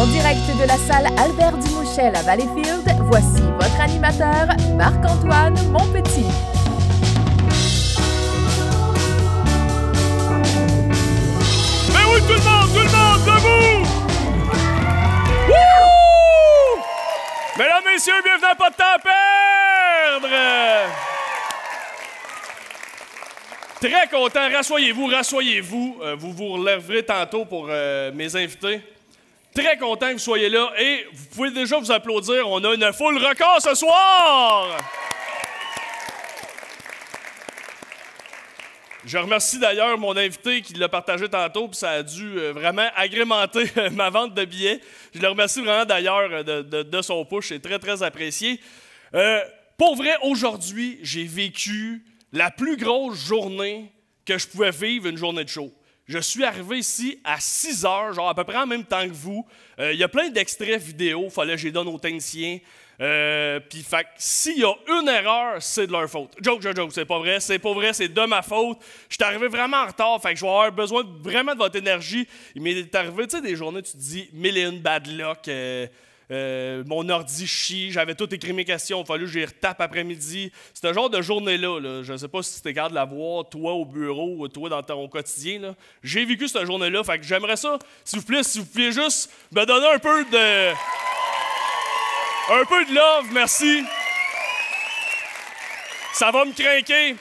En direct de la salle Albert Dumouchel à Valleyfield, voici votre animateur, Marc-Antoine Monpetit. Mais oui, tout le monde, debout! Wouh! Mesdames, messieurs, bienvenue à Pas de temps à perdre! Très content, rassoyez-vous. Vous vous relèverez tantôt pour mes invités. Très content que vous soyez là et vous pouvez déjà vous applaudir. On a une foule record ce soir! Je remercie d'ailleurs mon invité qui l'a partagé tantôt, puis ça a dû vraiment agrémenter ma vente de billets. Je le remercie vraiment d'ailleurs de son push, c'est très, très apprécié. Pour vrai, aujourd'hui, j'ai vécu la plus grosse journée que je pouvais vivre, une journée de show. Je suis arrivé ici à 6 heures, genre à peu près en même temps que vous. Il y a plein d'extraits vidéo, il fallait que je les donne aux techniciens. Puis, fait que s'il y a une erreur, c'est de leur faute. Joke, c'est pas vrai, c'est de ma faute. Je suis arrivé vraiment en retard, fait que je vais avoir besoin vraiment de votre énergie. Il m'est arrivé, tu sais, des journées, tu te dis, mille et une bad luck, mon ordi chie, j'avais tout écrit mes questions, il a fallu que je les retape après-midi. C'est ce genre de journée-là, là. Je sais pas si tu es capable de la voir, toi au bureau, ou toi dans ton quotidien, là. J'ai vécu cette journée-là, fait que j'aimerais ça, s'il vous plaît, juste me donner un peu de love, merci. Ça va me craquer.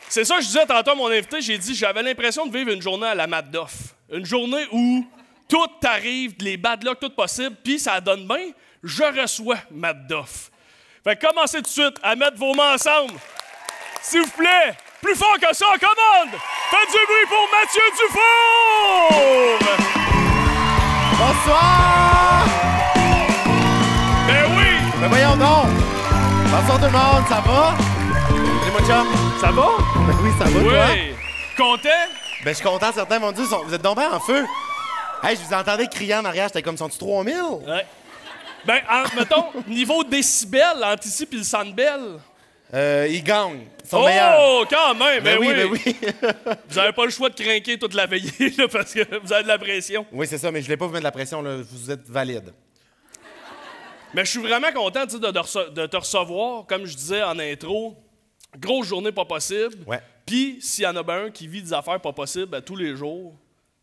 C'est ça que je disais tantôt à mon invité, j'ai dit, j'avais l'impression de vivre une journée à la Madoff. Une journée où tout t'arrive, les bad luck, tout possible, puis ça donne bien, je reçois Madoff. Fait que commencez tout de suite à mettre vos mains ensemble. S'il vous plaît, plus fort que ça, commande! Faites du bruit pour Mathieu Dufour! Bonsoir! Ben oui! Ben voyons donc! Bonsoir tout le monde, ça va? Salut mon chum! Ça va? Ben oui, ça va, toi? Oui! Content? Ben je suis content, certains m'ont dit, vous êtes donc bien en feu! Hey, je vous entendais crier en arrière, j'étais comme, sont-tu 3000? Ouais. Ben, mettons, niveau décibels, entre ici puis le Sandbell. Ils gagnent, ils sont meilleurs. Oh, quand même! Ben oui, ben oui. Vous n'avez pas le choix de crinquer toute la veillée, là, parce que vous avez de la pression. Oui, c'est ça, mais je voulais pas vous mettre de la pression, là, vous êtes valide. Mais je suis vraiment content de te recevoir, comme je disais en intro. Grosse journée pas possible. Ouais. Puis, s'il y en a ben un qui vit des affaires pas possibles ben, tous les jours,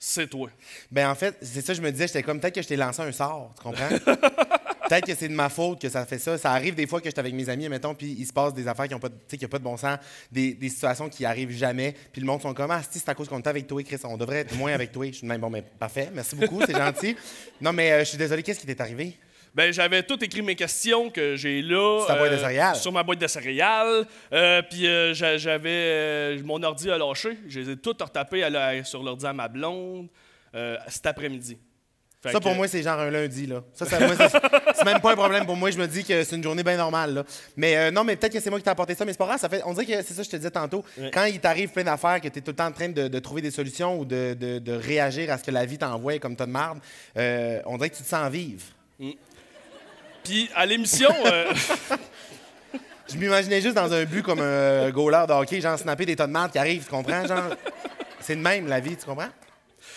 c'est toi. Ben en fait, c'est ça, je me disais, j'étais comme, peut-être que je t'ai lancé un sort, tu comprends? Peut-être que c'est de ma faute que ça fait ça. Ça arrive des fois que j'étais avec mes amis, mettons, puis il se passe des affaires qui n'ont pas, pas de bon sens, des situations qui arrivent jamais, puis le monde sont comme, ah, c'est à cause qu'on est avec toi, Chris, on devrait être moins avec toi. Je suis même, bon, mais parfait, merci beaucoup, c'est gentil. Non, mais je suis désolé, qu'est-ce qui t'est arrivé? Ben, j'avais tout écrit mes questions que j'ai là. Sur ta boîte de céréales? Sur ma boîte de céréales. Puis j'avais... mon ordi a lâché. Je les ai toutes retapées sur l'ordi à ma blonde cet après-midi. Ça, pour moi, c'est genre un lundi, là. Moi, c'est même pas un problème pour moi. Je me dis que c'est une journée bien normale, là. Mais non, mais peut-être que c'est moi qui t'ai apporté ça, mais c'est pas grave. On dirait que c'est ça que je te disais tantôt. Ouais. Quand il t'arrive plein d'affaires, que tu es tout le temps en train de trouver des solutions ou de réagir à ce que la vie t'envoie comme tas de marde, on dirait que tu te sens vivre. Puis à l'émission... Je m'imaginais juste dans un but comme un goaler de hockey, genre snapper des tas de marde qui arrivent, tu comprends? Genre, c'est de même, la vie, tu comprends?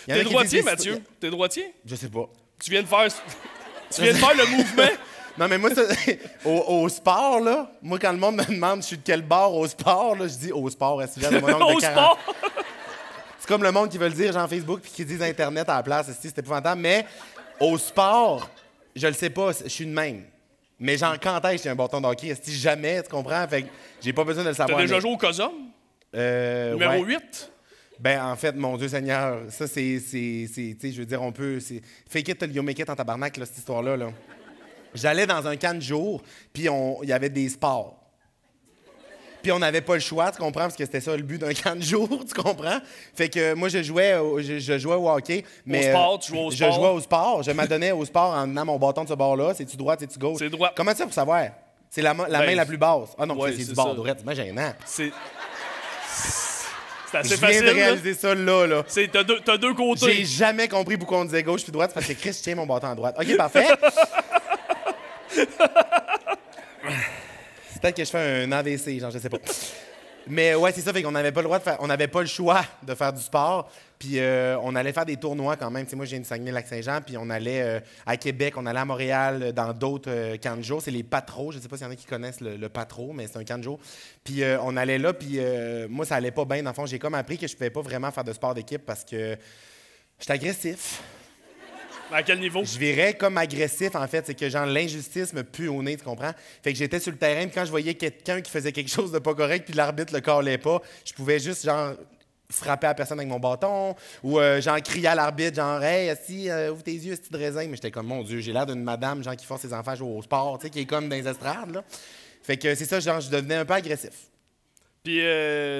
T'es droitier, Mathieu? T'es droitier? Je sais pas. Tu viens de faire le mouvement? Non, mais moi, au sport, là, moi, quand le monde me demande je suis de quel bord au sport, là, je dis au sport, est-ce que mon oncle de 40. Sport? C'est comme le monde qui veut le dire, genre Facebook, puis qui disent Internet à la place, c'est épouvantable. Mais au sport, je le sais pas, je suis de même. Mais genre, quand est-ce que j'ai un bâton de hockey? Est-ce que jamais, tu comprends? Fait que j'ai pas besoin de le savoir. T'as déjà joué au COSOM? Numéro 8? Ben, en fait, mon Dieu Seigneur, ça, tu sais, je veux dire, on peut... Fake it till you make it en tabarnak, là, cette histoire-là, là. J'allais dans un camp de jour, puis il y avait des sports. Puis on n'avait pas le choix, tu comprends, parce que c'était ça le but d'un camp de jour, tu comprends? Fait que moi, je jouais au hockey, mais... Au sport, tu jouais au sport? Je jouais au sport. Je m'adonnais au sport en menant mon bâton de ce bord-là. C'est-tu droite, c'est-tu gauche? C'est droit. Comment ça pour savoir? C'est la main la plus basse. Ah non, ouais, c'est du c'est bord, ça. droite. C'est gênant. C'est assez Je facile, viens de là. réaliser ça là. T'as deux côtés. J'ai jamais compris pourquoi on disait gauche puis droite, parce que Chris, je tiens mon bâton à droite. OK, parfait. C'est peut-être que je fais un AVC, genre, je sais pas. Mais ouais, c'est ça, fait qu'on n'avait pas le droit de faire, on n'avait pas le choix de faire du sport. Puis on allait faire des tournois quand même. Tu sais, moi, je viens de Saguenay-Lac-Saint-Jean, puis on allait à Québec, on allait à Montréal dans d'autres camps de jour. C'est les Patros. Je ne sais pas s'il y en a qui connaissent le Patro, mais c'est un camp de jour. Puis on allait là, puis moi, ça allait pas bien. Dans le fond, j'ai comme appris que je ne pouvais pas vraiment faire de sport d'équipe parce que j'étais agressif. À quel niveau? Je virais comme agressif, en fait. C'est que, genre, l'injustice me pue au nez, tu comprends? Fait que j'étais sur le terrain, puis quand je voyais quelqu'un qui faisait quelque chose de pas correct, puis l'arbitre le calait pas, je pouvais juste, genre, frapper à la personne avec mon bâton, ou, genre, crier à l'arbitre, genre, « Hey, assis, ouvre tes yeux, c'est de raisin. » Mais j'étais comme, mon Dieu, j'ai l'air d'une madame, genre, qui force ses enfants à jouer au sport, tu sais, qui est comme dans les estrades, là. Fait que c'est ça, genre, je devenais un peu agressif. Puis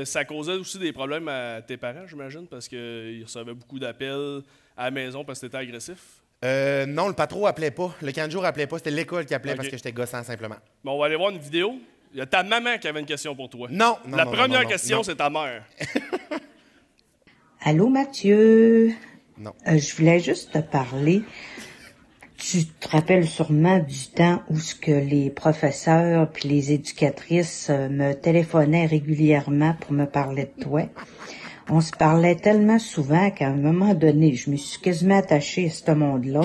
ça causait aussi des problèmes à tes parents, j'imagine, parce qu'ils recevaient beaucoup d'appels à la maison parce que t'étais agressif. Non, le patron appelait pas. Le camp de jour appelait pas. C'était l'école qui appelait OK. parce que j'étais gossant, simplement. Bon, on va aller voir une vidéo. Il y a ta maman qui avait une question pour toi. Non, La première non, question, non. c'est ta mère. Allô, Mathieu? Non. Je voulais juste te parler. Tu te rappelles sûrement du temps où ce que les professeurs puis les éducatrices me téléphonaient régulièrement pour me parler de toi. On se parlait tellement souvent qu'à un moment donné, je me suis quasiment attachée à ce monde-là.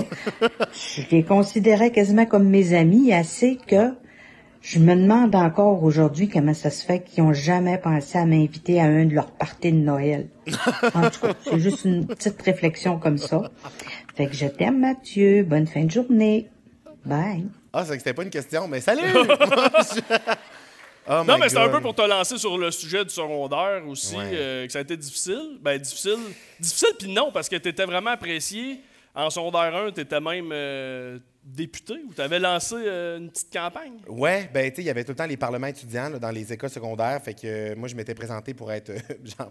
Je les considérais quasiment comme mes amis, assez que je me demande encore aujourd'hui comment ça se fait qu'ils n'ont jamais pensé à m'inviter à un de leurs parties de Noël. En tout cas, c'est juste une petite réflexion comme ça. Fait que je t'aime, Mathieu. Bonne fin de journée. Bye. Ah, c'est que c'était pas une question, mais salut! Oh Non, my mais c'est un God. peu pour te lancer sur le sujet du secondaire aussi, Ouais. que ça a été difficile. Ben, difficile. Difficile, puis non, parce que tu étais vraiment apprécié. En secondaire 1, tu étais même député ou tu avais lancé une petite campagne. Ouais, ben tu sais, il y avait tout le temps les parlements étudiants là, dans les écoles secondaires. Fait que moi, je m'étais présenté pour être genre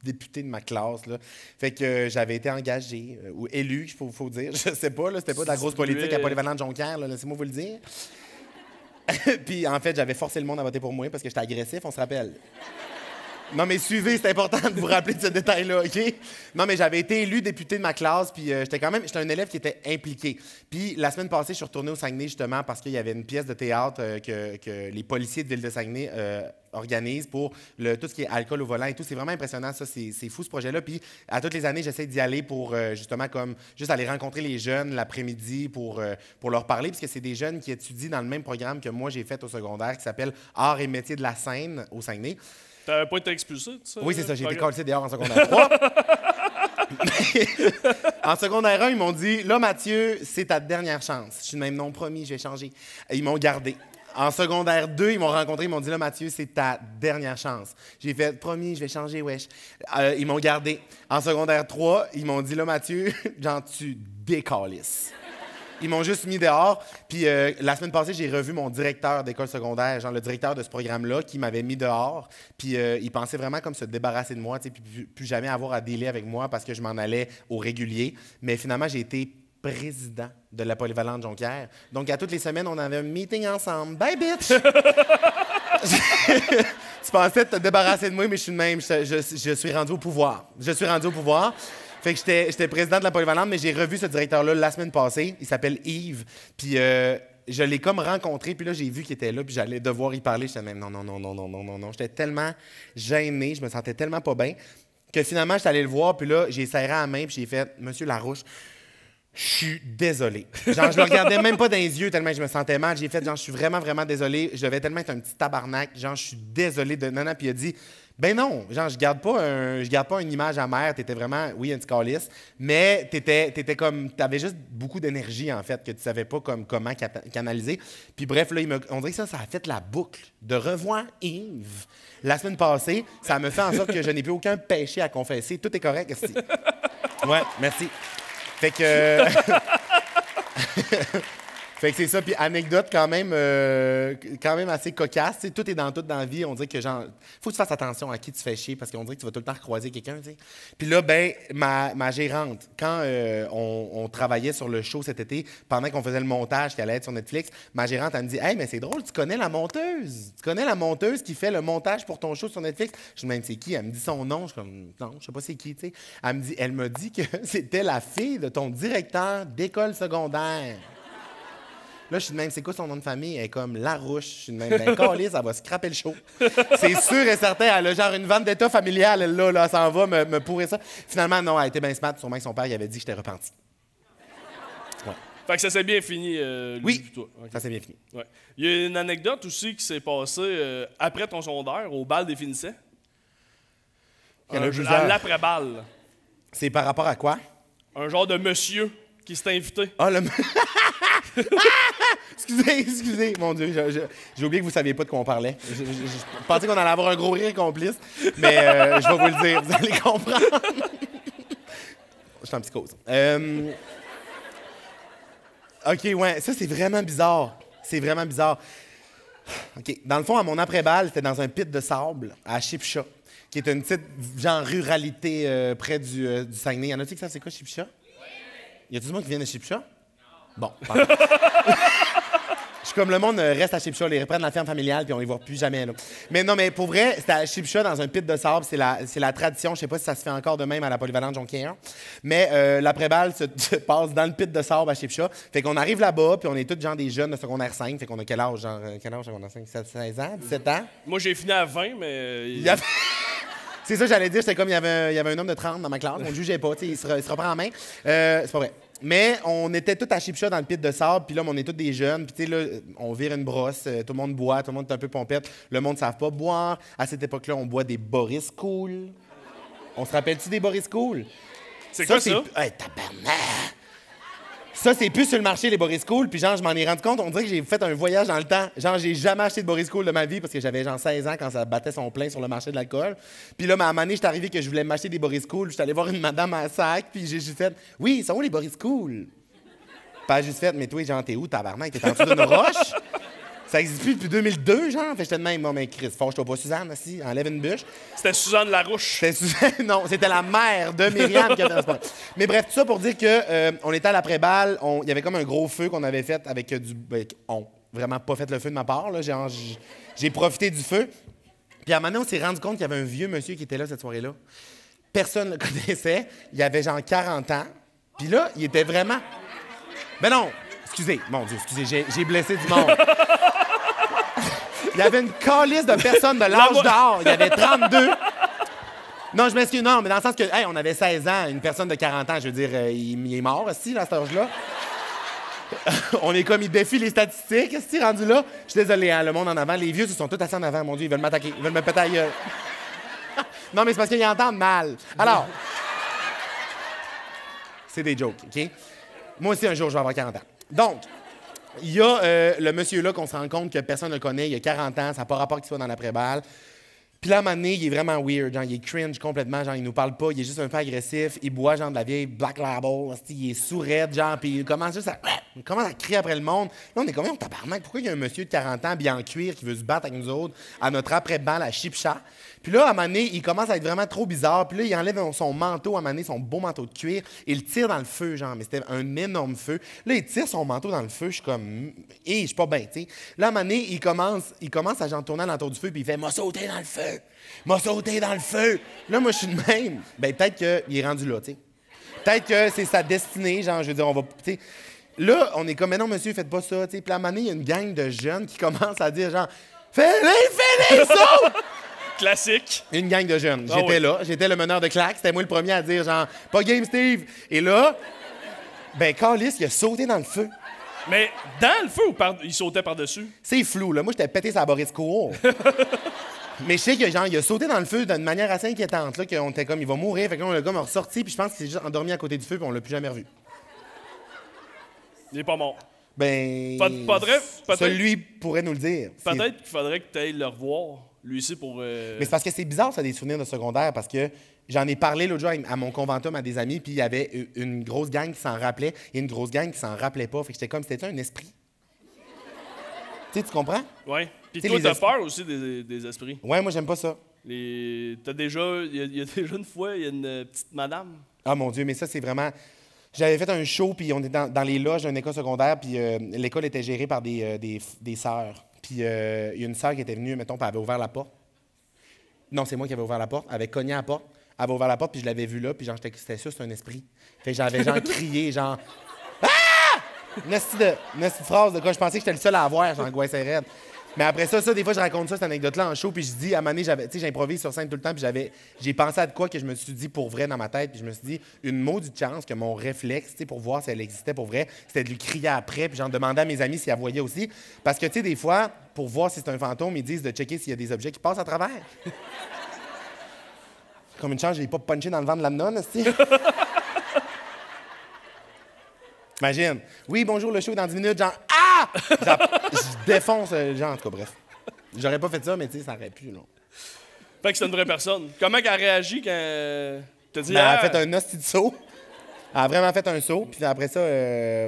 député de ma classe. Là. Fait que j'avais été engagé ou élu, il faut dire. Je sais pas, là, c'était pas de la grosse politique à Polyvalente Jonquière, là, laissez-moi vous le dire. Puis en fait, j'avais forcé le monde à voter pour moi parce que j'étais agressif, on se rappelle. Non, mais suivez, c'est important de vous rappeler de ce détail-là, OK? Non, mais j'avais été élu député de ma classe, puis j'étais un élève qui était impliqué. Puis la semaine passée, je suis retourné au Saguenay, justement, parce qu'il y avait une pièce de théâtre que les policiers de Ville de Saguenay organisent pour tout ce qui est alcool au volant et tout. C'est vraiment impressionnant, ça. C'est fou, ce projet-là. Puis à toutes les années, j'essaie d'y aller pour, justement, comme juste aller rencontrer les jeunes l'après-midi pour leur parler, parce que c'est des jeunes qui étudient dans le même programme que moi, j'ai fait au secondaire, qui s'appelle Arts et métiers de la scène au Saguenay. T'avais pas été expulsé, tu sais? Oui, c'est ça. J'ai été collé dehors en secondaire 3. En secondaire 1, ils m'ont dit « Là, Mathieu, c'est ta dernière chance. » Je suis même non promis, je vais changer. Et ils m'ont gardé. En secondaire 2, ils m'ont rencontré, ils m'ont dit « Là, Mathieu, c'est ta dernière chance. » J'ai fait « Promis, je vais changer, wesh. » Ils m'ont gardé. En secondaire 3, ils m'ont dit « Là, Mathieu, genre, tu décalisses. » Ils m'ont juste mis dehors. Puis la semaine passée, j'ai revu mon directeur d'école secondaire, genre le directeur de ce programme-là, qui m'avait mis dehors. Puis il pensait vraiment comme se débarrasser de moi, tu sais, puis plus jamais avoir à dealer avec moi parce que je m'en allais au régulier. Mais finalement, j'ai été président de la Polyvalente Jonquière. Donc, à toutes les semaines, on avait un meeting ensemble. Bye, bitch! Tu pensais te débarrasser de moi, mais je suis de même. Je suis rendu au pouvoir. Je suis rendu au pouvoir. Fait que j'étais président de la Polyvalente, mais j'ai revu ce directeur-là la semaine passée. Il s'appelle Yves. Puis je l'ai comme rencontré, puis là, j'ai vu qu'il était là, puis j'allais devoir y parler. J'étais même non. J'étais tellement gêné, je me sentais tellement pas bien, que finalement, j'étais allé le voir, puis là, j'ai serré la main, puis j'ai fait « Monsieur Larouche, je suis désolé. » Genre, je le regardais même pas dans les yeux tellement je me sentais mal. J'ai fait genre, je suis vraiment, vraiment désolé. Je devais tellement être un petit tabarnak. Genre, je suis désolé de... Non, puis il a dit... Ben non, genre, je garde pas une image amère. T'étais vraiment, oui, un petit calice, mais t'étais comme, t'avais juste beaucoup d'énergie, en fait, que tu savais pas comment canaliser. Puis bref, là, on dirait que ça a fait la boucle. De revoir Yves la semaine passée, ça me fait en sorte que je n'ai plus aucun péché à confesser. Tout est correct, ici. Ouais, merci. Fait que... Fait que c'est ça. Puis anecdote quand même assez cocasse. T'sais, tout est dans tout dans la vie. On dirait que genre, faut que tu fasses attention à qui tu fais chier parce qu'on dirait que tu vas tout le temps recroiser quelqu'un. T'sais. Puis là, ben, ma gérante, quand on travaillait sur le show cet été, pendant qu'on faisait le montage qui allait être sur Netflix, ma gérante, elle me dit « Hey, mais c'est drôle, tu connais la monteuse. Tu connais la monteuse qui fait le montage pour ton show sur Netflix. » Je me dis « C'est qui? » Elle me dit son nom. Je suis comme « Non, je sais pas c'est qui. » T'sais. Elle me dit que c'était la fille de ton directeur d'école secondaire. Là, je suis de même, c'est quoi son nom de famille? Elle est comme Larouche. Je suis de même, ben, calisse, elle va scraper le show. C'est sûr et certain, elle a genre une vente d'état familiale, elle, là, elle s'en va me pourrir ça. Finalement, non, elle était bien smart, sûrement que son père, il avait dit que j'étais repenti. Ouais. Fait que ça s'est bien fini, lui, Oui, puis toi. Ok. ça s'est bien fini. Ouais. Il y a une anecdote aussi qui s'est passée après ton secondaire, au bal des finissants. Il y en a À plusieurs. l'après-balle. C'est par rapport à quoi? Un genre de monsieur qui s'est invité. Ah, le... excusez, mon Dieu, j'ai oublié que vous saviez pas de quoi on parlait. Je pensais qu'on allait avoir un gros rire complice, mais je vais vous le dire, vous allez comprendre. Je suis en psychose. OK, ouais, ça, c'est vraiment bizarre. C'est vraiment bizarre. OK, dans le fond, à mon après-balle, c'était dans un pit de sable à Chipcha, qui est une petite, genre, ruralité près du Saguenay. Y en a-tu qui savent c'est quoi, Chipcha? Y a-tu du monde qui vient de Chipcha? Bon, parfait. Je suis comme le monde reste à Chipcha, ils reprennent la ferme familiale puis on les voit plus jamais. Là. Mais non, mais pour vrai, c'était à Chipcha dans un pit de sable. C'est la tradition. Je sais pas si ça se fait encore de même à la polyvalente Jonquière. Mais l'après-balle se passe dans le pit de sable à Chipcha. Fait qu'on arrive là-bas puis on est tous genre des jeunes de secondaire 5. Fait qu'on a quel âge? Genre, quel âge secondaire 5? 16 ans? 17 ans? Moi, j'ai fini à 20, mais... Il y avait... C'est ça, j'allais dire. C'était comme il y avait un homme de 30 dans ma classe. On ne jugeait pas. Il se reprend en main. C'est pas vrai. Mais on était tous à Chipcha dans le pit de sable, puis là, on est tous des jeunes, puis tu sais, là, on vire une brosse, tout le monde boit, tout le monde est un peu pompette. Le monde ne savent pas boire. À cette époque-là, on boit des Boris Cool. On se rappelle-tu des Boris Cool? C'est quoi ça? Hey, tabarnak! Ça, c'est plus sur le marché, les Boris Cool. Puis genre, je m'en ai rendu compte, on dirait que j'ai fait un voyage dans le temps. Genre, j'ai jamais acheté de Boris Cool de ma vie parce que j'avais genre 16 ans quand ça battait son plein sur le marché de l'alcool. Puis là, à un moment donné, j'étais arrivé que je voulais m'acheter des Boris Cool. J'étais allé voir une madame à sac, puis j'ai juste fait « Oui, ils sont où les Boris Cool? » Puis elle a juste fait « Mais toi, genre, t'es où, tabarnak? T'es en dessous d'une roche? » Ça existe plus depuis 2002, genre. Fait que j'étais de même, moi, mais Chris, fâche-toi pas, Suzanne, aussi, enlève une bûche. C'était Suzanne Larouche. C'était Suzanne, non, c'était la mère de Myriam qui a fait ça. Mais bref, tout ça pour dire que on était à l'après-balle, il y avait comme un gros feu qu'on avait fait avec vraiment pas fait le feu de ma part, là. J'ai profité du feu. Puis à un moment donné, on s'est rendu compte qu'il y avait un vieux monsieur qui était là cette soirée-là. Personne ne le connaissait. Il avait genre 40 ans. Puis là, il était vraiment... Ben non, excusez, mon Dieu, excusez, j'ai blessé du monde. Il y avait une calisse de personnes de l'âge d'or. Il y avait 32. Non, je m'excuse, non, mais dans le sens que, hey, on avait 16 ans, une personne de 40 ans, je veux dire, il est mort aussi, à cet âge-là. On est comme, il défie les statistiques, est-ce que rendu là? Je suis désolé, hein, le monde en avant, les vieux, ils sont tous assis en avant, mon Dieu, ils veulent m'attaquer, ils veulent me péter la gueule. Non, mais c'est parce qu'ils entendent mal. Alors, c'est des jokes, OK? Moi aussi, un jour, je vais avoir 40 ans. Donc, il y a le monsieur-là qu'on se rend compte que personne ne le connaît, il a 40 ans, ça n'a pas rapport qu'il soit dans l'après-balle. Puis là, à un moment donné, il est vraiment weird, genre, il est cringe complètement, genre, il nous parle pas, il est juste un peu agressif, il boit, genre, de la vieille Black Label, il est sourd-raide, genre, puis il commence juste il commence à crier après le monde. Là, on est comme, tabarnak, pourquoi il y a un monsieur de 40 ans, bien en cuir, qui veut se battre avec nous autres, à notre après-balle à Chipcha? Puis là, à un moment donné, il commence à être vraiment trop bizarre, puis là, il enlève son manteau, à un moment donné, son beau manteau de cuir, et il tire dans le feu, genre, mais c'était un énorme feu. Là, il tire son manteau dans le feu, je suis comme, je suis pas bien, tu sais. Là, à un moment donné, il commence à genre tourner l'entour du feu, puis il fait, m'a sauté dans le feu! M'a sauté dans le feu! Là, moi, je suis de même. Ben, peut-être qu'il est rendu là, tu sais. Peut-être que c'est sa destinée, genre, je veux dire, on va, tu sais. Là, on est comme, mais non, monsieur, faites pas ça, tu sais. Puis à un moment donné, il y a une gang de jeunes qui commencent à dire, genre, fais-les, saute! Classique. Une gang de jeunes. Ah J'étais oui. là, j'étais le meneur de claque. C'était moi le premier à dire, genre, pas game, Steve! Et là, ben, Carlis, il a sauté dans le feu. Mais dans le feu ou il sautait par-dessus? C'est flou, là. Moi, j'étais pété sa Boris Cool. Mais je sais que genre, il a sauté dans le feu d'une manière assez inquiétante, là, qu'on était comme, il va mourir. Fait que là, le gars m'a ressorti, puis je pense qu'il s'est juste endormi à côté du feu, puis on l'a plus jamais revu. Il est pas mort. Ben. Peut-être- Celui pourrait nous le dire. Peut-être qu'il faudrait que tu ailles le revoir, lui aussi, pour... Mais c'est parce que c'est bizarre, ça, des souvenirs de secondaire, parce que j'en ai parlé l'autre jour à mon conventum à des amis, puis il y avait une grosse gang qui s'en rappelait et une grosse gang qui s'en rappelait pas. Fait que j'étais comme, c'était un esprit. Tu sais, tu comprends? Ouais. Puis T'sais, toi, les t'as esprits- peur aussi des esprits. Ouais, moi, j'aime pas ça. T'as déjà... Il y a déjà une fois, il y a une petite madame. Ah, mon Dieu, mais ça, c'est vraiment. J'avais fait un show, puis on était dans les loges d'une école secondaire, puis l'école était gérée par des sœurs. Puis il y a une sœur qui était venue, mettons, puis elle avait ouvert la porte. Non, c'est moi qui avais ouvert la porte. Elle avait cogné à la porte. Elle avait ouvert la porte, puis je l'avais vue là, puis genre, c'était sûr, c'est un esprit. Fait que j'avais genre crié, genre. Ah! Une hostie de phrase de quoi je pensais que j'étais le seul à avoir, j'angoissais raide. Mais après ça, des fois, je raconte ça, cette anecdote-là en show, puis je dis, à un moment donné, j'improvise sur scène tout le temps, puis j'ai pensé à de quoi que je me suis dit pour vrai dans ma tête, puis je me suis dit, une maudite chance que mon réflexe, pour voir si elle existait pour vrai, c'était de lui crier après, puis j'en demandais à mes amis s'ils la voyaient aussi. Parce que, des fois, pour voir si c'est un fantôme, ils disent de checker s'il y a des objets qui passent à travers. Comme une chance, je l'ai pas punché dans le ventre de la nonne, aussi. Imagine. Oui, bonjour, le show dans 10 minutes, genre, ah! Je défonce, genre, en tout cas, bref. J'aurais pas fait ça, mais ça aurait pu, là. Fait que c'est une vraie personne. Comment elle a réagi quand t'as dit... Elle a fait un hostie de saut. Elle a vraiment fait un saut, puis après ça,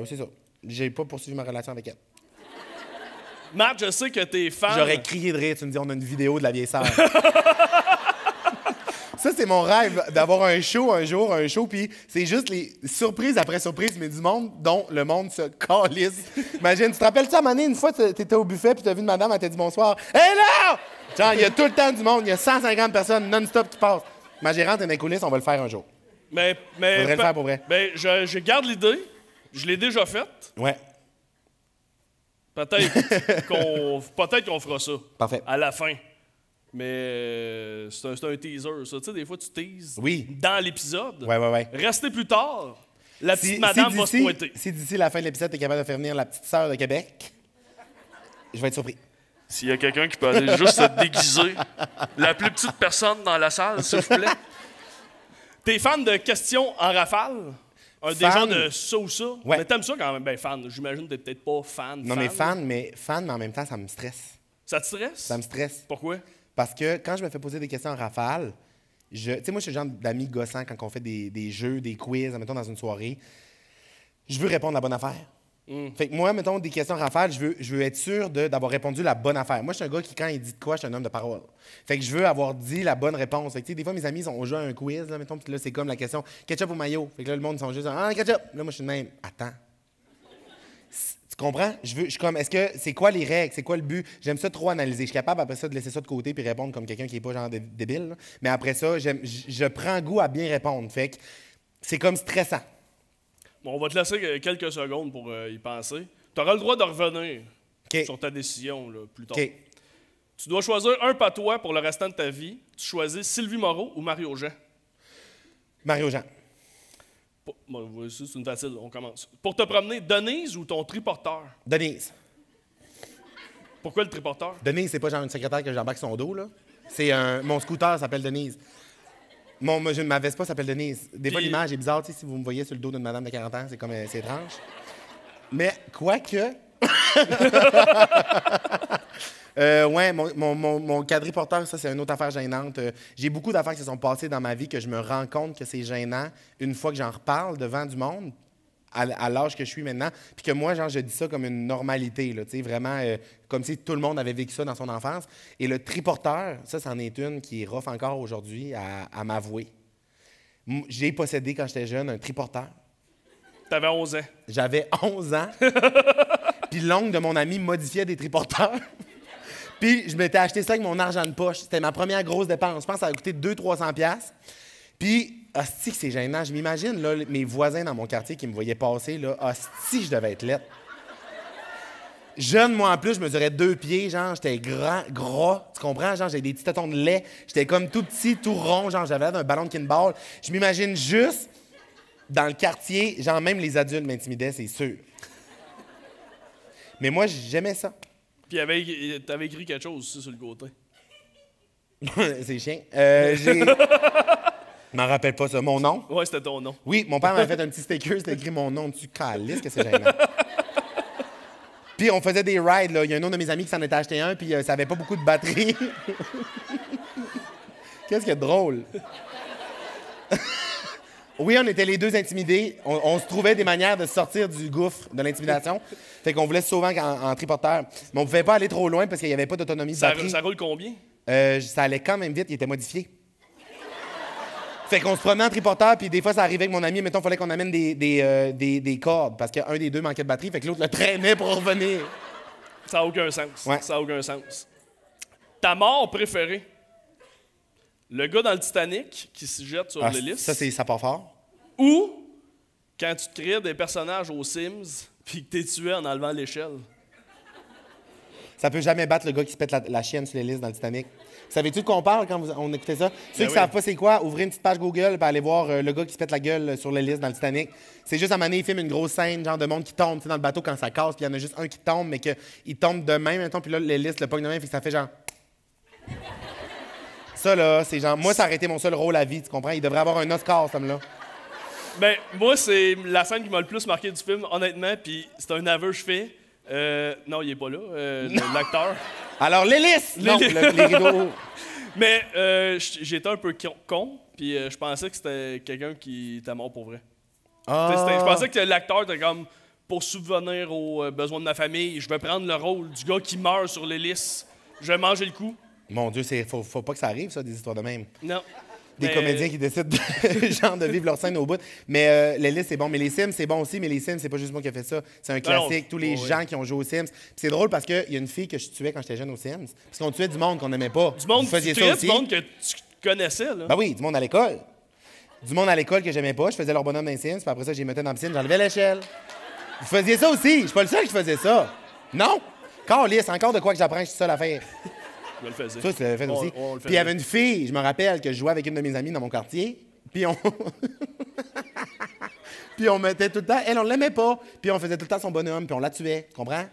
c'est ça. J'ai pas poursuivi ma relation avec elle. Matt, je sais que t'es fan... J'aurais crié de rire, tu me dis, on a une vidéo de la vieille sœur. Ça, c'est mon rêve, d'avoir un show un jour, puis c'est juste les surprises après surprises, mais du monde dont le monde se calisse. Imagine, tu te rappelles ça, à un moment donné, une fois, t'étais au buffet, puis t'as vu une madame, elle t'a dit bonsoir. Hé là! Genre, il y a tout le temps du monde, il y a 150 personnes non-stop qui passent. Ma gérante est dans les coulisses, on va le faire un jour. Mais faudrait le faire pour vrai. Ben, je garde l'idée. Je l'ai déjà faite. Ouais. Peut-être qu'on fera ça. Parfait. À la fin. Mais c'est un teaser, ça. Tu sais, des fois, tu teases Oui. dans l'épisode. Ouais. Restez plus tard. La petite madame va se pointer. Si d'ici la fin de l'épisode, t'es capable de faire venir la petite sœur de Québec, je vais être surpris. S'il y a quelqu'un qui peut aller juste se déguiser, la plus petite personne dans la salle, s'il vous plaît. T'es fan de questions en rafale? Des gens de ça ou ça? Ouais. Mais t'aimes ça quand même? Ben, fan. J'imagine que t'es peut-être pas fan. Non, mais fan, mais en même temps, ça me stresse. Ça te stresse? Ça me stresse. Pourquoi? Parce que quand je me fais poser des questions en rafale, tu sais, moi, je suis le genre d'amis gossant quand on fait des jeux, des quiz, mettons, dans une soirée. Je veux répondre la bonne affaire. Fait que moi, mettons, des questions en rafale, je veux être sûr d'avoir répondu la bonne affaire. Moi, je suis un gars qui, quand il dit de quoi, je suis un homme de parole. Fait que je veux avoir dit la bonne réponse. Fait que, tu sais, des fois, mes amis, on joue à un quiz, là, mettons, puis là, c'est comme la question ketchup ou mayo. Fait que là, le monde, ils sont juste ah, ketchup. Là, moi, je suis de même. Attends. Tu comprends? Je suis comme, c'est quoi les règles? C'est quoi le but? J'aime ça trop analyser. Je suis capable, après ça, de laisser ça de côté puis répondre comme quelqu'un qui n'est pas genre débile. Là. Mais après ça, je prends goût à bien répondre. Fait que c'est comme stressant. Bon, on va te laisser quelques secondes pour y penser. Tu auras le droit de revenir sur ta décision là, plus tard. Okay. Tu dois choisir un patois pour le restant de ta vie. Tu choisis Sylvie Moreau ou Mario Jean? Mario Jean. Bon, c'est une facile, on commence. Pour te promener, Denise ou ton triporteur? Denise. Pourquoi le triporteur? Denise, c'est pas genre une secrétaire que j'embarque son dos, là. C'est mon scooter s'appelle Denise. Ma Vespa s'appelle Denise. Des fois, l'image est bizarre, tu sais, si vous me voyez sur le dos d'une madame de 40 ans, c'est comme, c'est étrange. Mais, quoique... ouais, mon quadriporteur, ça, c'est une autre affaire gênante. J'ai beaucoup d'affaires qui se sont passées dans ma vie que je me rends compte que c'est gênant une fois que j'en reparle devant du monde, à l'âge que je suis maintenant, puis que moi, genre, je dis ça comme une normalité, là, tu sais, vraiment, comme si tout le monde avait vécu ça dans son enfance. Et le triporteur, ça, c'en est une qui est rough encore aujourd'hui à m'avouer. J'ai possédé, quand j'étais jeune, un triporteur. T'avais 11 ans. J'avais 11 ans. Puis l'oncle de mon ami modifiait des triporteurs. Puis je m'étais acheté ça avec mon argent de poche. C'était ma première grosse dépense. Je pense que ça a coûté 200-300$. Puis, hostie que c'est gênant. Je m'imagine, là, mes voisins dans mon quartier qui me voyaient passer, là, hostie, je devais être laide. Jeune, moi, en plus, je mesurais 2 pieds, genre, j'étais gras, tu comprends? Genre, j'avais des petits tétons de lait. J'étais comme tout petit, tout rond, genre, j'avais l'air d'un ballon de kinball. Je m'imagine juste, dans le quartier, genre, même les adultes m'intimidaient, c'est sûr. Mais moi, j'aimais ça. Puis t'avais écrit quelque chose aussi sur le côté. C'est chiant. Je m'en rappelle pas ça. Mon nom? Ouais, c'était ton nom. Oui, mon père m'avait fait un petit sticker, c'était écrit mon nom dessus. Calisse que c'est gênant. Puis on faisait des rides, là. Il y a un autre de mes amis qui s'en était acheté un, puis ça avait pas beaucoup de batterie. Qu'est-ce qu'il y a de drôle? Oui, on était les deux intimidés. On se trouvait des manières de sortir du gouffre de l'intimidation. Fait qu'on voulait souvent en triporteur. Mais on pouvait pas aller trop loin parce qu'il n'y avait pas d'autonomie de batterie. Ça roule combien? Ça allait quand même vite, il était modifié. Fait qu'on se promenait en triporteur, puis des fois, ça arrivait avec mon ami, mettons, il fallait qu'on amène des cordes, parce qu'un des deux manquait de batterie, fait que l'autre le traînait pour revenir. Ça n'a aucun sens. Ouais. Ça n'a aucun sens. Ta mort préférée? Le gars dans le Titanic qui se jette sur l'hélice. Ça part fort. Ou quand tu te crées des personnages aux Sims puis que t'es tué en enlevant l'échelle. Ça peut jamais battre le gars qui se pète la chienne sur l'hélice dans le Titanic. Savez-tu de quoi on parle quand on écoutait ça? Ceux qui savent pas c'est quoi, ouvrez une petite page Google et aller voir le gars qui se pète la gueule sur l'hélice dans le Titanic. C'est juste à un moment donné, il filme une grosse scène, genre de monde qui tombe dans le bateau quand ça casse, puis il y en a juste un qui tombe, mais qu'il tombe de même, mettons, puis là, l'hélice le pogne de même, fait que ça fait genre... Ça, là, c'est genre... Moi, ça aurait été mon seul rôle à vie, tu comprends? Il devrait avoir un Oscar, ce homme-là. Ben, moi, c'est la scène qui m'a le plus marqué du film, honnêtement, puis c'est un aveu que je fais. Non, il est pas là, l'acteur. Alors, l'hélice! Non, L'hélice. les rideaux... Mais j'étais un peu con, puis je pensais que c'était quelqu'un qui était mort pour vrai. Je pensais que l'acteur était comme, pour subvenir aux besoins de ma famille, je vais prendre le rôle du gars qui meurt sur l'hélice. Je vais manger le coup. Mon Dieu, faut pas que ça arrive, ça, des histoires de même. Non. Des comédiens qui décident genre de vivre leur scène au bout. Mais l'hélice, c'est bon. Mais les Sims, c'est bon aussi. Mais les Sims, c'est pas juste moi qui ai fait ça. C'est un classique. Tous les gens qui ont joué aux Sims. Puis c'est drôle parce qu'il y a une fille que je tuais quand j'étais jeune aux Sims. Parce qu'on tuait du monde qu'on n'aimait pas. Du monde, Vous faisiez tu ça tuais aussi? du monde que tu connaissais, là. Ben oui, du monde à l'école. Du monde à l'école que j'aimais pas. Je faisais leur bonhomme dans les Sims. Puis après ça, je les mettais dans la piscine. J'enlevais l'échelle. Vous faisiez ça aussi. Je suis pas le seul qui faisait ça. Non? Carlis, encore de quoi que j'apprends, je suis seul à faire. Je le faisais. Ça, tu l'avais fait aussi. On le Puis il y avait une fille, je me rappelle, que je jouais avec une de mes amies dans mon quartier. Puis on. Puis on mettait tout le temps. Elle, on l'aimait pas. Puis on faisait tout le temps son bonhomme, puis on la tuait. Tu comprends?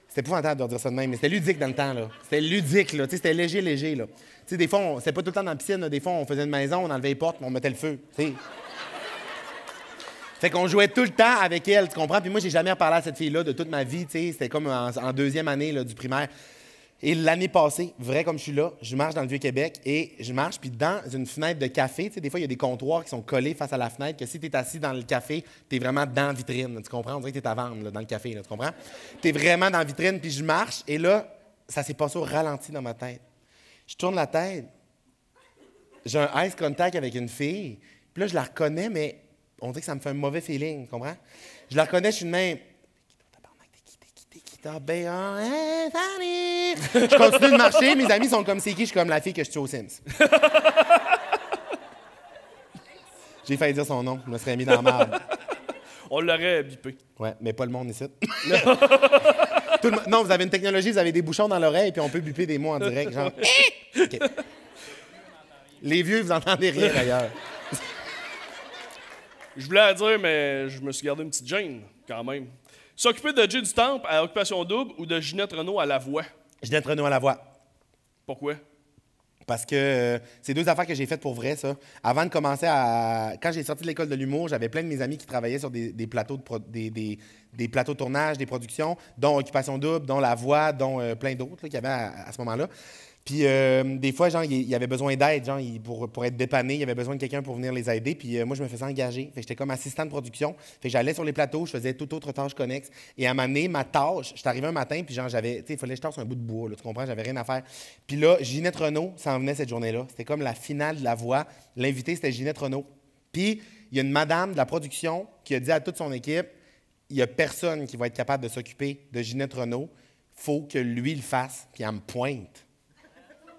C'était épouvantable de dire ça de même, mais c'était ludique dans le temps, là. C'était ludique, là. Tu sais, c'était léger, là. Tu sais, des fois, c'était pas tout le temps dans la piscine, là. Des fois, on faisait une maison, on enlevait les portes, puis on mettait le feu. Tu sais. Fait qu'on jouait tout le temps avec elle, tu comprends? Puis moi, j'ai jamais reparlé à cette fille-là de toute ma vie, tu sais. C'était comme en deuxième année là, du primaire. Et l'année passée, vrai comme je suis là, je marche dans le Vieux-Québec et je marche, puis dans une fenêtre de café, tu sais, des fois, il y a des comptoirs qui sont collés face à la fenêtre, que si tu es assis dans le café, tu es vraiment dans la vitrine, tu comprends? On dirait que tu es à vendre là, dans le café, là, tu comprends? Tu es vraiment dans la vitrine, puis je marche, et là, ça s'est passé au ralenti dans ma tête. Je tourne la tête, j'ai un eye contact avec une fille, puis là, je la reconnais, mais on dirait que ça me fait un mauvais feeling, tu comprends? Je la reconnais, je suis de même. Je continue de marcher, mes amis sont comme c'est qui, je suis comme la fille que je tue aux Sims. J'ai failli dire son nom, je me serais mis dans la merde. On l'aurait bipé. Ouais, mais pas le monde ici. Non, vous avez une technologie, vous avez des bouchons dans l'oreille, puis on peut biper des mots en direct, genre. OK. Les vieux, vous entendez rien d'ailleurs. Je voulais la dire, mais je me suis gardé une petite gêne, quand même. S'occuper de Jay du Temple à Occupation Double ou de Ginette Renault à La Voix? Ginette Renault à la voix. Pourquoi? Parce que c'est deux affaires que j'ai faites pour vrai, ça. Avant de commencer à... Quand j'ai sorti de l'école de l'humour, j'avais plein de mes amis qui travaillaient sur des plateaux des plateaux de tournage, des productions, dont Occupation Double, dont La Voix, dont plein d'autres qu'il y avait à ce moment-là. Puis des fois, genre, il y avait besoin d'aide, genre, pour être dépanné, il y avait besoin de quelqu'un pour venir les aider. Puis moi, je me faisais engager. Fait que j'étais comme assistant de production. Fait que j'allais sur les plateaux, je faisais toute autre tâche connexe. Et à un moment donné, ma tâche, j'étais arrivé un matin, puis genre, j'avais, tu sais, il fallait que je tasse un bout de bois, là, tu comprends? J'avais rien à faire. Puis là, Ginette Renault s'en venait cette journée-là. C'était comme la finale de La Voix. L'invité, c'était Ginette Renault. Puis il y a une madame de la production qui a dit à toute son équipe, il n'y a personne qui va être capable de s'occuper de Ginette Renault. Faut que lui le fasse. Puis elle me pointe.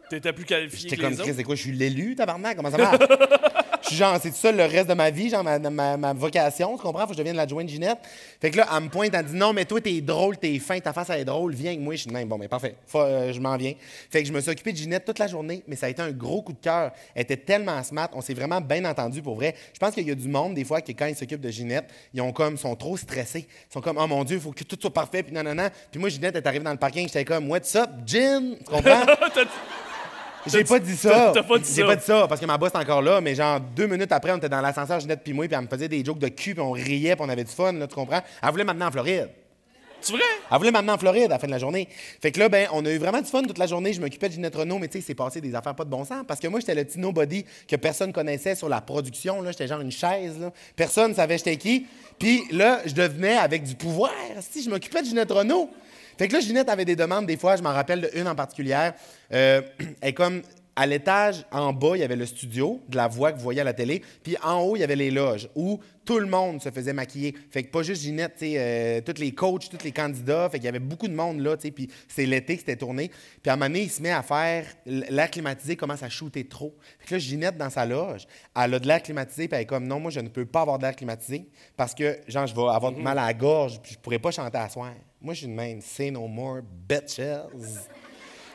T'étais plus qualifié J'étais que comme, les Chris, autres? c'est quoi, je suis l'élu, tabarnak? Comment ça marche? Je suis genre, c'est ça le reste de ma vie, genre ma vocation, tu comprends? Faut que je devienne l'adjointe Ginette. Fait que là, elle me pointe, elle dit, non, mais toi, t'es drôle, t'es fin, ta face, elle est drôle, viens avec moi. Je suis de même, bon, mais parfait, je m'en viens. Fait que je me suis occupé de Ginette toute la journée, mais ça a été un gros coup de cœur. Elle était tellement smart, on s'est vraiment bien entendu pour vrai. Je pense qu'il y a du monde, des fois, que quand ils s'occupent de Ginette, sont trop stressés. Ils sont comme, oh mon Dieu, il faut que tout soit parfait, puis non. Puis moi, Ginette est arrivée dans le parking, j'étais comme, what's up, Gin? Tu comprends? J'ai pas dit ça. T'as pas dit ça. J'ai pas dit ça parce que ma boss est encore là, mais genre 2 minutes après, on était dans l'ascenseur, Ginette puis moi, puis elle me faisait des jokes de cul, puis on riait, puis on avait du fun, là, tu comprends? Elle voulait m'amener en Floride. C'est vrai? Elle voulait m'amener en Floride à la fin de la journée. Fait que là, ben, on a eu vraiment du fun toute la journée. Je m'occupais de Ginette Renault, mais tu sais, c'est passé des affaires pas de bon sens. Parce que moi, j'étais le petit nobody que personne connaissait sur la production. Là. J'étais genre une chaise. Là. Personne ne savait j'étais qui. Puis là, je devenais avec du pouvoir. Si je m'occupais de Ginette Renault. Fait que là, Ginette avait des demandes, des fois, je m'en rappelle d'une en particulier. Elle À l'étage en bas, il y avait le studio de la voix que vous voyez à la télé. Puis en haut, il y avait les loges où tout le monde se faisait maquiller. Fait que pas juste Ginette, tu sais, tous les coachs, tous les candidats. Fait qu'il y avait beaucoup de monde là, tu sais. Puis c'est l'été que c'était tourné. Puis à un moment donné, il se met à faire l'air climatisé, commence à shooter trop. Fait que là, Ginette, dans sa loge, elle a de l'air climatisé. Puis elle est comme, non, moi, je ne peux pas avoir d'air climatisé parce que, genre, je vais avoir mal à la gorge. Puis je pourrais pas chanter à soir. Moi, je suis de même. Say no more, bitches.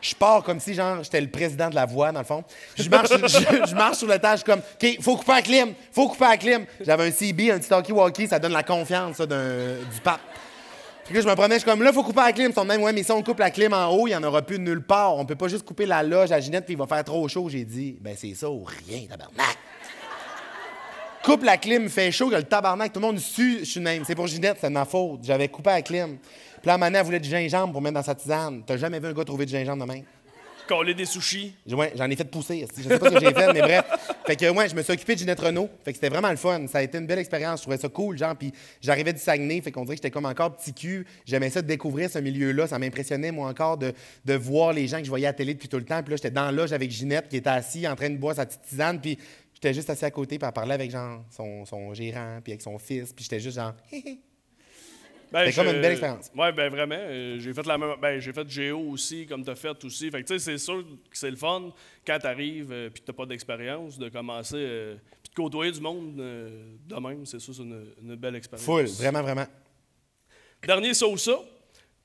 Je pars comme si, genre, j'étais le président de la voix, dans le fond. Je marche sur l'étage comme, OK, faut couper la clim. J'avais un CB, un petit talkie-walkie, ça donne la confiance, ça, du pape. Puis là, je me promenais, je suis comme, là, faut couper la clim. Ils sont même, ouais, mais si on coupe la clim en haut, il n'y en aura plus nulle part. On peut pas juste couper la loge à Ginette, puis il va faire trop chaud. J'ai dit, ben c'est ça ou rien, tabarnak. Coupe la clim, fait chaud, il y a le tabarnak, tout le monde sue, je suis même. C'est pour Ginette, c'est de ma faute. J'avais coupé la clim. Puis là, à un moment donné, elle voulait du gingembre pour mettre dans sa tisane. T'as jamais vu un gars trouver du gingembre de même? Coller des sushis. Ouais, j'en ai fait pousser. Je sais pas ce que j'ai fait, mais bref. Fait que, ouais, je me suis occupé de Ginette Renault. Fait que c'était vraiment le fun. Ça a été une belle expérience. Je trouvais ça cool, genre. Puis j'arrivais du Saguenay. Fait qu'on dirait que j'étais comme encore petit cul. J'aimais ça de découvrir ce milieu-là. Ça m'impressionnait, moi, encore, de voir les gens que je voyais à la télé depuis tout le temps. Puis là, j'étais dans la loge avec Ginette qui était assis en train de boire sa petite tisane. Puis j'étais juste assis à côté. Puis elle parlait avec, genre, son gérant, puis avec son fils. Puis j'étais juste genre, Ben, c'était comme une belle expérience. Oui, ben vraiment. J'ai fait la même. Ben, j'ai fait Géo aussi, comme tu as fait aussi. Fait que, tu sais, c'est sûr que c'est le fun quand tu arrives et que tu n'as pas d'expérience de commencer puis de côtoyer du monde de même. C'est sûr, c'est une belle expérience. Full, vraiment, vraiment. Dernier ça ou ça.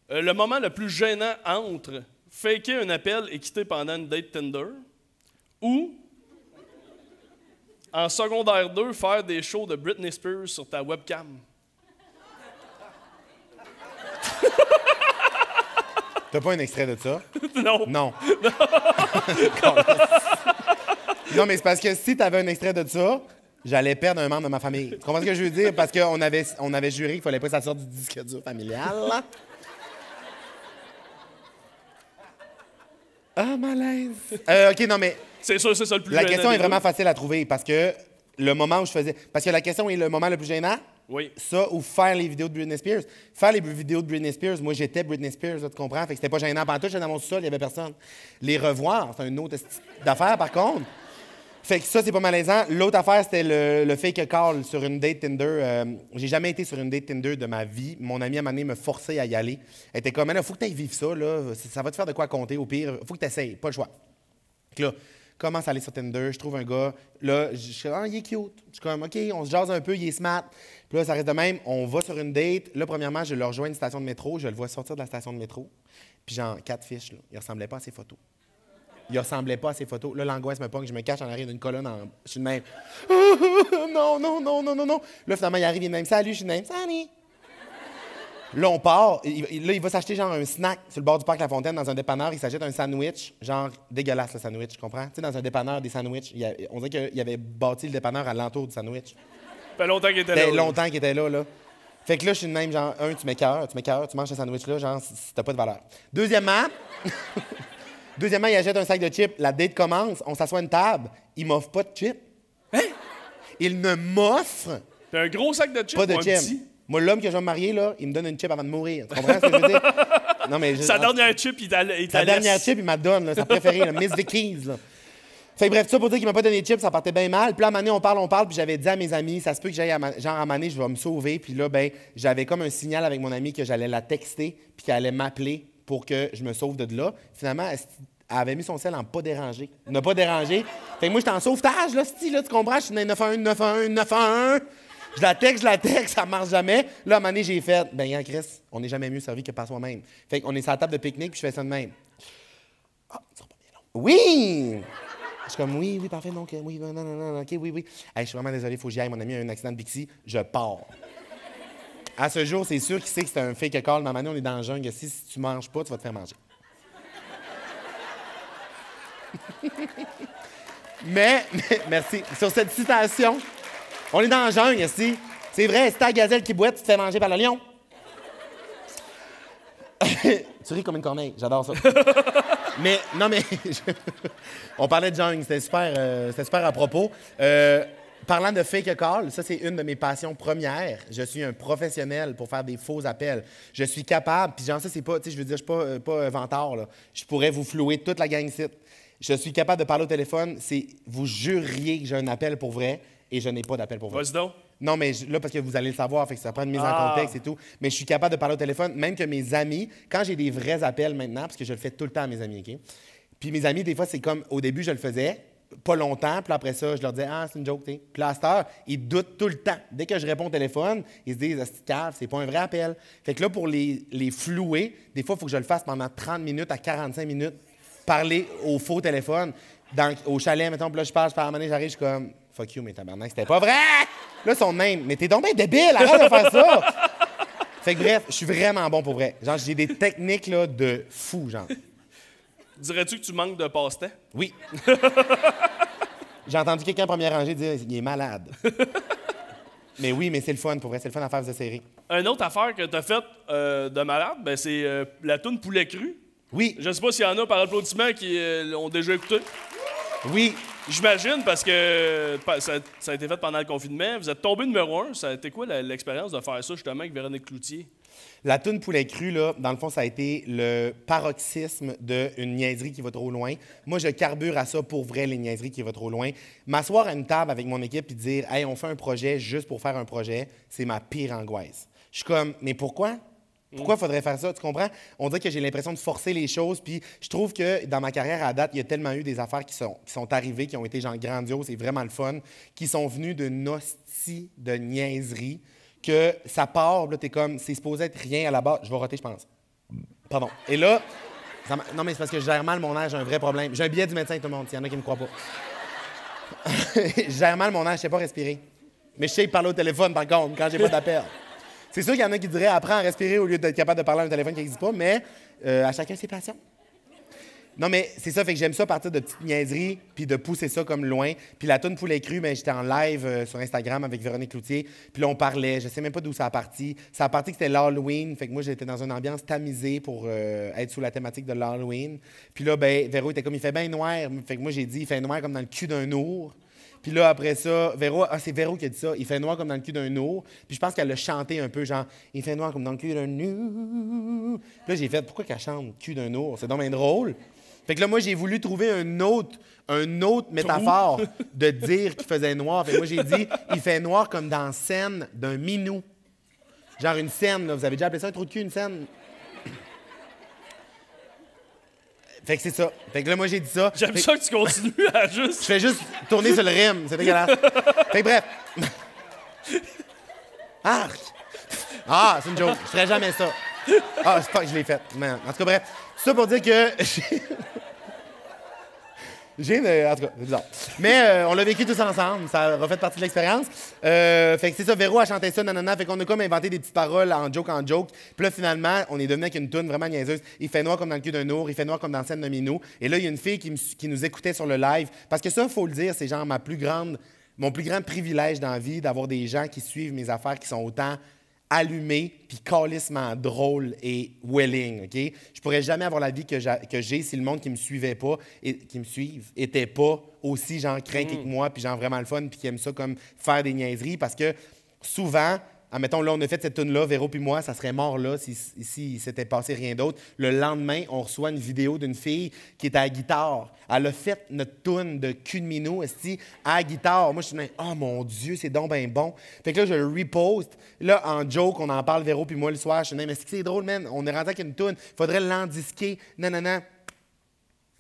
Le moment le plus gênant entre faker un appel et quitter pendant une date Tinder ou en secondaire 2 faire des shows de Britney Spears sur ta webcam. T'as pas un extrait de ça? Non. Non. Non, mais c'est parce que si t'avais un extrait de ça, j'allais perdre un membre de ma famille. Tu comprends ce que je veux dire? Parce qu'on avait juré qu'il fallait pas que ça sorte du disque dur familial. Ah, malaise. OK, non, mais C'est sûr, c'est ça le plus la gênant question des est vraiment deux. facile à trouver parce que le moment où je faisais... Parce que la question est le moment le plus gênant. Oui. Ça, ou faire les vidéos de Britney Spears. Faire les vidéos de Britney Spears, moi, j'étais Britney Spears, là, tu comprends? Fait que c'était pas gênant. Pendant tout, j'étais dans mon sous-sol, il y avait personne. Les revoir, c'est une autre d'affaire, par contre. Fait que ça, c'est pas malaisant. L'autre affaire, c'était le fake call sur une date Tinder. J'ai jamais été sur une date Tinder de ma vie. Mon ami, à un moment donné, me forçait à y aller. Elle était comme, il faut que tu ailles vivre ça, là. Ça va te faire de quoi compter, au pire. Faut que tu essayes, pas le choix. Fait que là, commence à aller sur Tinder, je trouve un gars. Là, je suis comme, il est cute. Je suis comme, OK, on se jase un peu, il est smart. Puis là, ça reste de même. On va sur une date. Là, premièrement, je le rejoins à une station de métro. Je le vois sortir de la station de métro. Puis genre, 4 fiches, là. Il ressemblait pas à ses photos. Là, l'angoisse me pogne. Je me cache en arrière d'une colonne. Je suis de même. Non. Là, finalement, il arrive, il est de même. Salut, je suis de même. Salut. Là, on part. Il va s'acheter genre un snack sur le bord du parc La Fontaine dans un dépanneur. Il s'achète un sandwich, genre dégueulasse le sandwich, tu comprends? Tu sais, dans un dépanneur, des sandwichs, on dirait qu'il avait bâti le dépanneur à l'entour du sandwich. Ça fait longtemps qu'il était Ça là. fait longtemps qu'il était là. Fait que là, je suis de même, genre, tu m'écœures, tu manges ce sandwich-là, genre, si t'as pas de valeur. Deuxièmement, il achète un sac de chips. La date commence, on s'assoit à une table. Il m'offre pas de chips. Hein? Il ne m'offre T'as un gros sac de chips pas de ou un chips. petit? Moi, l'homme que je vais me marier, là, il me donne une chip avant de mourir. Tu comprends ce que je veux dire? Non, mais Sa dernière chip, il t'a laissé. sa dernière chip, il m'a donne, là, sa préférée, la Miss Vickies. Là. Fait que bref, tout ça pour dire qu'il m'a pas donné de chips, ça partait bien mal. Puis là, à un moment donné, on parle, puis j'avais dit à mes amis, ça se peut que j'aille, genre, à un moment donné, je vais me sauver. Puis là, ben, j'avais comme un signal avec mon ami que j'allais la texter, puis qu'elle allait m'appeler pour que je me sauve de là. Finalement, elle avait mis son sel en pas dérangé. Ne pas déranger. Fait que moi, j'étais en sauvetage, là, tu comprends? Je suis dans 911. Je la texte, ça marche jamais. Là, à un moment donné, j'ai fait, ben, Yann Chris, on n'est jamais mieux servi que par soi-même. Fait qu'on est sur la table de pique-nique, puis je fais ça de même. Ah, ça sera pas bien long. Oui! Je suis comme, oui, parfait, donc, oui, non, OK, oui. Hey, je suis vraiment désolé, il faut que j'y aille. Mon ami a eu un accident de Bixi, je pars. À ce jour, c'est sûr qu'il sait que c'est un fake call, mais à un moment donné, on est dans le jungle. Si tu manges pas, tu vas te faire manger. mais, merci. Sur cette citation, on est dans la jungle, ici. C'est vrai, si t'as la gazelle qui boite, tu te fais manger par le lion. Tu ris comme une corneille, j'adore ça. Mais, non, mais, on parlait de jungle, c'était super à propos. Parlant de fake call, ça, c'est une de mes passions premières. Je suis un professionnel pour faire des faux appels. Je suis capable, puis genre, ça, c'est pas, tu sais, je veux dire, je suis pas vantard, là. Je pourrais vous flouer toute la gang site. Je suis capable de parler au téléphone. Vous juriez que j'ai un appel pour vrai et je n'ai pas d'appel pour vrai. Vas-y donc. Non, mais là, parce que vous allez le savoir, fait que ça prend une mise en contexte et tout. Mais je suis capable de parler au téléphone, même que mes amis, quand j'ai des vrais appels maintenant, parce que je le fais tout le temps à mes amis, OK? Puis mes amis, des fois, c'est comme, au début, je le faisais, pas longtemps, puis après ça, je leur disais, ah, c'est une joke, tu sais. Puis là, à cette heure, ils doutent tout le temps. Dès que je réponds au téléphone, ils se disent, ah, c'est cave, c'est pas un vrai appel. Fait que là, pour les flouer, des fois, il faut que je le fasse pendant 30 minutes à 45 minutes, parler au faux téléphone. Au chalet, mettons, puis là, je parle, à un moment donné, j'arrive, je suis comme, fuck you, mais tabarnak, c'était pas vrai! Là, son même, mais t'es donc bien débile, arrête de faire ça! Fait que bref, je suis vraiment bon pour vrai. Genre, j'ai des techniques, là, de fou, genre. Dirais-tu que tu manques de passe-temps? Oui. J'ai entendu quelqu'un en première rangée dire, il est malade. Mais oui, mais c'est le fun, pour vrai, c'est le fun à faire de série. Une autre affaire que t'as faite de malade, ben, c'est la toune Poulet cru. Oui. Je sais pas s'il y en a par applaudissement qui l'ont déjà écouté. Oui. J'imagine, parce que ça a été fait pendant le confinement. Vous êtes tombé numéro 1. Ça a été quoi l'expérience de faire ça, justement, avec Véronique Cloutier? La toune Poulet cru, là, dans le fond, ça a été le paroxysme d'une niaiserie qui va trop loin. Moi, je carbure à ça pour vrai, les niaiseries qui vont trop loin. M'asseoir à une table avec mon équipe et dire « Hey, on fait un projet juste pour faire un projet », c'est ma pire angoisse. Je suis comme « Mais pourquoi? Pourquoi il faudrait faire ça? » Tu comprends? On dirait que j'ai l'impression de forcer les choses. Puis je trouve que dans ma carrière à date, il y a tellement eu des affaires qui sont arrivées, qui ont été genre grandioses, c'est vraiment le fun, qui sont venues d'une hostie de niaiserie, que ça part, là, t'es comme, c'est supposé être rien à la base. Je vais roter, je pense. Pardon. Et là, non, mais c'est parce que je gère mal mon air, j'ai un vrai problème. J'ai un billet du médecin, tout le monde, s'il y en a qui ne me croient pas. Je gère mal mon air, je sais pas respirer. Mais je sais parler au téléphone, par contre, quand j'ai pas d'appel. C'est sûr qu'il y en a qui diraient apprends à respirer au lieu d'être capable de parler à un téléphone qui n'existe pas, mais à chacun ses passions. Non, mais c'est ça, fait que j'aime ça partir de petites niaiseries, puis de pousser ça comme loin. Puis la toune Poulet cru, ben, j'étais en live sur Instagram avec Véronique Cloutier, puis là, on parlait, je sais même pas d'où ça a parti. Ça a parti que c'était l'Halloween, fait que moi, j'étais dans une ambiance tamisée pour être sous la thématique de l'Halloween. Puis là, ben, Véro était comme, il fait bien noir, fait que moi, j'ai dit, il fait noir comme dans le cul d'un ours. Puis là, après ça, c'est Véro qui a dit ça. Il fait noir comme dans le cul d'un ours. Puis je pense qu'elle l'a chanté un peu, genre, il fait noir comme dans le cul d'un ours. Puis là, j'ai fait, pourquoi qu'elle chante cul d'un ours? C'est donc bien drôle. Fait que là, moi, j'ai voulu trouver un autre métaphore de dire qu'il faisait noir. Fait que moi, j'ai dit, il fait noir comme dans la scène d'un minou. Genre une scène, là. Vous avez déjà appelé ça un trou de cul, une scène? Fait que c'est ça. Fait que là, moi, j'ai dit ça. J'aime ça que tu continues à juste... Je fais juste tourner sur le rime. C'est dégueulasse. Fait que bref. Arc! Ah, c'est une joke. Je ferais jamais ça. Ah, c'est pas que je l'ai fait. Mais, en tout cas, bref. Ça pour dire que... En tout cas, c'est bizarre. Mais on l'a vécu tous ensemble. Ça a refait partie de l'expérience. Fait que c'est ça, Véro a chanté ça, nanana. Fait qu'on a comme inventé des petites paroles en joke. Puis là, finalement, on est devenu avec une toune vraiment niaiseuse. Il fait noir comme dans le cul d'un ours. Il fait noir comme dans la scène de Minou. Et là, il y a une fille qui nous écoutait sur le live. Parce que ça, il faut le dire, c'est genre mon plus grand privilège dans la vie d'avoir des gens qui suivent mes affaires, qui sont autant allumé, puis calissement drôle et welling, OK? Je pourrais jamais avoir la vie que j'ai si le monde qui me suivait pas, et qui me suivent, était pas aussi genre craqué que moi, puis genre vraiment le fun, puis qui aime ça comme faire des niaiseries, parce que souvent, admettons, là, on a fait cette tune-là, Véro puis moi, ça serait mort là si il s'était passé rien d'autre. Le lendemain, on reçoit une vidéo d'une fille qui est à la guitare. Elle a fait notre tune de cul de minou, à la guitare. Moi, je suis dit, oh mon Dieu, c'est donc bien bon. Fait que là, je le reposte. Là, en joke, on en parle, Véro puis moi, le soir. Je suis dit, mais c'est drôle, man. On est rendu avec une tune. Faudrait l'endisquer. Non.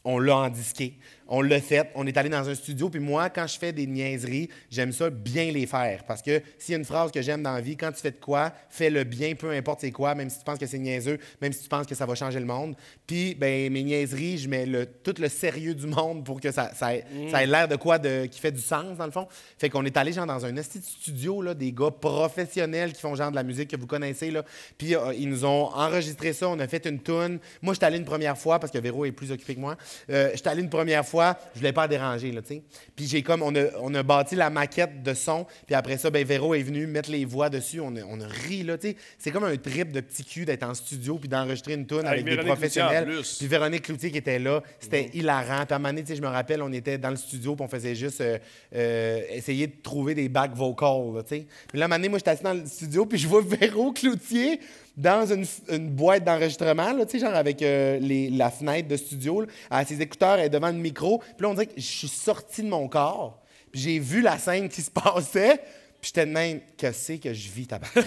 On l'a endisqué. On l'a fait. On est allé dans un studio. Puis moi, quand je fais des niaiseries, j'aime ça bien les faire. Parce que s'il y a une phrase que j'aime dans la vie, quand tu fais de quoi, fais-le bien, peu importe c'est quoi, même si tu penses que c'est niaiseux, même si tu penses que ça va changer le monde. Puis, ben mes niaiseries, je mets tout le sérieux du monde pour que ça ait l'air de quoi qui fait du sens, dans le fond. Fait qu'on est allé genre dans un esti de studio, là, des gars professionnels qui font genre de la musique que vous connaissez, là. Puis ils nous ont enregistré ça. On a fait une toune. Moi, je suis allé une première fois parce que Véro est plus occupé que moi. Je suis allé une première fois. Je voulais pas déranger, là, tu sais. Puis on a bâti la maquette de son, puis après ça, ben Véro est venu mettre les voix dessus, on a ri, là, tu sais. C'est comme un trip de petit cul d'être en studio puis d'enregistrer une toune avec des professionnels. Puis Véronique Cloutier qui était là, c'était hilarant. Puis à un moment donné, tu sais, je me rappelle, on était dans le studio puis on faisait juste essayer de trouver des back vocals, là, tu sais. Puis là, à un moment donné, moi, j'étais assis dans le studio puis je vois Véro Cloutier dans une boîte d'enregistrement, là, tu sais, genre avec la fenêtre de studio, là, à ses écouteurs, elle est devant le micro. Puis là, on dirait que je suis sorti de mon corps, puis j'ai vu la scène qui se passait, puis j'étais de même, que c'est que je vis, tabarnak?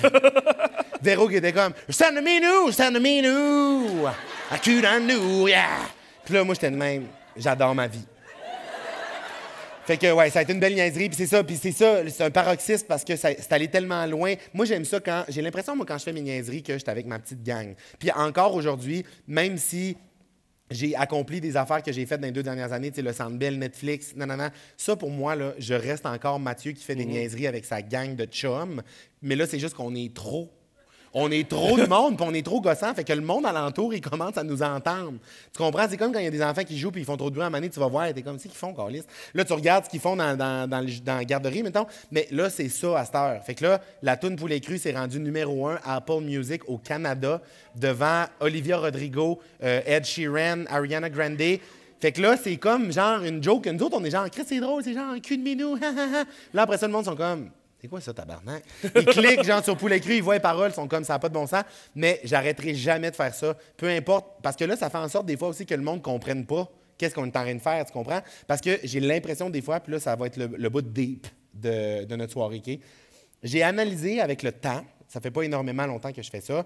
Véro qui était comme, stand to me new, I couldn't do, yeah. Puis là, moi, j'étais de même, j'adore ma vie. Fait que, ouais, ça a été une belle niaiserie, puis c'est un paroxysme parce que c'est allé tellement loin. Moi, j'aime ça quand, j'ai l'impression, moi, quand je fais mes niaiseries, que j'étais avec ma petite gang. Puis encore aujourd'hui, même si j'ai accompli des affaires que j'ai faites dans les 2 dernières années, tu sais, le Centre Bell, Netflix, non. Ça, pour moi, là, je reste encore Mathieu qui fait des niaiseries avec sa gang de chums. Mais là, c'est juste qu'on est trop. On est trop de monde, puis on est trop gossant, fait que le monde alentour, il commence à nous entendre. Tu comprends? C'est comme quand il y a des enfants qui jouent puis ils font trop de bruit à un moment donné, tu vas voir, t'es comme, c'est qu'ils font, câlisse. Là, tu regardes ce qu'ils font dans la garderie, mettons, mais là, c'est ça à cette heure. Fait que là, la toune Poulet Cru s'est rendue numéro 1 à Apple Music au Canada, devant Olivia Rodrigo, Ed Sheeran, Ariana Grande. Fait que là, c'est comme genre une joke. Nous autres, on est genre, Chris, c'est drôle, c'est genre un cul de minou. Là, après ça, le monde sont comme... C'est quoi ça, tabarnak? Ils cliquent, genre, sur Poulet Cru, ils voient les paroles, ils sont comme, ça n'a pas de bon sens. Mais j'arrêterai jamais de faire ça. Peu importe, parce que là, ça fait en sorte, des fois aussi, que le monde ne comprenne pas qu'est-ce qu'on est en train de faire, tu comprends? Parce que j'ai l'impression, des fois, puis là, ça va être le bout deep de notre soirée, OK? J'ai analysé avec le temps, ça fait pas énormément longtemps que je fais ça,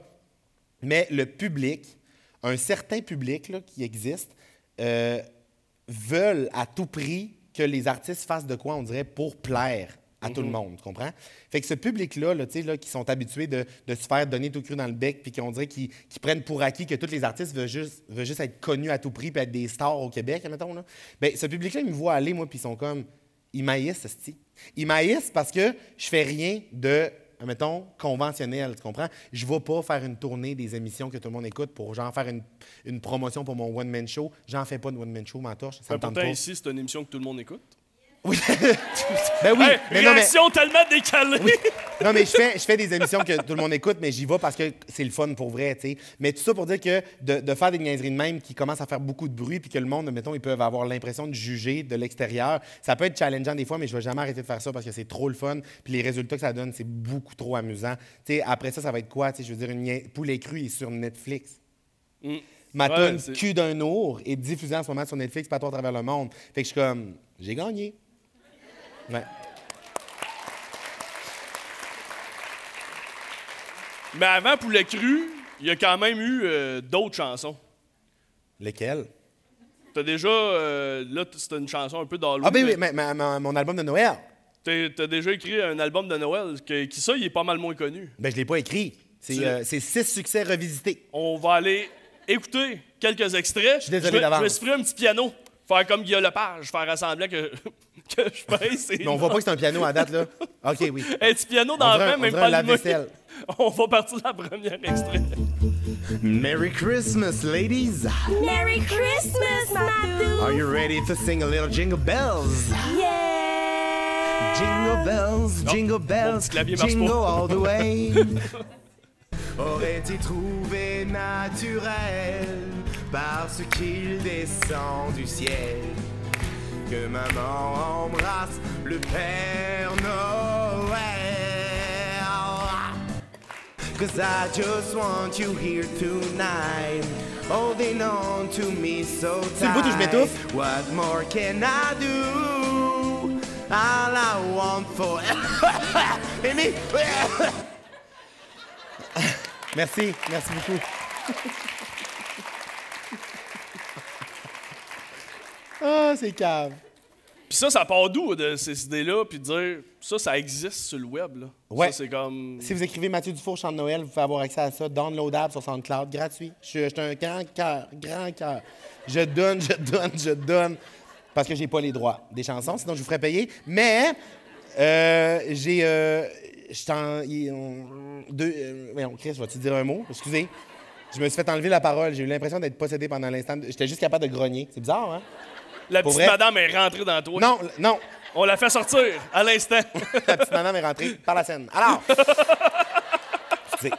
mais le public, un certain public là, qui existe, veulent à tout prix que les artistes fassent de quoi, on dirait, pour plaire à tout le monde, tu comprends? Fait que ce public-là, là, qui sont habitués de se faire donner tout cru dans le bec, puis qu'on dirait qu'ils prennent pour acquis que tous les artistes veulent juste être connus à tout prix puis être des stars au Québec, mettons, là. Bien, ce public-là, ils me voient aller, moi, puis ils sont comme... Ils m'haïssent, esti. Ils m'haïssent parce que je fais rien de, mettons, conventionnel, tu comprends? Je ne vais pas faire une tournée des émissions que tout le monde écoute pour, genre, faire une promotion pour mon one-man show. J'en fais pas de one-man show, m'entorche, ça me tente pas. Pourtant, ici, c'est une émission que tout le monde écoute. Oui. Ben oui. Hey, mais réaction tellement décalée. Oui. Non, mais je fais des émissions que tout le monde écoute, mais j'y vais parce que c'est le fun pour vrai, tu sais. Mais tout ça pour dire que de faire des niaiseries de même qui commencent à faire beaucoup de bruit puis que le monde, mettons, ils peuvent avoir l'impression de juger de l'extérieur, ça peut être challengeant des fois, mais je vais jamais arrêter de faire ça parce que c'est trop le fun. Puis les résultats que ça donne, c'est beaucoup trop amusant. Tu sais, après ça va être quoi? Tu sais, je veux dire, Poulet Cru est sur Netflix. Ma toune Cul d'un ours est diffusée en ce moment sur Netflix partout à travers le monde. Fait que je suis comme, j'ai gagné. Ouais. Mais avant Poulet Cru, il y a quand même eu d'autres chansons. Lesquelles? T'as déjà... là, c'était une chanson un peu d'Halloween. Ah ben oui, mon album de Noël. T'as déjà écrit un album de Noël, qui ça, il est pas mal moins connu. Ben je l'ai pas écrit. C'est 6 succès revisités. On va aller écouter quelques extraits. Je suis désolé d'avance. Je me suis pris un petit piano. Faire comme Guillaume Lepage, faire semblant que je pèse. Mais on voit pas que c'est un piano à date, là. OK, oui. Un petit piano d'enfant, même pas la allumé. vaisselle. On va partir de la première extrait. Merry Christmas, ladies. Merry Christmas, Matthew. Are you ready to sing a little jingle bells? Yeah. Jingle bells, jingle bells, jingle all the way. Aurait-il trouvé naturel parce qu'il descend du ciel que maman embrasse le Père Noël? 'Cause I just want you here tonight, holding on to me so tight. C'est le bout où je m'étouffe. What more can I do? All I want for... Amy! Merci beaucoup. Ah, c'est cave. Puis ça part d'où, de ces idées-là, puis de dire, ça existe sur le web, là. Ouais. Ça, c'est comme... Si vous écrivez Mathieu Dufour, chant de Noël, vous pouvez avoir accès à ça, downloadable sur SoundCloud, gratuit. Je suis un grand cœur. Je donne, parce que j'ai pas les droits des chansons, sinon je vous ferais payer. Mais, Chris, vas-tu dire un mot? Excusez. Je me suis fait enlever la parole. J'ai eu l'impression d'être possédé pendant l'instant. J'étais juste capable de grogner. C'est bizarre, hein? La petite madame est rentrée dans toi. Non. On l'a fait sortir à l'instant. La petite madame est rentrée par la scène. Alors, excusez.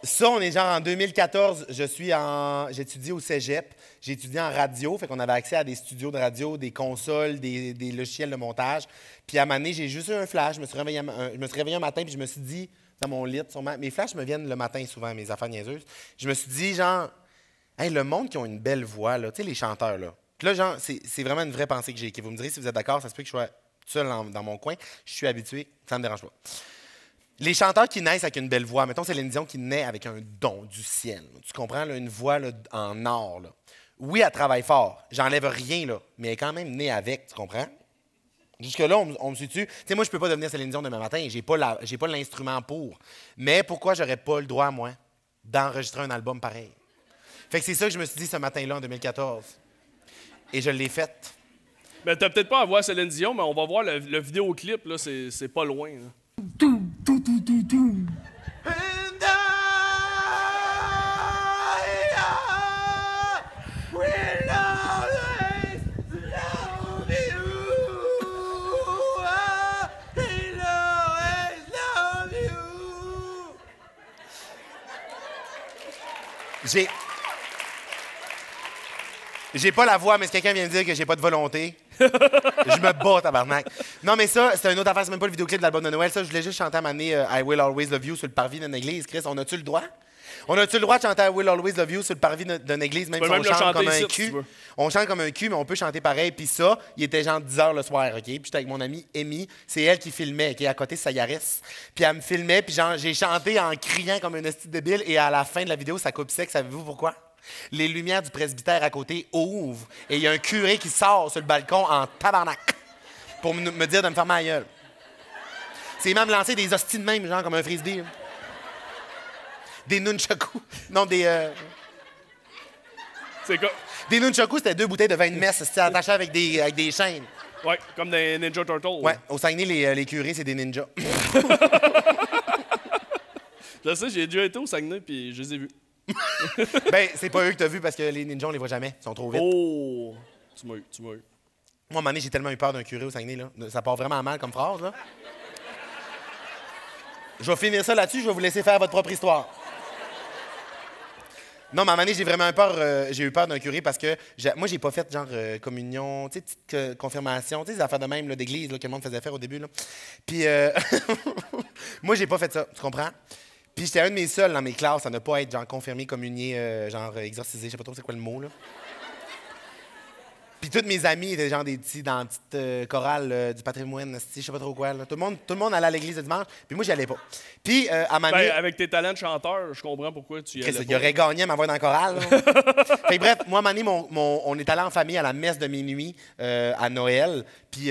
Ça, on est genre en 2014. J'étudie au cégep. J'ai étudié en radio. Fait qu'on avait accès à des studios de radio, des consoles, des logiciels de montage. Puis à un moment donné, j'ai juste eu un flash. Je me suis réveillé un matin puis je me suis dit, dans mon lit, sûrement. Mes flashs me viennent le matin souvent, mes affaires niaiseuses. Je me suis dit, genre, hey, le monde qui ont une belle voix, là, tu sais, les chanteurs, là. Puis là, genre, c'est vraiment une vraie pensée que j'ai. Vous me direz si vous êtes d'accord, ça se peut que je sois seul dans mon coin. Je suis habitué, ça me dérange pas. Les chanteurs qui naissent avec une belle voix, mettons Céline Dion qui naît avec un don du ciel. Tu comprends, là, une voix là, en or. Là. Oui, elle travaille fort. J'enlève rien, là, mais elle est quand même née avec, tu comprends? Jusque-là, on me suit-tu. Tu sais, moi, je peux pas devenir Céline Dion demain matin. J'ai pas l'instrument pour. Mais pourquoi j'aurais pas le droit, moi, d'enregistrer un album pareil? Fait que c'est ça que je me suis dit ce matin-là, en 2014. Et je l'ai fait. Ben, t'as peut-être pas à voir Céline Dion, mais on va voir le vidéoclip, là, c'est pas loin. Là. J'ai pas la voix, mais si quelqu'un vient me dire que j'ai pas de volonté, je me bats, tabarnak. Non, mais ça, c'est une autre affaire. C'est même pas le vidéoclip de l'album de Noël. Ça, je voulais juste chanter à ma année I Will Always Love You sur le parvis d'une église. Chris, on a-tu le droit? On a-tu le droit de chanter I Will Always Love You sur le parvis d'une église, même si on chante comme un cul? On chante comme un cul, mais on peut chanter pareil. Puis ça, il était genre 10 h le soir, OK? Puis j'étais avec mon amie Amy. C'est elle qui filmait, qui est à côté de sa Yaris. Puis elle me filmait, puis genre, j'ai chanté en criant comme un esti débile. Et à la fin de la vidéo, ça coupe sec. Savez-vous pourquoi? Les lumières du presbytère à côté ouvrent et il y a un curé qui sort sur le balcon en tabarnak pour me dire de me fermer la gueule. C'est même lancé des hosties de même, genre comme un frisbee. Là. Des nunchakus. Non, des... C'est quoi? Des nunchakus, c'était 2 bouteilles de vin de messe attachées avec des chaînes. Ouais, comme des Ninja Turtles. Ouais, au Saguenay, les curés, c'est des ninjas. Je sais, j'ai déjà été au Saguenay puis je les ai vus. Ben, c'est pas eux que t'as vu parce que les ninjas, on les voit jamais. Ils sont trop vite. Oh! Tu m'as eu. Moi, à un moment donné, j'ai tellement eu peur d'un curé au Saguenay, là. Ça part vraiment mal comme phrase, là. Je vais finir ça là-dessus, je vais vous laisser faire votre propre histoire. Non, mais à un moment donné, j'ai eu peur d'un curé parce que moi, j'ai pas fait genre communion, tu sais, petite confirmation, tu sais, des affaires de même là, d'église là, que le monde faisait faire au début. Là. Puis, moi, j'ai pas fait ça, tu comprends? Puis j'étais un de mes seuls dans mes classes à ne pas être genre confirmé, communié, genre exorcisé, je sais pas trop c'est quoi le mot là. Puis toutes mes amis étaient genre des petits dans la petite chorale du patrimoine, je sais pas trop quoi. Là. Tout le monde allait à l'église le dimanche, puis moi j'y allais pas. Puis à ma avec tes talents de chanteur, je comprends pourquoi tu y allais pas. Il aurait gagné à m'avoir dans la chorale. Fait que, bref, moi à ma on est allé en famille à la messe de minuit à Noël. Puis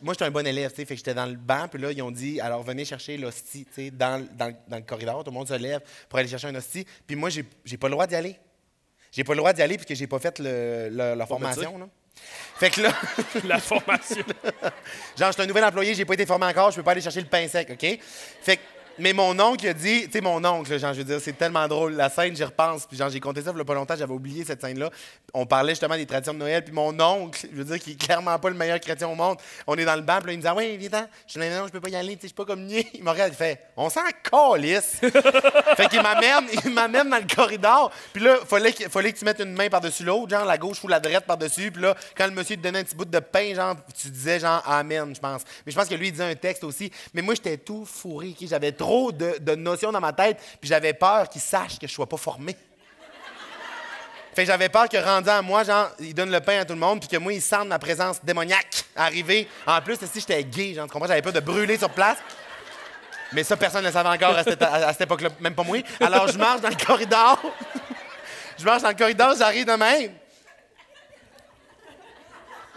moi j'étais un bon élève, fait que j'étais dans le banc, puis là ils ont dit alors venez chercher l'hostie, dans le corridor, tout le monde se lève pour aller chercher un hostie. Puis moi j'ai pas le droit d'y aller. J'ai pas le droit d'y aller parce que j'ai pas fait la formation. Là. Fait que là... La formation. Genre, je suis un nouvel employé, j'ai pas été formé encore, je peux pas aller chercher le pain sec, OK? Fait que... Mais mon oncle a dit... Tu sais, mon oncle, genre, je veux dire, c'est tellement drôle. La scène, j'y repense. Puis genre, j'ai compté ça il y a pas longtemps, j'avais oublié cette scène-là. On parlait justement des traditions de Noël. Puis mon oncle, je veux dire, qui est clairement pas le meilleur chrétien au monde, on est dans le banc, puis là, il me dit « Oui, viens-t'en. » Je dis « Non, je peux pas y aller, tu sais, je suis pas comme niais. » Il me regarde, il fait « On s'en calisse. » Fait qu'il m'amène dans le corridor. Puis là, fallait que tu mettes une main par-dessus l'autre, genre la gauche ou la droite par-dessus. Puis là, quand le monsieur te donnait un petit bout de pain, genre, tu disais genre « Amen », je pense. Mais je pense que lui, il disait un texte aussi. Mais moi, j'étais tout fourré, okay? J'avais trop de notions dans ma tête, puis j'avais peur qu'il sache que je sois pas formé. Fait que j'avais peur que rendu à moi, genre, il donne le pain à tout le monde, puis que moi, il sente ma présence démoniaque arriver. En plus, si j'étais gay, genre, tu comprends, j'avais peur de brûler sur place. Mais ça, personne ne le savait encore à cette époque-là, même pas moi. Alors, je marche dans le corridor. J'arrive de même.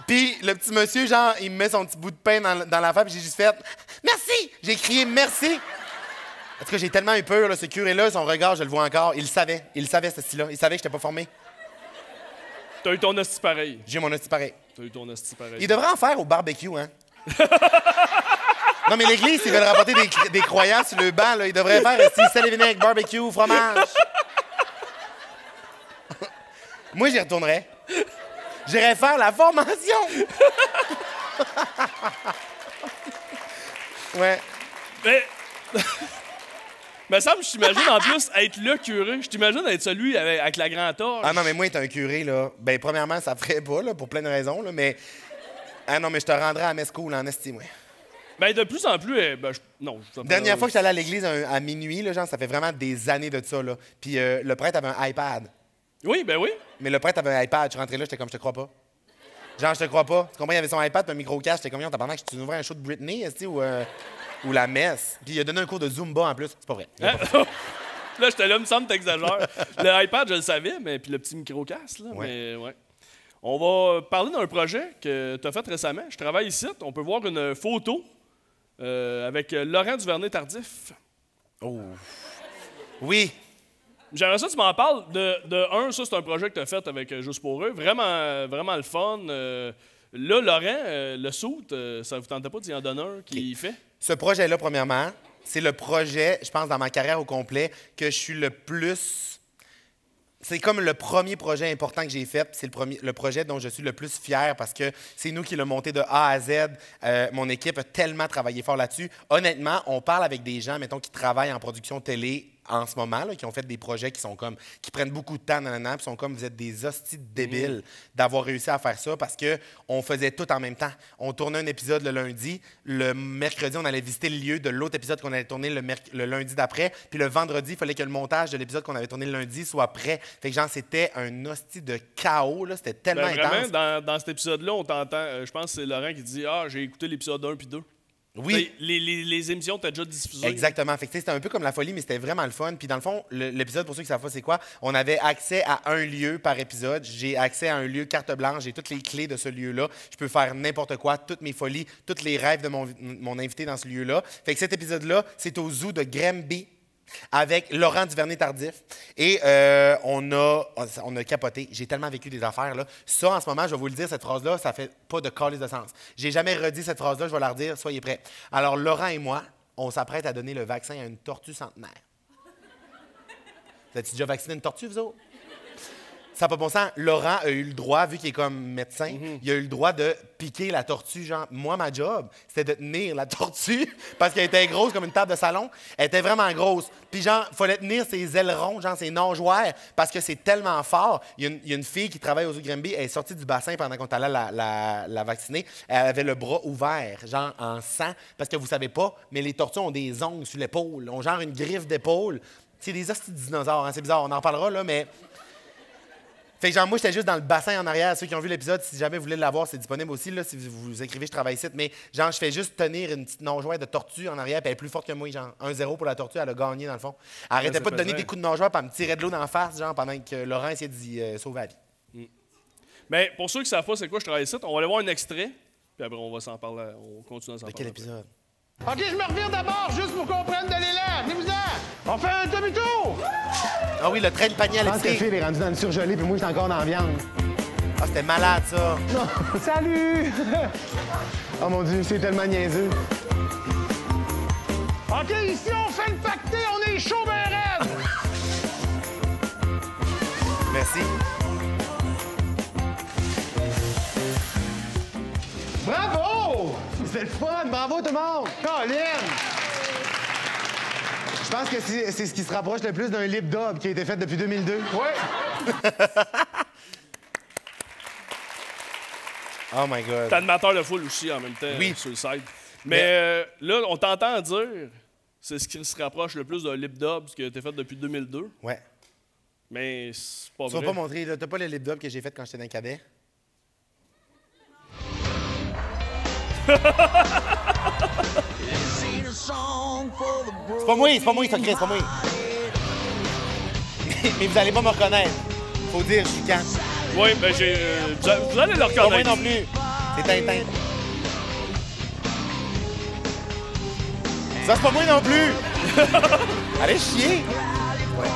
Puis le petit monsieur, genre, il me met son petit bout de pain dans l'affaire, puis j'ai juste fait « Merci! » J'ai crié « Merci! » En tout cas, j'ai tellement eu peur, là, ce curé-là, son regard, je le vois encore. Il le savait, ce style-là. Il savait que je n'étais pas formé. T'as eu ton hostie pareil. J'ai mon hostie pareil. T'as eu ton hostie pareil. Il devrait en faire au barbecue, hein? Non, mais l'église, ils veulent rapporter des croyants sur le banc, là. Ils devraient faire sel et vinaigre, barbecue, fromage. Moi, j'y retournerais. J'irais faire la formation. Ouais. Mais ça, je t'imagine en plus être le curé. Je t'imagine être celui avec la grande torche. Ah non, mais moi, être un curé, là, ben premièrement, ça ferait pas, là, pour plein de raisons, là, mais... Ah non, mais je te rendrais à Mescoul en esti, moi. Ben, de plus en plus, non. Dernière fois que j'étais allé à l'église à minuit, là, genre, ça fait vraiment des années de ça. Là. Puis le prêtre avait un iPad. Oui, ben oui. Mais le prêtre avait un iPad. Je suis rentré là, j'étais comme, je te crois pas. Genre, je te crois pas. Tu comprends, il avait son iPad, puis un micro-cache. J'étais comme, t'as que tu ouvrais un show de Britney, ou la messe. Puis il a donné un cours de Zumba en plus. C'est pas vrai. Hein? Là, j'étais là, il me semble que t'exagères. Le iPad, je le savais, mais puis le petit micro-casse, là, Ouais. mais ouais. On va parler d'un projet que tu as fait récemment. Je travaille ici. On peut voir une photo avec Laurent Duvernay-Tardif. Oh. Oui. J'aimerais ça que tu m'en parles. Ça, c'est un projet que tu as fait avec Juste pour eux. Vraiment, vraiment le fun. Là, Laurent, le suit, ça vous tentait pas d'y en donner un qui fait? Ce projet-là, premièrement, c'est le projet, je pense, dans ma carrière au complet, que je suis le plus... C'est comme le premier projet important que j'ai fait. C'est le projet dont je suis le plus fier parce que c'est nous qui l'avons monté de A à Z. Mon équipe a tellement travaillé fort là-dessus. Honnêtement, on parle avec des gens, mettons, qui travaillent en production télé en ce moment, là, qui ont fait des projets qui prennent beaucoup de temps, puis sont comme, vous êtes des hosties de débiles d'avoir réussi à faire ça parce qu'on faisait tout en même temps. On tournait un épisode le lundi, le mercredi, on allait visiter le lieu de l'autre épisode qu'on allait tourner le lundi d'après, puis le vendredi, il fallait que le montage de l'épisode qu'on avait tourné le lundi soit prêt. Fait que genre, c'était un hostie de chaos, là, c'était tellement intense. Vraiment, dans cet épisode-là, on t'entend, je pense que c'est Laurent qui dit « Ah, j'ai écouté l'épisode 1 puis 2 ». Oui. Les émissions, t'as déjà diffusé. Exactement. Fait que, c'était un peu comme la folie, mais c'était vraiment le fun. Puis dans le fond, l'épisode, pour ceux qui savent pas c'est quoi, on avait accès à un lieu par épisode. J'ai accès à un lieu carte blanche. J'ai toutes les clés de ce lieu-là. Je peux faire n'importe quoi, toutes mes folies, tous les rêves de mon invité dans ce lieu-là. Fait que cet épisode-là, c'est au zoo de Granby avec Laurent Duvernay-Tardif. Et on a capoté. J'ai tellement vécu des affaires, là. Ça, en ce moment, je vais vous le dire, cette phrase-là, ça fait pas de calice de sens. J'ai jamais redit cette phrase-là, je vais la redire, soyez prêts. Alors, Laurent et moi, on s'apprête à donner le vaccin à une tortue centenaire. Vous avez déjà vacciné une tortue, vous autres? Ça n'a pas bon sens. Laurent a eu le droit, vu qu'il est comme médecin, il a eu le droit de piquer la tortue. Genre, moi, ma job, c'était de tenir la tortue parce qu'elle était grosse comme une table de salon. Elle était vraiment grosse. Puis genre, il fallait tenir ses ailerons, genre ses nageoires, parce que c'est tellement fort. Il y a une fille qui travaille au zoo de Granby, elle est sortie du bassin pendant qu'on allait la vacciner. Elle avait le bras ouvert, genre en sang, parce que vous savez pas, mais les tortues ont des ongles sur l'épaule, ont genre une griffe d'épaule. C'est des hosties de dinosaures, hein, c'est bizarre, on en parlera là, mais... Fait que genre, moi, j'étais juste dans le bassin en arrière. Ceux qui ont vu l'épisode, si jamais vous voulez l'avoir, c'est disponible aussi, là, si vous écrivez « Je travaille ici ». Mais genre, je fais juste tenir une petite nageoire de tortue en arrière, puis elle est plus forte que moi, genre 1-0 pour la tortue, elle a gagné dans le fond. Elle arrêtait pas de donner des coups de nageoire, puis elle me tirait de l'eau d'en face, genre, pendant que Laurent essayait d'y sauver la vie. Mais pour ceux qui ne savent pas c'est quoi je travaille ici, on va aller voir un extrait, puis après on va s'en parler, on continue à s'en De parler. quel épisode? OK, je me revire d'abord, juste pour qu'on prenne de l'élan. Venez-vous-en! On fait un demi-tour! Ah oui, le train de panier à Je pense que l'épicerie. Phil est rendu dans le surgelé, puis moi, j'étais encore dans la viande. Ah, c'était malade, ça. Non, salut! Oh mon Dieu, c'est tellement niaiseux. OK, ici, on fait le pacté, on est chaud ben raide! Merci. Bravo! C'était le fun! Bravo tout le monde! Colin! Je pense que c'est ce qui se rapproche le plus d'un lip dub qui a été fait depuis 2002. Oui! Oh my God. T'es animateur de foule aussi en même temps, Oui. sur le site. Mais là, on t'entend dire, c'est ce qui se rapproche le plus d'un lip dub, ce qui a été fait depuis 2002. Ouais. Mais c'est pas Tu vas vrai. pas montrer, là, t'as pas le lip dub que j'ai fait quand j'étais dans le cadet? C'est pas moi, ça, Chris, c'est pas moi. Mais vous allez pas me reconnaître. Faut dire, je suis quand. Oui, ben vous allez le Pas moi reconnaître. non plus. C'est Tintin. Ça, c'est pas moi non plus. Allez chier. Ouais.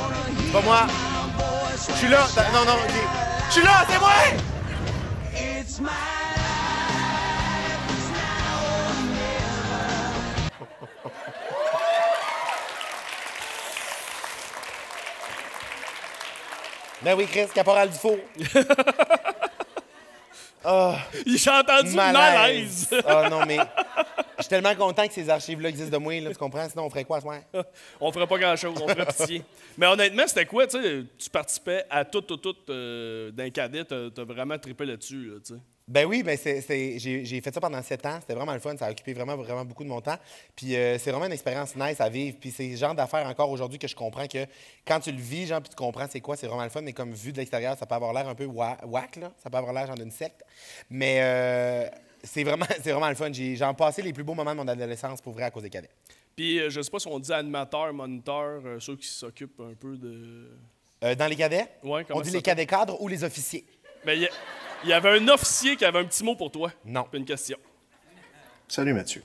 C'est pas moi. Je suis là. Non, non, OK. Je suis là, c'est moi! Ben oui, Chris, Caporal Dufault. J'ai entendu malaise. Ah non, mais je suis tellement content que ces archives-là existent de moi, là, tu comprends? Sinon, on ferait quoi ce soir? On ferait pas grand-chose, on ferait pitié. Mais honnêtement, c'était quoi, tu sais? Tu participais à tout d'un cadet, t'as vraiment trippé là-dessus, là, tu sais. Ben oui, ben j'ai fait ça pendant 7 ans. C'était vraiment le fun. Ça a occupé vraiment, vraiment beaucoup de mon temps. Puis c'est vraiment une expérience nice à vivre. Puis c'est le genre d'affaires encore aujourd'hui que je comprends que quand tu le vis, genre, puis tu comprends c'est quoi, c'est vraiment le fun. Mais comme vu de l'extérieur, ça peut avoir l'air un peu whack, là. Ça peut avoir l'air genre d'une secte. Mais c'est vraiment le fun. J'en passé les plus beaux moments de mon adolescence pour vrai à cause des cadets. Puis je sais pas si on dit animateur, moniteur, ceux qui s'occupent un peu de... Dans les cadets, Ouais, comment on dit ça les cadets cadres ou les officiers? Mais il y avait un officier qui avait un petit mot pour toi. Non. Puis une question. Salut Mathieu.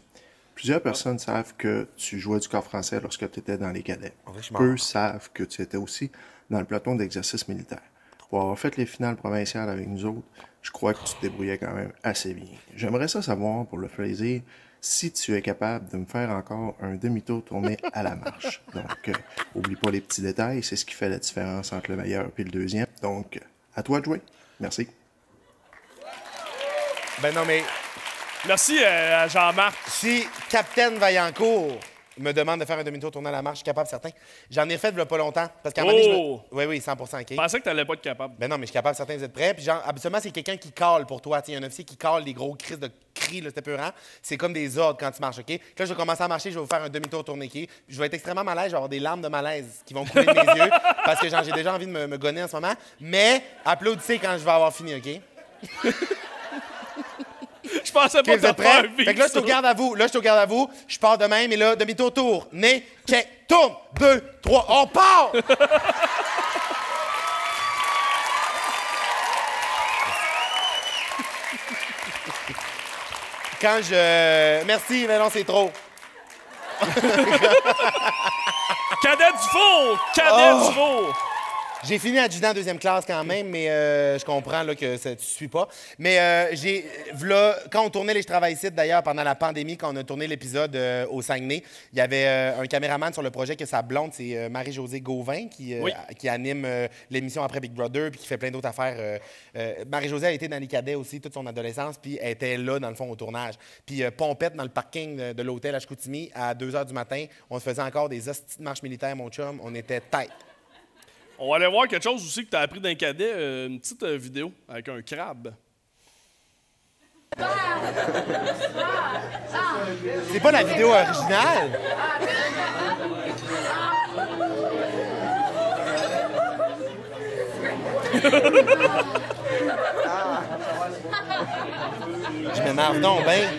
Plusieurs personnes savent que tu jouais du corps français lorsque tu étais dans les cadets. En vrai, je suis mort. Peu savent que tu étais aussi dans le peloton d'exercice militaire. Pour avoir fait les finales provinciales avec nous autres, je crois que tu te débrouillais quand même assez bien. J'aimerais ça savoir, pour le plaisir, si tu es capable de me faire encore un demi-tour tourné à la marche. Donc, oublie pas les petits détails, c'est ce qui fait la différence entre le meilleur et le deuxième. Donc, à toi de jouer. Merci. Ben non, mais Merci à Jean-Marc. si Capitaine Vaillancourt me demande de faire un demi-tour tourné à la marche, je suis capable, certain. J'en ai fait il y a pas longtemps. Parce qu'à un moment donné, Oh! Oui, 100 OK. Je pensais que t'allais pas être capable. Ben non, mais je suis capable, certains, vous êtes prêts. Puis genre, habituellement, c'est quelqu'un qui cale pour toi. Il y a un officier qui cale des gros cris de cris, là, c'était peurant. C'est comme des ordres quand tu marches, OK? Puis là, je vais commencer à marcher, je vais vous faire un demi-tour tourné, OK? Puis je vais être extrêmement malaise, je vais avoir des larmes de malaise qui vont couler de mes yeux parce que genre, j'ai déjà envie de me gonner en ce moment. Mais applaudissez quand je vais avoir fini, OK? Je pensais OK, pas vous êtes te faire prêts? vivre Fait que là, je te ça. regarde à vous. Là, je te regarde à vous. Je pars de même, et là, demi-tour, tour. Nez, check, tourne. 2, 3, on part! Quand je... Merci, mais non, c'est trop. Cadet du four! Cadet du four! J'ai fini adjudant deuxième classe quand même, mais je comprends là, que ça, tu suis pas. Mais quand on tournait les Je travaille ici, d'ailleurs, pendant la pandémie, quand on a tourné l'épisode au Saguenay, il y avait un caméraman sur le projet que sa blonde, c'est Marie-Josée Gauvin, qui anime l'émission après Big Brother, puis qui fait plein d'autres affaires. Marie-Josée a été dans les cadets aussi toute son adolescence, puis elle était là, dans le fond, au tournage. Puis Pompette, dans le parking de l'hôtel à Chicoutimi, à 2 h du matin, on se faisait encore des hosties de marche militaire, mon chum. On était tête. On va aller voir quelque chose aussi que tu as appris d'un cadet, une petite vidéo avec un crabe. C'est pas la vidéo originale. Je m'énerve donc ben.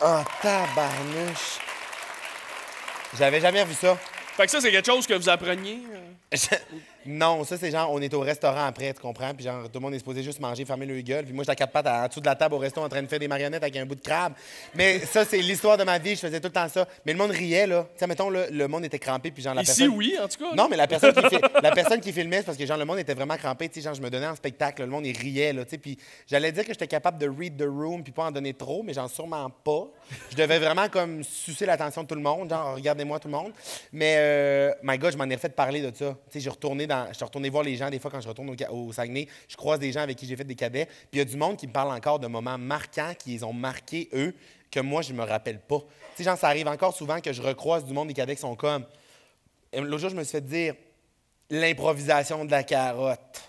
Oh, tabarnouche. J'avais jamais vu ça. Fait que ça, c'est quelque chose que vous appreniez. Non, ça, c'est genre, on est au restaurant après, tu comprends? Puis genre, tout le monde est supposé juste manger, fermer le gueule. Puis moi, j'étais à 4 pattes en dessous de la table au resto en train de faire des marionnettes avec un bout de crabe. Mais ça, c'est l'histoire de ma vie. Je faisais tout le temps ça. Mais le monde riait, là. Tu sais, mettons, là, le monde était crampé. Puis genre, la Ici, personne... oui, en tout cas. Non, mais la personne qui filmait, c'est parce que genre, le monde était vraiment crampé. Tu sais, genre, je me donnais en spectacle. Le monde, il riait, là. Tu sais, puis j'allais dire que j'étais capable de read the room puis pas en donner trop, mais genre, sûrement pas. Je devais vraiment, comme, sucer l'attention de tout le monde. Genre, regardez-moi tout le monde. Mais, my God, je m'en ai refait parler de ça. Tu sais, je suis retourné voir les gens, des fois, quand je retourne au Saguenay, je croise des gens avec qui j'ai fait des cadets. Puis il y a du monde qui me parle encore de moments marquants qui les ont marqués, eux, que moi, je me rappelle pas. Tu sais, genre, ça arrive encore souvent que je recroise du monde des cadets qui sont comme... L'autre jour, je me suis fait dire l'improvisation de la carotte.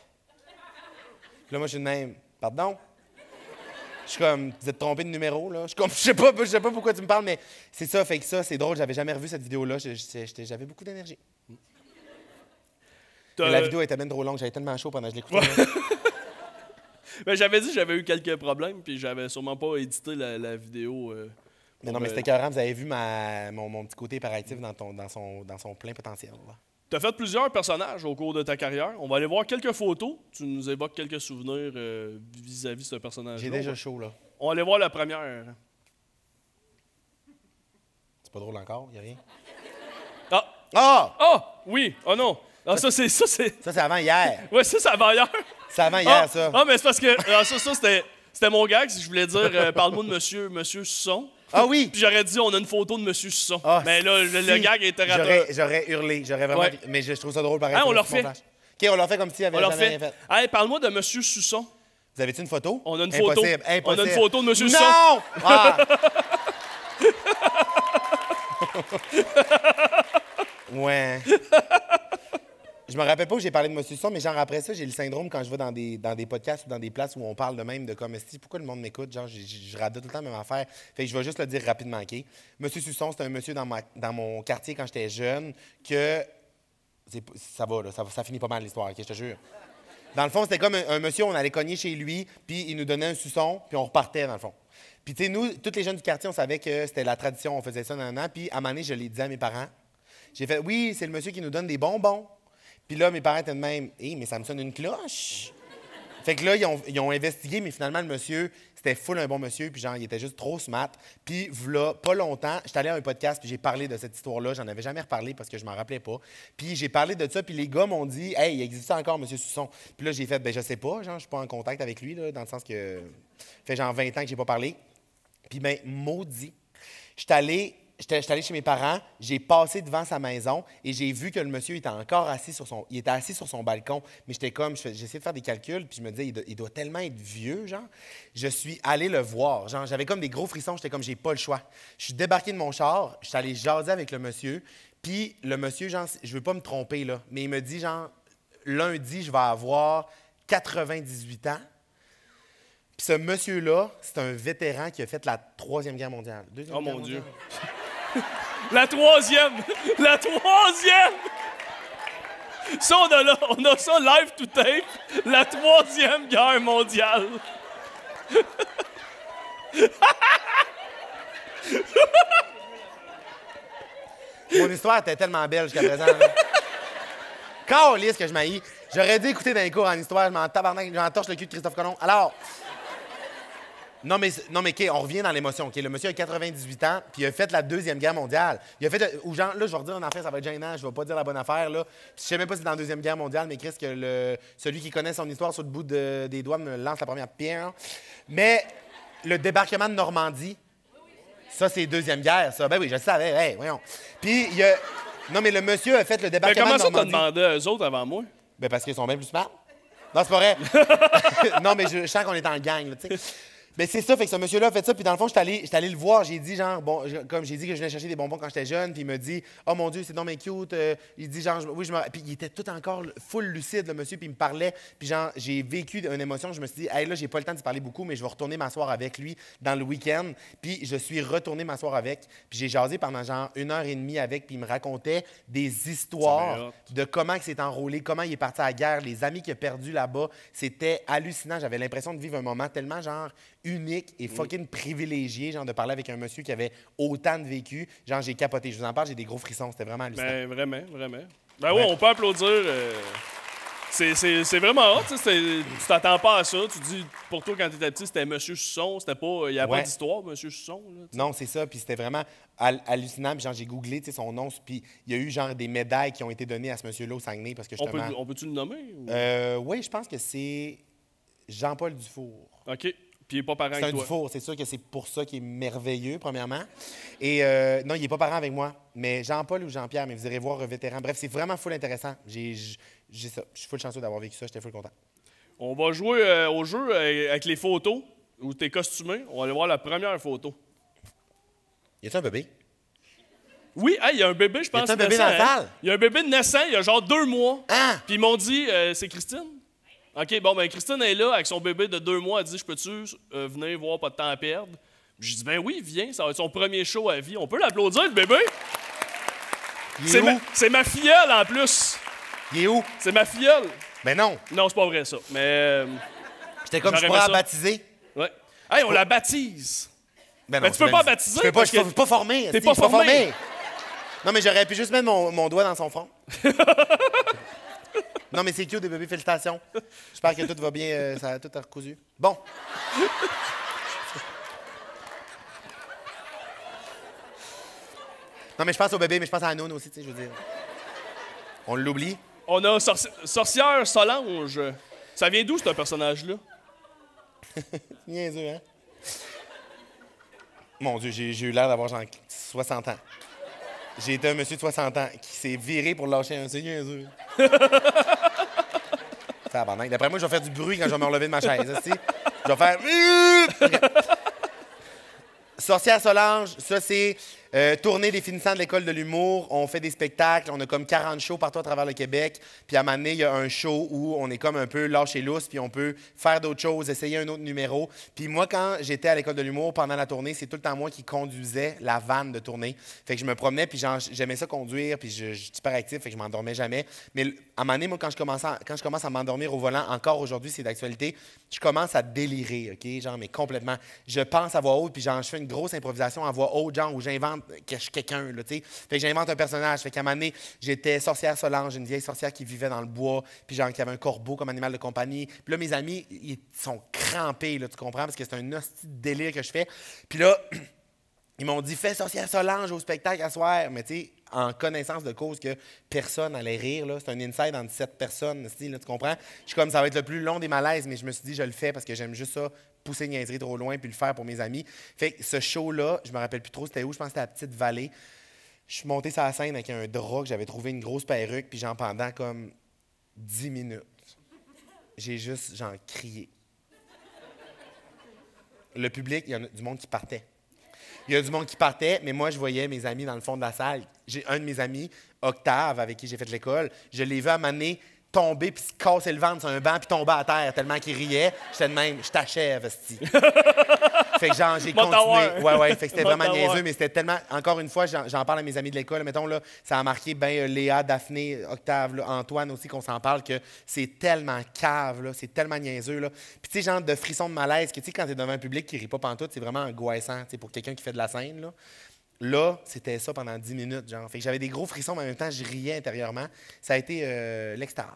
Puis là, moi, je suis de même. Pardon? Je suis comme, vous êtes trompé de numéro, là. Je suis comme, je sais pas pourquoi tu me parles, mais c'est ça, fait que ça, c'est drôle. J'avais jamais revu cette vidéo-là. J'avais beaucoup d'énergie. Mais la vidéo était bien trop longue. J'avais tellement chaud pendant que je l'écoutais. Mais j'avais dit que j'avais eu quelques problèmes, puis j'avais sûrement pas édité la vidéo. Mais non, mais c'était écœurant. Vous avez vu mon petit côté hyperactif dans son plein potentiel. Tu as fait plusieurs personnages au cours de ta carrière. On va aller voir quelques photos. Tu nous évoques quelques souvenirs vis-à-vis de ce personnage-là. J'ai déjà chaud, là. On va aller voir la première. C'est pas drôle encore? Y a rien? Ah! Ah! Ah! Oui! Oh non! Ah, ça, c'est... Ça, c'est avant hier. Ouais, ça, c'est avant hier. C'est avant hier, ça. Ah, mais c'est parce que... Ah, ça, c'était mon gag. Si je voulais dire, parle-moi de Monsieur Susson. Ah oui! Puis j'aurais dit, on a une photo de Monsieur Susson. Ah, mais là, le gag était raté. J'aurais hurlé. J'aurais vraiment... Ouais. Mais je trouve ça drôle, pareil. Hein, on c'est le mon refait. flash. OK, on leur fait comme s'il y avait On leur jamais fait. rien fait. Hey, parle-moi de Monsieur Susson. Vous avez-tu une photo? On a une photo. Impossible, impossible. On a une photo de M. Susson. Non! Ah! Ouais. Je me rappelle pas où j'ai parlé de M. Susson, mais genre après ça, j'ai le syndrome quand je vais dans des podcasts ou dans des places où on parle de même de comme si pourquoi le monde m'écoute, genre je radote tout le temps la même affaire. Fait que je vais juste le dire rapidement, OK? M. Susson, c'est un monsieur dans mon quartier quand j'étais jeune que ça va, là, ça finit pas mal l'histoire, OK, je te jure. Dans le fond, c'était comme un monsieur, on allait cogner chez lui, puis il nous donnait un suçon, puis on repartait, dans le fond. Puis, tu sais, nous, tous les jeunes du quartier, on savait que c'était la tradition, on faisait ça, puis à un moment donné, je l'ai dit à mes parents. J'ai fait, oui, c'est le monsieur qui nous donne des bonbons. Puis là, mes parents étaient de même, hé, mais ça me sonne une cloche. Fait que là, ils ont investigué, mais finalement, le monsieur, c'était full un bon monsieur, puis genre, il était juste trop smart. Puis, voilà, pas longtemps, j'étais allé à un podcast, puis j'ai parlé de cette histoire-là. J'en avais jamais reparlé parce que je m'en rappelais pas. Puis, j'ai parlé de ça, puis les gars m'ont dit, hey, il existe encore, M. Susson. Puis là, j'ai fait, ben, je sais pas, genre, je suis pas en contact avec lui, là, dans le sens que. Ça fait genre 20 ans que j'ai pas parlé. Puis, ben, maudit. J'étais allé chez mes parents, j'ai passé devant sa maison et j'ai vu que le monsieur était encore assis sur son balcon. Mais j'étais comme, j'essayais de faire des calculs, puis je me disais, il doit tellement être vieux, genre. Je suis allé le voir, genre, j'avais comme des gros frissons, j'étais comme, j'ai pas le choix. Je suis débarqué de mon char, je suis allé jaser avec le monsieur, puis le monsieur, genre, je veux pas me tromper, là, mais il me dit, genre, lundi, je vais avoir 98 ans. Puis ce monsieur-là, c'est un vétéran qui a fait la Troisième Guerre mondiale. Oh mon Dieu! La troisième! La troisième! Ça, on a ça live to tape. La Troisième Guerre mondiale. Mon histoire était tellement belle jusqu'à présent. Calisse que je m'haïs. J'aurais dû écouter dans les cours en histoire. Je m'en tabarnak, j'en torche le cul de Christophe Colomb. Alors... Non, mais OK, on revient dans l'émotion. OK, le monsieur a 98 ans, puis il a fait la Deuxième Guerre mondiale. Il a fait... Ou genre, là, je vais redire une affaire, ça va être gênant, je vais pas dire la bonne affaire, là. Je sais même pas si c'est dans la Deuxième Guerre mondiale, mais Chris, que celui qui connaît son histoire sur le bout des doigts me lance la première pierre. Mais le débarquement de Normandie, ça, c'est Deuxième Guerre, ça. Ben oui, je le savais, hey, voyons. Puis, il a... Non, mais le monsieur a fait le débarquement de Normandie. Mais comment ça t'as demandé à eux autres avant moi? Ben parce qu'ils sont bien plus smart. Non, c'est pas vrai. Non, mais je sens qu'on est en gang, là, tu sais. Ben c'est ça, fait que ce monsieur-là a fait ça, puis dans le fond, j'étais allé le voir, j'ai dit genre, bon, comme j'ai dit que je venais chercher des bonbons quand j'étais jeune, puis il me dit, oh mon Dieu, c'est donc bien cute, il dit genre, oui, puis il était tout encore full lucide, le monsieur, puis il me parlait, puis genre, j'ai vécu une émotion, je me suis dit, hey là, j'ai pas le temps de parler beaucoup, mais je vais retourner m'asseoir avec lui dans le week-end, puis je suis retourné m'asseoir avec, puis j'ai jasé pendant genre 1h30 avec, puis il me racontait des histoires de comment il s'est enrôlé, comment il est parti à la guerre, les amis qu'il a perdus là-bas, c'était hallucinant, j'avais l'impression de vivre un moment tellement genre unique et fucking privilégié, genre de parler avec un monsieur qui avait autant de vécu. Genre, j'ai capoté. Je vous en parle, j'ai des gros frissons. C'était vraiment hallucinant. Ben, vraiment, vraiment. Ben oui, on peut applaudir. C'est vraiment hot. Tu t'attends pas à ça. Tu dis, pour toi, quand tu étais petit, c'était Monsieur Susson. C'était pas... Il n'y a pas d'histoire, Monsieur Susson. Là, non, c'est ça. Puis c'était vraiment hallucinant. Puis genre, j'ai googlé son nom. Puis il y a eu genre des médailles qui ont été données à ce monsieur-là au Saguenay. Parce que justement... On peut-tu le nommer? Ou... oui, je pense que c'est Jean-Paul Dufour. OK. Puis il n'est pas parent avec toi. C'est un Dufour, c'est sûr que c'est pour ça qu'il est merveilleux, premièrement. Et non, il n'est pas parent avec moi, mais Jean-Paul ou Jean-Pierre, mais vous irez voir vétéran. Bref, c'est vraiment full intéressant. J'ai ça. Je suis full chanceux d'avoir vécu ça, j'étais full content. On va jouer au jeu avec les photos, où tu es costumé. On va aller voir la première photo. Y a-t-il un bébé? Oui, il y a un bébé, je pense. Y a-t-il un bébé dans la salle? Il y a un bébé de naissant, il y a genre 2 mois. Ah! Puis ils m'ont dit, c'est Christine? OK, bon, ben Christine est là avec son bébé de 2 mois. Elle dit, je peux-tu venir voir, pas de temps à perdre? J'ai dit, ben oui, viens, ça va être son premier show à vie. On peut l'applaudir, le bébé? C'est ma filleule, en plus. Il est où? C'est ma filleule. Ben non. Non, c'est pas vrai, ça. Mais... J'étais comme, je pourrais la baptiser. Ouais. Hey, on la baptise. Ben non, tu peux pas baptiser. Je suis pas formé. T'es pas formé. Non, mais j'aurais pu juste mettre mon doigt dans son front. Non, mais c'est cute, des bébés, félicitations. J'espère que tout va bien, ça a tout recousu. Bon. Non, mais je pense au bébé, mais je pense à Anoun aussi, tu sais, je veux dire. On l'oublie. On a Sorcière Solange. Ça vient d'où, ce personnage-là? Niaiseux, hein? Mon Dieu, j'ai eu l'air d'avoir genre 60 ans. J'ai été un monsieur de 60 ans qui s'est viré pour lâcher un. C'est niaiseux. Tabarnak. D'après moi, je vais faire du bruit quand je vais me relever de ma chaise. Aussi. Je vais faire... OK. Sorcière Solange, ça, c'est tournée des finissants de l'école de l'humour. On fait des spectacles. On a comme 40 shows partout à travers le Québec. Puis à un moment donné, il y a un show où on est comme un peu lâché lousse, puis on peut faire d'autres choses, essayer un autre numéro. Puis moi, quand j'étais à l'école de l'humour pendant la tournée, c'est tout le temps moi qui conduisais la vanne de tournée. Fait que je me promenais, puis j'aimais ça conduire, puis je suis super actif, fait que je m'endormais jamais. Mais à un moment donné, moi, quand je commence à m'endormir au volant, encore aujourd'hui, c'est d'actualité, je commence à délirer, OK? Genre, mais complètement. Je pense à voix haute, puis genre, je fais une grosse improvisation à voix haute, genre, où j'invente que je suis quelqu'un, là, tu sais. Fait que j'invente un personnage. Fait qu'à un moment donné, j'étais sorcière Solange, une vieille sorcière qui vivait dans le bois, puis genre, qui avait un corbeau comme animal de compagnie. Puis là, mes amis, ils sont crampés, là, tu comprends? Parce que c'est un hostie de délire que je fais. Puis là, ils m'ont dit, fais sorcière Solange au spectacle à soir. Mais tu sais, en connaissance de cause que personne allait rire, là. C'est un inside entre 7 personnes, là, tu comprends? Je suis comme, ça va être le plus long des malaises, mais je me suis dit, je le fais parce que j'aime juste ça, pousser une niaiserie trop loin puis le faire pour mes amis. Fait que ce show-là, je me rappelle plus trop c'était où, je pense que c'était à Petite-Vallée. Je suis monté sur la scène avec un drap que j'avais trouvé une grosse perruque, puis genre pendant comme 10 minutes, j'ai juste, genre, crié. Le public, il y a du monde qui partait. Il y a du monde qui partait, mais moi, je voyais mes amis dans le fond de la salle. J'ai un de mes amis, Octave, avec qui j'ai fait l'école, je l'ai vu à un moment donné tomber puis se casser le ventre sur un banc puis tomber à terre tellement qu'il riait. J'étais de même, je t'achève, esti. Fait que genre, j'ai continué. Ouais, fait que c'était vraiment niaiseux, mais c'était tellement... Encore une fois, j'en parle à mes amis de l'école. Mettons, là, ça a marqué Léa, Daphné, Octave, là, Antoine aussi, qu'on s'en parle, que c'est tellement cave, là, c'est tellement niaiseux, là. Puis tu sais, genre de frisson de malaise, que tu sais, quand t'es devant un public qui rit pas pantoute, c'est vraiment angoissant, tu sais, pour quelqu'un qui fait de la scène, là. Là, c'était ça pendant 10 minutes, genre. Fait que j'avais des gros frissons, mais en même temps, je riais intérieurement. Ça a été l'extase.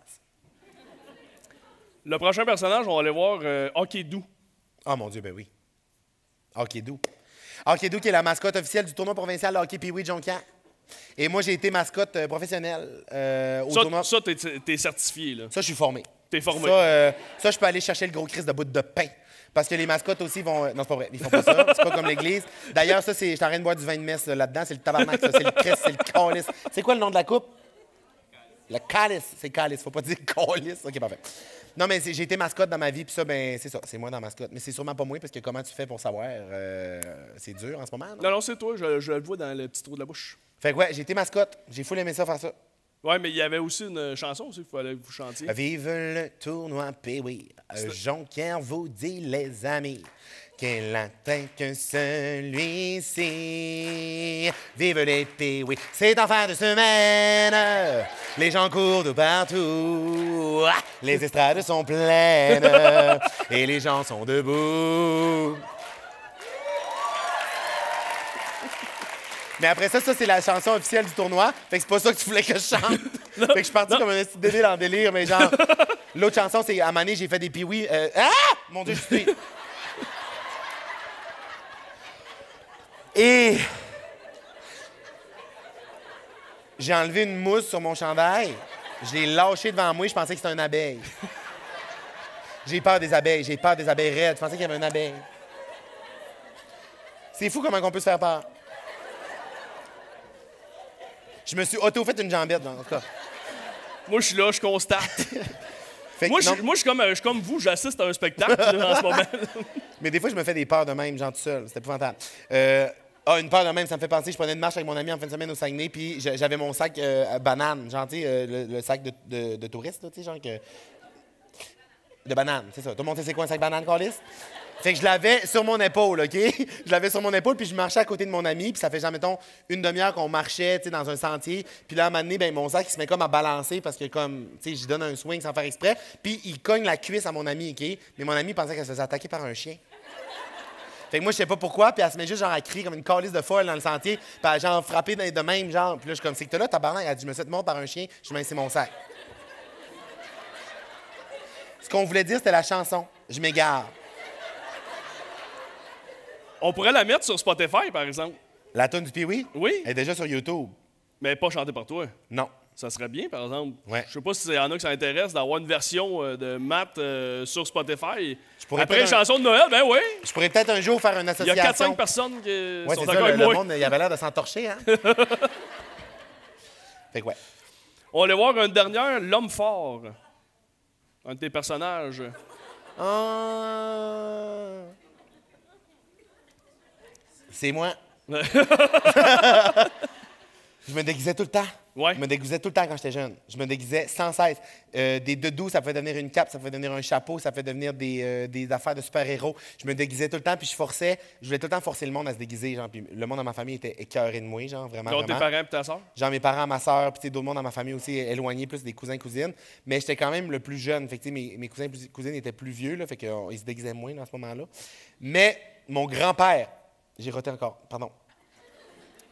Le prochain personnage, on va aller voir Hockey-Doo. Oh mon Dieu, ben oui. Hockey-Doo. Hockey-Doo qui est la mascotte officielle du tournoi provincial de hockey Pee-Wee Jonquière. Et moi, j'ai été mascotte professionnelle au tournoi. Ça, t'es certifié, là. Ça, je suis formé. T'es formé. Ça, je peux aller chercher le gros Christ de bout de pain. Parce que les mascottes aussi vont... Non, c'est pas vrai. Ils font pas ça. C'est pas comme l'église. D'ailleurs, ça, c'est... Je suis en train de boire du vin de messe là-dedans. C'est le tabarnak, ça. C'est le Christ, c'est le calice. C'est quoi le nom de la coupe? Le calice. C'est calice. Faut pas dire calice. OK, parfait. Non, mais j'ai été mascotte dans ma vie, puis ça, ben c'est ça. C'est moi dans mascotte. Mais c'est sûrement pas moi, parce que comment tu fais pour savoir? C'est dur en ce moment, non? Non, c'est toi. Je le vois dans le petit trou de la bouche. Fait que ouais, j'ai été mascotte. J'ai full aimé ça, faire ça. Ouais, mais il y avait aussi une chanson aussi, il fallait que vous chantiez. Vive le tournoi Pee-Wee. Jonquière vous dit, les amis, qu'elle n'atteint que celui-ci. Vive les Pee-Wee. C'est en fin de semaine. Les gens courent de partout. Les estrades sont pleines. Et les gens sont debout. Mais après ça, c'est la chanson officielle du tournoi. Fait que c'est pas ça que tu voulais que je chante. Fait que je suis parti comme un petit bébé dans le délire, mais genre... L'autre chanson, c'est à un moment donné, j'ai fait des Pee-Wee. Ah! Mon Dieu, je suis... Et... J'ai enlevé une mousse sur mon chandail. Je l'ai lâché devant moi, je pensais que c'était une abeille. J'ai peur des abeilles raides. Je pensais qu'il y avait une abeille. C'est fou comment on peut se faire peur. Je me suis auto-fait une jambette, en tout cas. Moi, je suis là, je constate. Moi, je suis comme vous, j'assiste à un spectacle là, en ce moment. Mais des fois, je me fais des peurs de même, genre tout seul. C'était épouvantable. Une peur de même, ça me fait penser. Je prenais une marche avec mon ami en fin de semaine au Saguenay, puis j'avais mon sac à banane, genre, tu sais, le sac de touriste, tu sais, genre que... De banane, c'est ça. Tout le monde sait c'est quoi un sac banane, Carlis? Fait que je l'avais sur mon épaule, OK? Je l'avais sur mon épaule, puis je marchais à côté de mon ami, puis ça fait genre, mettons, une demi-heure qu'on marchait, tu sais, dans un sentier. Puis là, à un moment donné, ben, mon sac, il se met comme à balancer parce que, comme, tu sais, j'y donne un swing sans faire exprès. Puis il cogne la cuisse à mon ami, OK? Mais mon ami pensait qu'elle se faisait attaquer par un chien. Fait que moi, je sais pas pourquoi, puis elle se met juste genre à crier comme une calice de folle dans le sentier, puis elle a genre frappé de même, genre. Puis là, je suis comme, c'est que t'es là, tabarnak, elle a dit, je me suis fait mordre par un chien, je me c'est mon sac. Ce qu'on voulait dire, c'était la chanson. Je m'égare. On pourrait la mettre sur Spotify, par exemple. La toune du Pee-Wee? Oui. Elle est déjà sur YouTube. Mais pas chantée par toi. Non. Ça serait bien, par exemple. Ouais. Je sais pas s'il y en a qui ça intéresse d'avoir une version de Matt sur Spotify. pourrais Après une chanson de Noël, ben oui. Je pourrais peut-être un jour faire une association. Il y a 4-5 personnes qui ouais, sont c'est d'accord ça, avec le moi. monde, il avait l'air de s'entorcher, hein? Fait que ouais. On va aller voir une dernière, L'Homme fort. Un de tes personnages. C'est moi. Je me déguisais tout le temps. Ouais. Je me déguisais tout le temps quand j'étais jeune. Je me déguisais sans cesse. Des doudous, ça pouvait devenir une cape, ça pouvait devenir un chapeau, ça pouvait devenir des affaires de super-héros. Je me déguisais tout le temps, puis je voulais tout le temps forcer le monde à se déguiser. Genre, puis le monde dans ma famille était écœuré de moi, genre, vraiment. Donc, tes vraiment. parents et ta soeur? Genre, mes parents, ma soeur, puis d'autres monde dans ma famille aussi éloignés, plus des cousins, cousines. Mais j'étais quand même le plus jeune. Fait que, mes cousins et cousines étaient plus vieux, là, fait qu'ils se déguisaient moins dans ce moment-là. Mais mon grand-père, j'ai roté encore, pardon.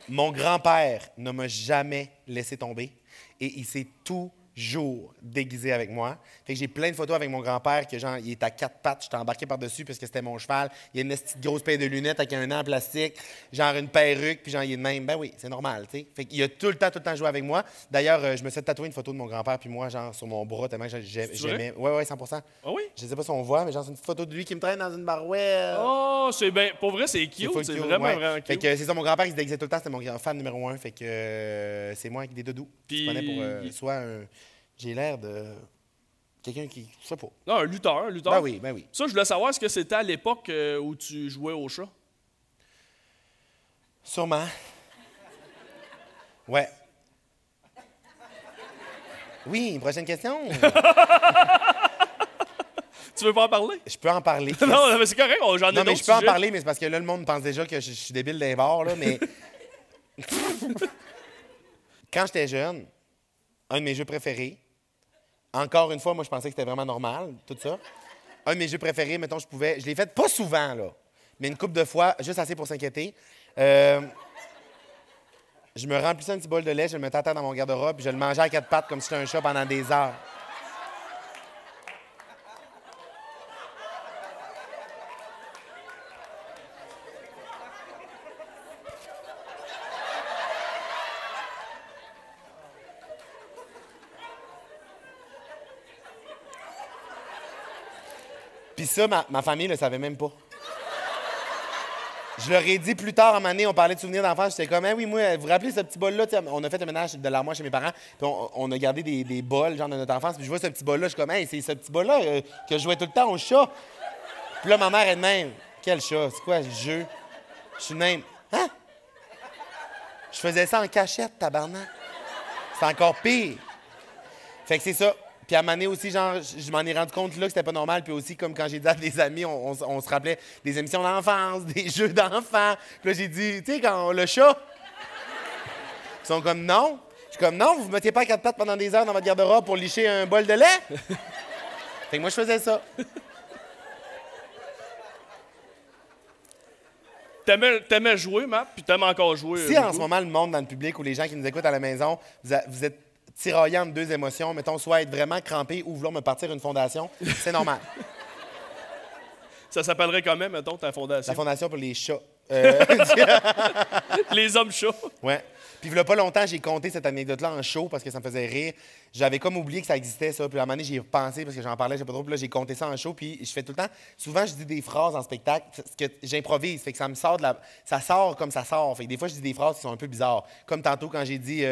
Mon grand-père ne m'a jamais laissé tomber et il s'est toujours déguisé avec moi. Fait que j'ai plein de photos avec mon grand-père que genre il est à 4 pattes, j'étais embarqué par-dessus parce que c'était mon cheval. Il a une petite grosse paire de lunettes avec un an en plastique, genre une perruque, puis genre il est de même. Ben oui, c'est normal, tu sais. Fait qu'il a tout le temps joué avec moi. D'ailleurs, je me suis tatoué une photo de mon grand-père puis moi genre sur mon bras tellement que j'aimais. Ouais, 100%. Ah oui? Je sais pas si on voit, mais genre c'est une petite photo de lui qui me traîne dans une barouette. Oh, c'est bien. Pour vrai, c'est cute. full C'est cute, vraiment, ouais. vraiment cute. Fait que c'est ça, mon grand-père qui se déguisait tout le temps, c'était mon grand fan numéro 1. Fait que c'est moi avec des doudous. Puis- Je prenais pour soit un. J'ai l'air de. Quelqu'un qui. Je sais pas. Non, un lutteur, Ben oui, ben oui. Ça, je voulais savoir, est-ce que c'était à l'époque où tu jouais au chat? Sûrement. Ouais. Oui, prochaine question. Tu veux pas en parler? Je peux en parler. Non, mais c'est correct, j'en ai Non, mais d'autres je peux en sujets. parler, mais c'est parce que là, le monde pense déjà que je suis débile d'un bord, là, mais. Quand j'étais jeune, un de mes jeux préférés, encore une fois, moi, je pensais que c'était vraiment normal, tout ça. Un de mes jeux préférés, mettons, je l'ai fait pas souvent, là, mais une couple de fois, juste assez pour s'inquiéter. Je me remplissais un petit bol de lait, je le mettais à terre dans mon garde-robe, puis je le mangeais à 4 pattes comme si j'étais un chat pendant des heures. Puis ça, ma famille ne le savait même pas. Je leur ai dit plus tard, à un moment donné, on parlait de souvenirs d'enfance, j'étais comme, oui, moi, vous vous rappelez ce petit bol-là? T'sais, on a fait un ménage de l'armoire chez mes parents, puis on a gardé des bols, genre, de notre enfance, puis je vois ce petit bol-là, je suis comme, hey, c'est ce petit bol-là que je jouais tout le temps au chat. Puis là, ma mère est de même, quel chat? C'est quoi le jeu? Je suis de même, hein? Je faisais ça en cachette, tabarnak. C'est encore pire. Fait que c'est ça. Puis à un moment donné aussi, genre, je m'en ai rendu compte là que c'était pas normal. Puis aussi, comme quand j'ai dit à des amis, on se rappelait des émissions d'enfance, des jeux d'enfants. Puis là, j'ai dit, tu sais, quand le chat. Ils sont comme, non. Je suis comme, non, vous ne mettiez pas à 4 pattes pendant des heures dans votre garde-robe pour licher un bol de lait. Fait que moi, je faisais ça. T'aimais jouer, Matt, puis t'aimes encore jouer. Si en beaucoup. ce moment, le monde dans le public ou les gens qui nous écoutent à la maison, vous êtes tiraillant entre deux émotions, mettons, soit être vraiment crampé ou vouloir me partir une fondation, c'est normal. Ça s'appellerait quand même, mettons, ta fondation. La fondation pour les chats. Les hommes chats. Ouais. Puis il y a pas longtemps, j'ai compté cette anecdote-là en show parce que ça me faisait rire. J'avais comme oublié que ça existait, ça. Puis à un moment donné, j'y ai repensé parce que j'en parlais, je sais pas trop. Puis là, j'ai compté ça en show. Puis je fais tout le temps. Souvent, je dis des phrases en spectacle parce que j'improvise. Fait que ça me sort de la. Ça sort comme ça sort. Fait que des fois, je dis des phrases qui sont un peu bizarres. Comme tantôt, quand j'ai dit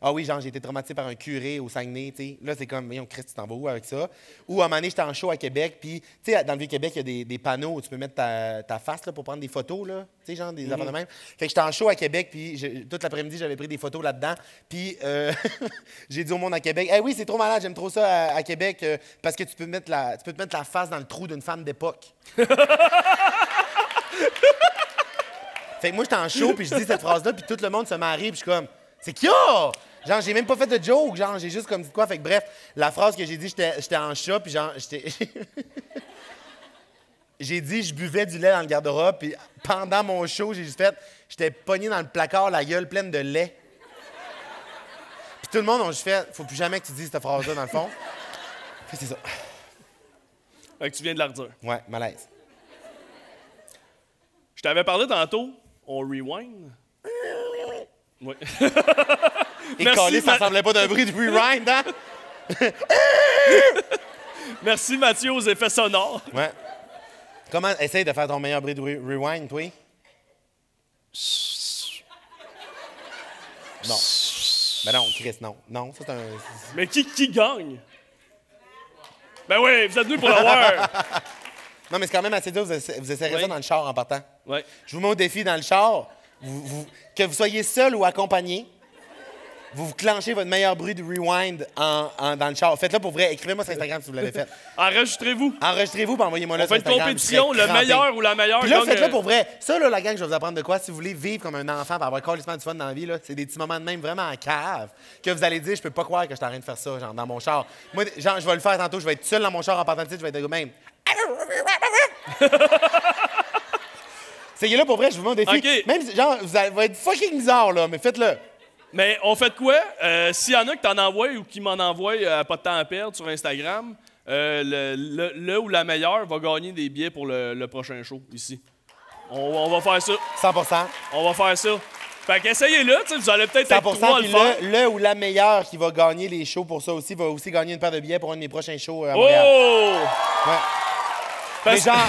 ah oui, genre, j'ai été traumatisé par un curé au Saguenay, tu sais. Là, c'est comme, voyons, Christ, tu t'en vas où avec ça? Ou à un moment donné, j'étais en show à Québec. Puis, tu sais, dans le Vieux-Québec, il y a des panneaux où tu peux mettre ta face là, pour prendre des photos, là. Tu sais, genre, des affaires de même. Fait que j'étais en show à Québec. Puis, toute l'après-midi, j'avais pris des photos là-dedans. Puis, j'ai dit au monde à Québec, hey, oui, c'est trop malade, j'aime trop ça à Québec parce que tu peux te mettre la face dans le trou d'une femme d'époque. Fait que moi, j'étais en show, puis je dis cette phrase-là, puis tout le monde se marie, puis je suis comme, c'est qui a? Genre, j'ai même pas fait de joke, genre, j'ai juste comme dit quoi. Fait que bref, la phrase que j'ai dit, j'étais en chat, puis genre, j'ai dit, je buvais du lait dans le garde-robe, puis pendant mon show, j'ai juste fait, j'étais pogné dans le placard, la gueule pleine de lait. Puis tout le monde a juste fait, faut plus jamais que tu dises cette phrase-là, dans le fond. Fait que c'est ça. Fait que tu viens de la redire. Ouais, malaise. Je t'avais parlé tantôt, on rewind. Oui. Et Merci, calé, ça Ma- ressemblait pas d'un bruit de rewind, hein? Merci Mathieu aux effets sonores. Ouais. Comment, essaye de faire ton meilleur bruit de rewind, toi? Non. Ben non, Chris, non. Non, ça c'est un... Mais qui gagne? Ben oui, vous êtes venus pour le voir. Non, mais c'est quand même assez dur. Vous essayerez Oui. ça dans le char en partant. Ouais. Je vous mets au défi dans le char. Que vous soyez seul ou accompagné, vous clenchez votre meilleur bruit de rewind dans le char. Faites-le pour vrai. Écrivez-moi sur Instagram si vous l'avez fait. Enregistrez-vous. Enregistrez-vous et envoyez-moi là On sur fait une Instagram. compétition, Je le serais crampé. meilleur ou la meilleure. Puis là, gagne, faites-le pour vrai. Ça, là, la gang, je vais vous apprendre de quoi. Si vous voulez vivre comme un enfant, pour avoir carrément du fun dans la vie, là, c'est des petits moments de même vraiment en cave que vous allez dire, je peux pas croire que je suis en train de faire ça, genre, dans mon char. Moi, genre, je vais le faire tantôt. Je vais être seul dans mon char en partant de titre, je vais être de même. C'est là pour vrai, je vous mets au défi. OK. Même si, genre, vous allez être fucking bizarre, là, mais faites-le. Mais on fait de quoi? S'il y en a qui t'en envoient ou qui m'en envoient pas de temps à perdre sur Instagram, le ou la meilleure va gagner des billets pour le prochain show ici. On va faire ça. 100%. On va faire ça. Fait qu'essayez-le, tu sais, vous allez peut-être être 100%. trois à le Puis faire. le ou la meilleure qui va gagner les shows pour ça aussi va aussi gagner une paire de billets pour un de mes prochains shows à Montréal. Oh! Ouais. Parce- Mais genre,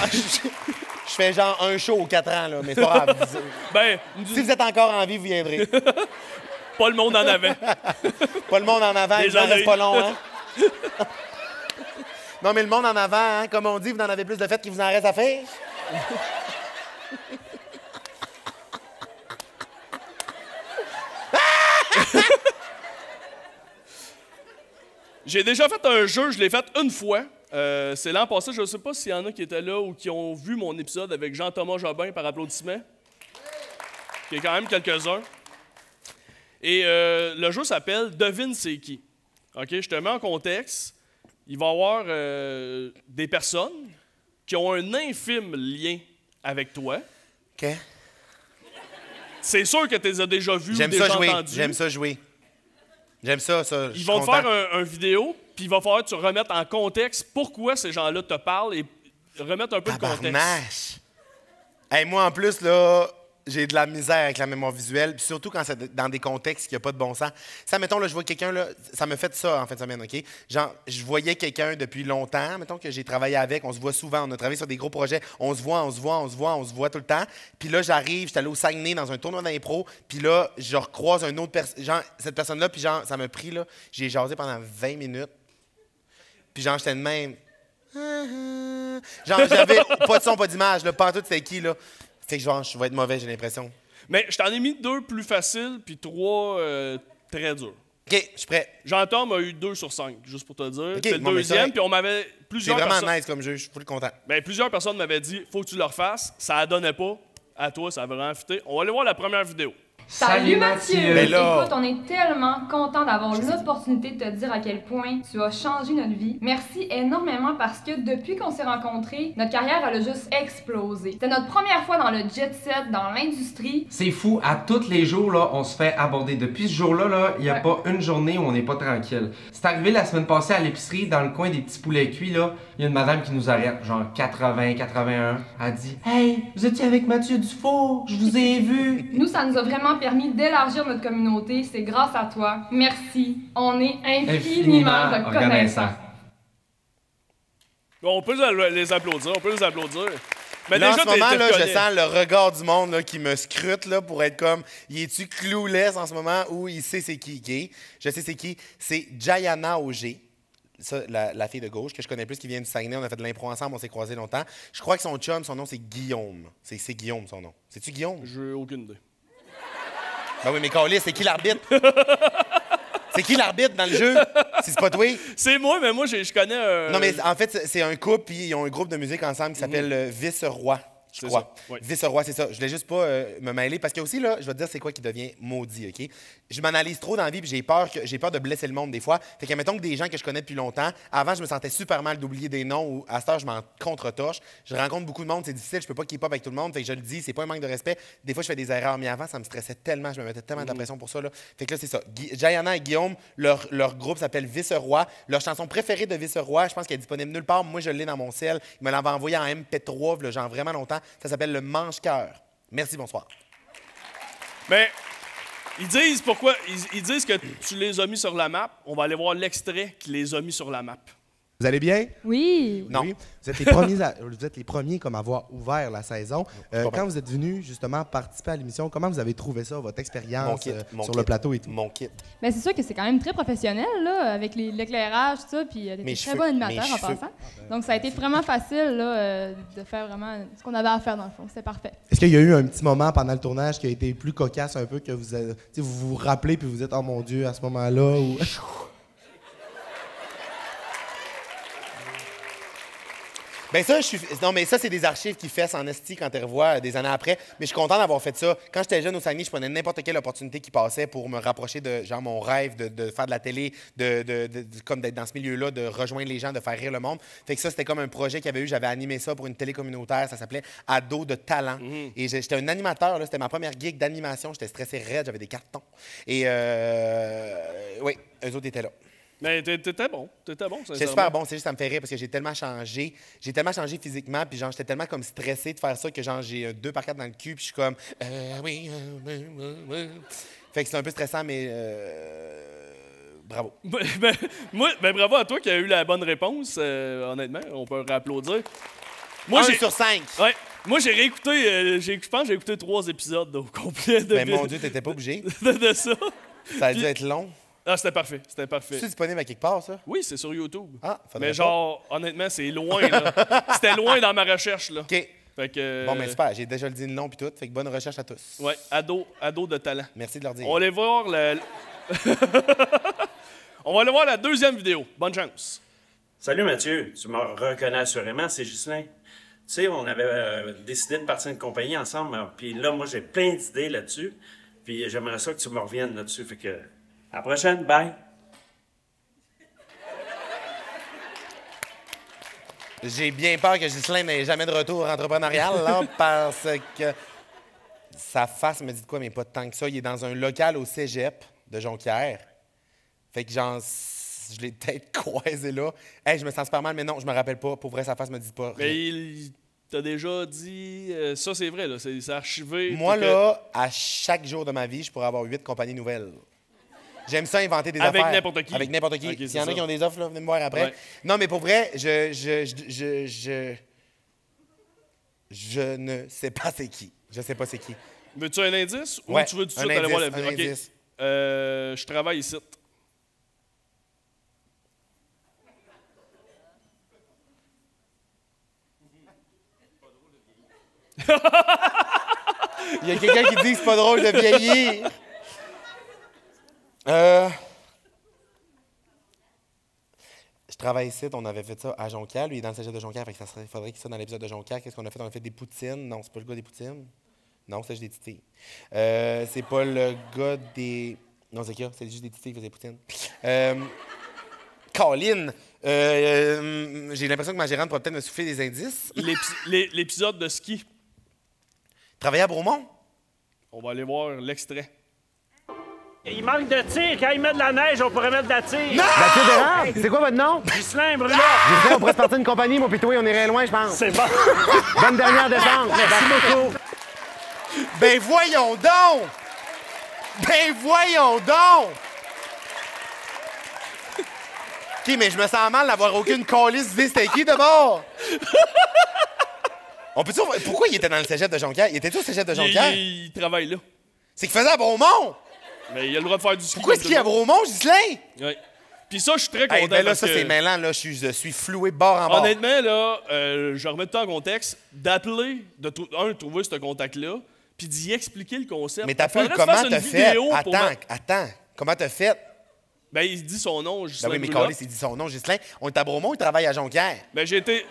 je fais genre un show aux 4 ans, là, mais c'est pas grave. Ben, Si vous êtes encore en vie, vous viendrez. pas le monde en avant. Pas le monde en avant, il en Désolé. reste pas long, hein? Non, mais le monde en avant, hein, comme on dit, vous en avez plus de fêtes qu'il vous en reste à faire. J'ai déjà fait un jeu, je l'ai fait une fois. C'est l'an passé, je ne sais pas s'il y en a qui étaient là ou qui ont vu mon épisode avec Jean-Thomas Jobin par applaudissement. Il y a quand même quelques-uns. Et le jeu s'appelle Devine c'est qui. OK, je te mets en contexte. Il va y avoir des personnes qui ont un infime lien avec toi. OK. C'est sûr que tu les as déjà vus ou J'aime déjà ça jouer. entendus. J'aime ça jouer. J'aime ça, ça. je Ils suis vont te content. faire un vidéo, puis il va falloir que tu remettes en contexte pourquoi ces gens-là te parlent et remettre un peu de contexte. Tabarnache. Hey, moi, en plus, là, j'ai de la misère avec la mémoire visuelle, puis surtout quand c'est dans des contextes qui n'ont pas de bon sens. Ça, mettons, là, je vois quelqu'un, là, ça me fait ça en fin de semaine, OK? Genre, je voyais quelqu'un depuis longtemps, mettons que j'ai travaillé avec, on se voit souvent, on a travaillé sur des gros projets, on se voit tout le temps. Puis là, j'arrive, j'étais allé au Saguenay dans un tournoi d'impro, puis là, je recroise un autre personne, genre, cette personne-là, puis genre, ça m'a pris, là, j'ai jasé pendant 20 minutes, puis genre, j'étais de même. Genre, j'avais pas de son, pas d'image, là, pas tout, c'était qui, là? Fait que genre, je vais être mauvais, j'ai l'impression. Mais je t'en ai mis 2 plus faciles, puis 3 très durs. OK, je suis prêt. Jean-Tom a eu 2 sur 5, juste pour te dire. C'était le bon, mais c'est deuxième, vrai. puis on m'avait... C'est Plusieurs vraiment personnes, nice comme jeu, je suis full content. plusieurs personnes m'avaient dit « Faut que tu le refasses ». Ça ne donnait pas. À toi, ça a vraiment fité. On va aller voir la première vidéo. Salut Mathieu! Ben là. Écoute, on est tellement content d'avoir l'opportunité de te dire à quel point tu as changé notre vie. Merci énormément parce que depuis qu'on s'est rencontrés, notre carrière elle a juste explosé. C'était notre première fois dans le jet set, dans l'industrie. C'est fou, à tous les jours, là, on se fait aborder. Depuis ce jour-là, il n'y a pas une journée où on n'est pas tranquille. C'est arrivé la semaine passée à l'épicerie, dans le coin des petits poulets cuits, là, il y a une madame qui nous arrête, genre 80, 81. Elle dit « Hey, vous étiez avec Mathieu Dufour, je vous ai vu. » Nous, ça nous a vraiment permis d'élargir notre communauté. C'est grâce à toi. Merci. On est infiniment reconnaissants. Bon, on peut les applaudir, Mais Là, en déjà, ce moment, t'es là, je reconnu. sens le regard du monde là, qui me scrute là, pour être comme, il est-tu clouless en ce moment ou il sait c'est qui gay? Je sais c'est qui. C'est Jayana Auger. Ça, la fille de gauche, que je connais plus, qui vient du Saguenay. On a fait de l'impro ensemble, on s'est croisés longtemps. Je crois que son chum, son nom, c'est Guillaume. C'est Guillaume, son nom. C'est-tu Guillaume? J'ai aucune idée. Ben oui, mais Carlis, c'est qui l'arbitre? C'est qui l'arbitre dans le jeu? Si c'est pas toi? C'est moi, mais moi, je connais un... Non, mais en fait, c'est un couple, puis ils ont un groupe de musique ensemble qui s'appelle Vice-Roi. Je crois. ça, oui. Vice-Roi, c'est ça. Je voulais juste pas me mêler parce que aussi, là, je vais te dire c'est quoi qui devient maudit, OK? Je m'analyse trop dans la vie puis j'ai peur de blesser le monde des fois. Fait que, mettons que des gens que je connais depuis longtemps, avant, je me sentais super mal d'oublier des noms ou à cette heure, je m'en contre-torche. Je rencontre beaucoup de monde, c'est difficile, je peux pas keep up avec tout le monde. Fait que je le dis, c'est pas un manque de respect. Des fois, je fais des erreurs, mais avant, ça me stressait tellement, je me mettais tellement de la pression pour ça, là. Fait que là, c'est ça. Jayana et Guillaume, leur groupe s'appelle Vice-Roi. Leur chanson préférée de Vice-Roi, je pense qu'elle est disponible nulle part. Moi, je l'ai dans mon cell. Ils me l'avaient envoyé en MP3, là, genre vraiment longtemps. Ça s'appelle le Mange-Cœur. Merci, bonsoir. Mais ils disent pourquoi... Ils disent que tu les as mis sur la map. On va aller voir l'extrait qui les a mis sur la map. Vous allez bien? Oui. Non. Oui. Vous êtes les premiers comme à avoir ouvert la saison. Quand vous êtes venus justement participer à l'émission, comment vous avez trouvé ça, votre expérience sur le plateau et tout? Mon kit. Ben, c'est sûr que c'est quand même très professionnel, là, avec l'éclairage, tout ça, puis des très bons animateurs en passant. Donc, ça a été vraiment facile là, de faire vraiment ce qu'on avait à faire dans le fond. C'était parfait. Est-ce qu'il y a eu un petit moment pendant le tournage qui a été plus cocasse un peu, que vous rappelez puis vous dites « Oh mon Dieu » à ce moment-là? Ou... Ben ça, non, mais ça, c'est des archives qui fessent en esti quand tu revois des années après. Mais je suis content d'avoir fait ça. Quand j'étais jeune au Saguenay, je prenais n'importe quelle opportunité qui passait pour me rapprocher de genre mon rêve de faire de la télé, comme d'être dans ce milieu-là, de rejoindre les gens, de faire rire le monde. Fait que ça, c'était comme un projet qu'il y avait eu. J'avais animé ça pour une télé communautaire. Ça s'appelait Ado de talent. Et j'étais un animateur. C'était ma première gig d'animation. J'étais stressé raide. J'avais des cartons. Et oui, eux autres étaient là. Mais t'étais bon, sincèrement. J'étais super bon, c'est juste ça me fait rire parce que j'ai tellement changé. J'ai tellement changé physiquement, puis genre j'étais tellement comme stressé de faire ça que genre j'ai 2 par 4 dans le cul, puis je suis comme oui. Fait que c'est un peu stressant, mais bravo. Bravo à toi qui as eu la bonne réponse, honnêtement, on peut réapplaudir. Moi, 1 sur 5. Ouais. Moi, j'ai réécouté, je pense que j'ai écouté 3 épisodes au complet de. Mais mon Dieu, t'étais pas obligé. de ça. Ça a dû être long. Ah, c'était parfait, c'était parfait. C'est disponible à quelque part, ça? Oui, c'est sur YouTube. Ah, faudrait mais genre, honnêtement, c'est loin, là. C'était loin dans ma recherche, là. OK. Fait que, bon, mais super, j'ai déjà dit le nom puis tout. Fait que bonne recherche à tous. Ouais, ado de talent. Merci de leur dire. On va aller voir On va aller voir la deuxième vidéo. Bonne chance. Salut Mathieu, tu me reconnais assurément, c'est Ghislain. Tu sais, on avait décidé de partir une compagnie ensemble, puis là, moi, j'ai plein d'idées là-dessus, puis j'aimerais ça que tu me reviennes là-dessus, fait que... À la prochaine, bye! J'ai bien peur que Ghislain n'ait jamais de retour entrepreneurial, là, parce que sa face me dit de quoi, mais pas tant que ça. Il est dans un local au cégep de Jonquière. Fait que genre, je l'ai peut-être croisé là. Hey, je me sens super mal, mais non, je me rappelle pas. Pour vrai, sa face me dit pas. Mais il t'a déjà dit... ça, c'est vrai, là. C'est archivé. Moi, là, à chaque jour de ma vie, je pourrais avoir 8 compagnies nouvelles. J'aime ça inventer des affaires. Avec n'importe qui. Avec n'importe qui. Okay, s'il y en a qui ont des offres, là, venez me voir après. Ouais. Non, mais pour vrai, je ne sais pas c'est qui. Je sais pas c'est qui. Veux-tu un indice ou tu veux tout de suite un aller voir la indice, vidéo? un indice. Je travaille ici. Il y a quelqu'un qui dit que c'est pas drôle de vieillir. Je travaille ici, on avait fait ça à Jonquière. Lui, il est dans le cégep de Jonquière, fait que il faudrait qu'il soit dans l'épisode de Jonquière. Qu'est-ce qu'on a fait? On a fait des poutines. Non, c'est pas le gars des poutines. Non, c'est juste des titis. C'est pas le gars des... Non, c'est qui? C'est juste des titis qui faisaient des poutines. Colin! J'ai l'impression que ma gérante pourrait peut-être me souffler des indices. L'épisode de ski. Travailler à Bromont? On va aller voir l'extrait. Il manque de tir. Quand il met de la neige, on pourrait mettre de la tir. Non! La tire d'érable? C'est quoi votre nom? Ghislain Brulot. Ghislain, on pourrait se partir une compagnie, mon pitoy, on irait loin, je pense. C'est bon. Bonne dernière descente. Merci beaucoup. Ben voyons donc! Ben voyons donc! OK, mais je me sens mal d'avoir aucune calice d'idée. C'était qui d'abord? On peut pourquoi il était dans le cégep de Jonquière? Il était-tu au cégep de Jonquière? Il travaille là. C'est qu'il faisait à Bromont! Mais il a le droit de faire du ski. Pourquoi est-ce qu'il y a à Bromont, Ghislain? Oui. Puis ça, je suis très content. Ben là, parce ça, que... c'est mêlant. Là, je suis floué bord en bord. Honnêtement, là, je remets tout en contexte, d'appeler, de trouver ce contact-là, puis d'y expliquer le concept. Mais t'as fait comment t'as fait? Attends. Comment t'as fait? Ben, il dit son nom, Ghislain. Ben oui, mais Carlis, il dit son nom, Ghislain. On est à Bromont, il travaille à Jonquière. Ben, j'ai été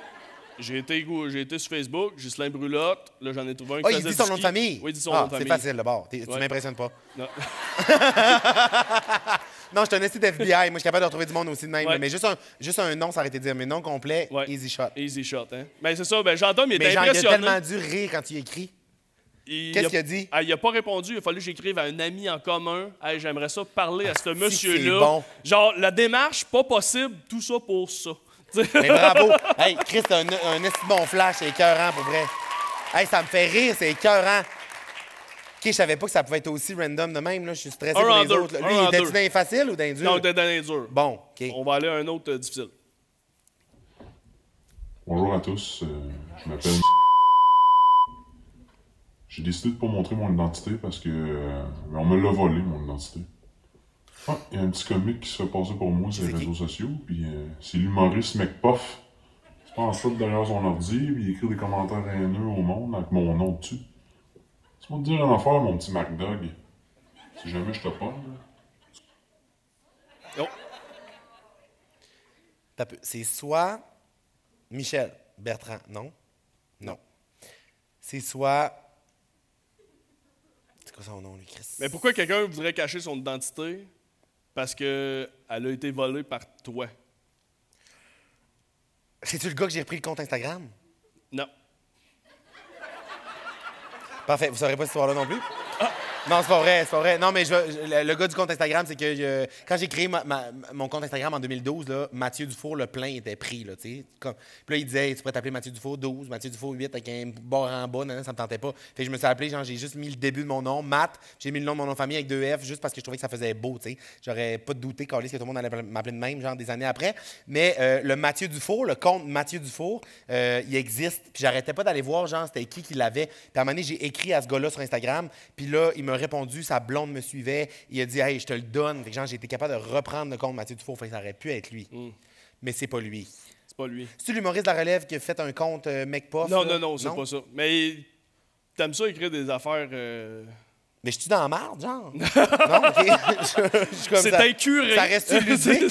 sur Facebook, Ghislain Brulotte. Là, j'en ai trouvé un qui il dit son nom de famille? Oui, il dit son nom de famille. C'est facile, d'abord. Tu m'impressionnes pas. Non. Non, je suis un esti d'FBI. Moi, je suis capable de retrouver du monde aussi de même. Ouais. Mais juste un nom, ça aurait été de dire. Mais nom complet, Easy Shot. Easy Shot, hein. Ben, c'est ça. Ben, j'entends, mais il est il a impressionné. tellement dû rire quand tu écris. Qu'est-ce qu'il a dit? Il a pas répondu. Il a fallu que j'écrive à un ami en commun. Hey, j'aimerais ça parler à ce monsieur-là. C'est bon. Genre, la démarche, pas possible, tout ça pour ça. Mais bravo. Hey, Chris, t'as un esti bon flash, c'est écœurant pour vrai. Hey, ça me fait rire, c'est écœurant. OK, je savais pas que ça pouvait être aussi random de même. Là. Je suis stressé pour les autres. Là. Lui, il était-tu dans les faciles ou dans les durs? Non, il était dans les durs. Bon, OK. On va aller à un autre difficile. Bonjour à tous, je m'appelle... J'ai décidé de pas montrer mon identité parce que on me l'a volé, mon identité. Ah, il y a un petit comique qui se fait passer pour moi sur les réseaux sociaux, puis c'est l'humoriste McPuff. Il se passe ça derrière son ordi, puis il écrit des commentaires haineux au monde avec mon nom dessus. Tu vas te dire une affaire, mon petit MacDog. Si jamais je te parle, là. Oh. C'est soit Michel Bertrand, non? Non. C'est soit... C'est quoi son nom, lui, Chris? Mais pourquoi quelqu'un voudrait cacher son identité? Parce qu'elle a été volée par toi. C'est-tu le gars que j'ai repris le compte Instagram? Non. Parfait, vous saurez pas cette histoire-là non plus? Non, c'est pas vrai, c'est pas vrai. Non, mais le gars du compte Instagram, c'est que quand j'ai créé mon compte Instagram en 2012, là, Mathieu Dufour, le plein était pris, là, tu sais. Puis là, il disait, tu pourrais t'appeler Mathieu Dufour 12, Mathieu Dufour 8, avec un bord en bas, non, ça me tentait pas. Fait que je me suis appelé, genre, j'ai juste mis le début de mon nom, Matt, j'ai mis le nom de mon nom de famille avec 2 F, juste parce que je trouvais que ça faisait beau, tu sais. J'aurais pas douté, Carlis, que tout le monde allait m'appeler de même, genre, des années après. Mais le Mathieu Dufour, le compte Mathieu Dufour, il existe. Puis j'arrêtais pas d'aller voir, genre, c'était qui l'avait. Puis à un moment donné, j'ai écrit à ce gars-là sur Instagram, puis là, il m'a répondu, sa blonde me suivait, il a dit « Hey, je te le donne ». Fait que genre, j'ai été capable de reprendre le compte Mathieu Dufour, fait que ça aurait pu être lui. Mais c'est pas lui. C'est pas lui. C'est l'humoriste de la relève qui a fait un compte McPuff? Non, là? non, c'est pas ça. Mais t'aimes ça écrire des affaires... Mais je suis dans la marde, genre? Non, OK. C'est incuré. Ça reste ludique?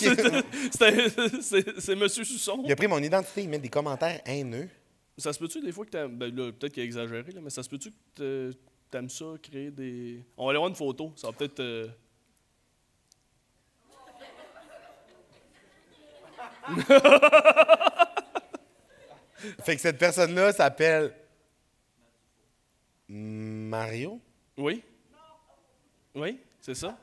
C'est Monsieur Susson. Il a pris mon identité, il met des commentaires haineux. Ça se peut-tu des fois que t'aimes... Ben là, peut-être qu'il a exagéré, là, mais ça se peut-tu que t'aimes ça, créer des... On va aller voir une photo, ça va peut-être... Fait que cette personne-là s'appelle... Mario? Oui. Oui, c'est ça.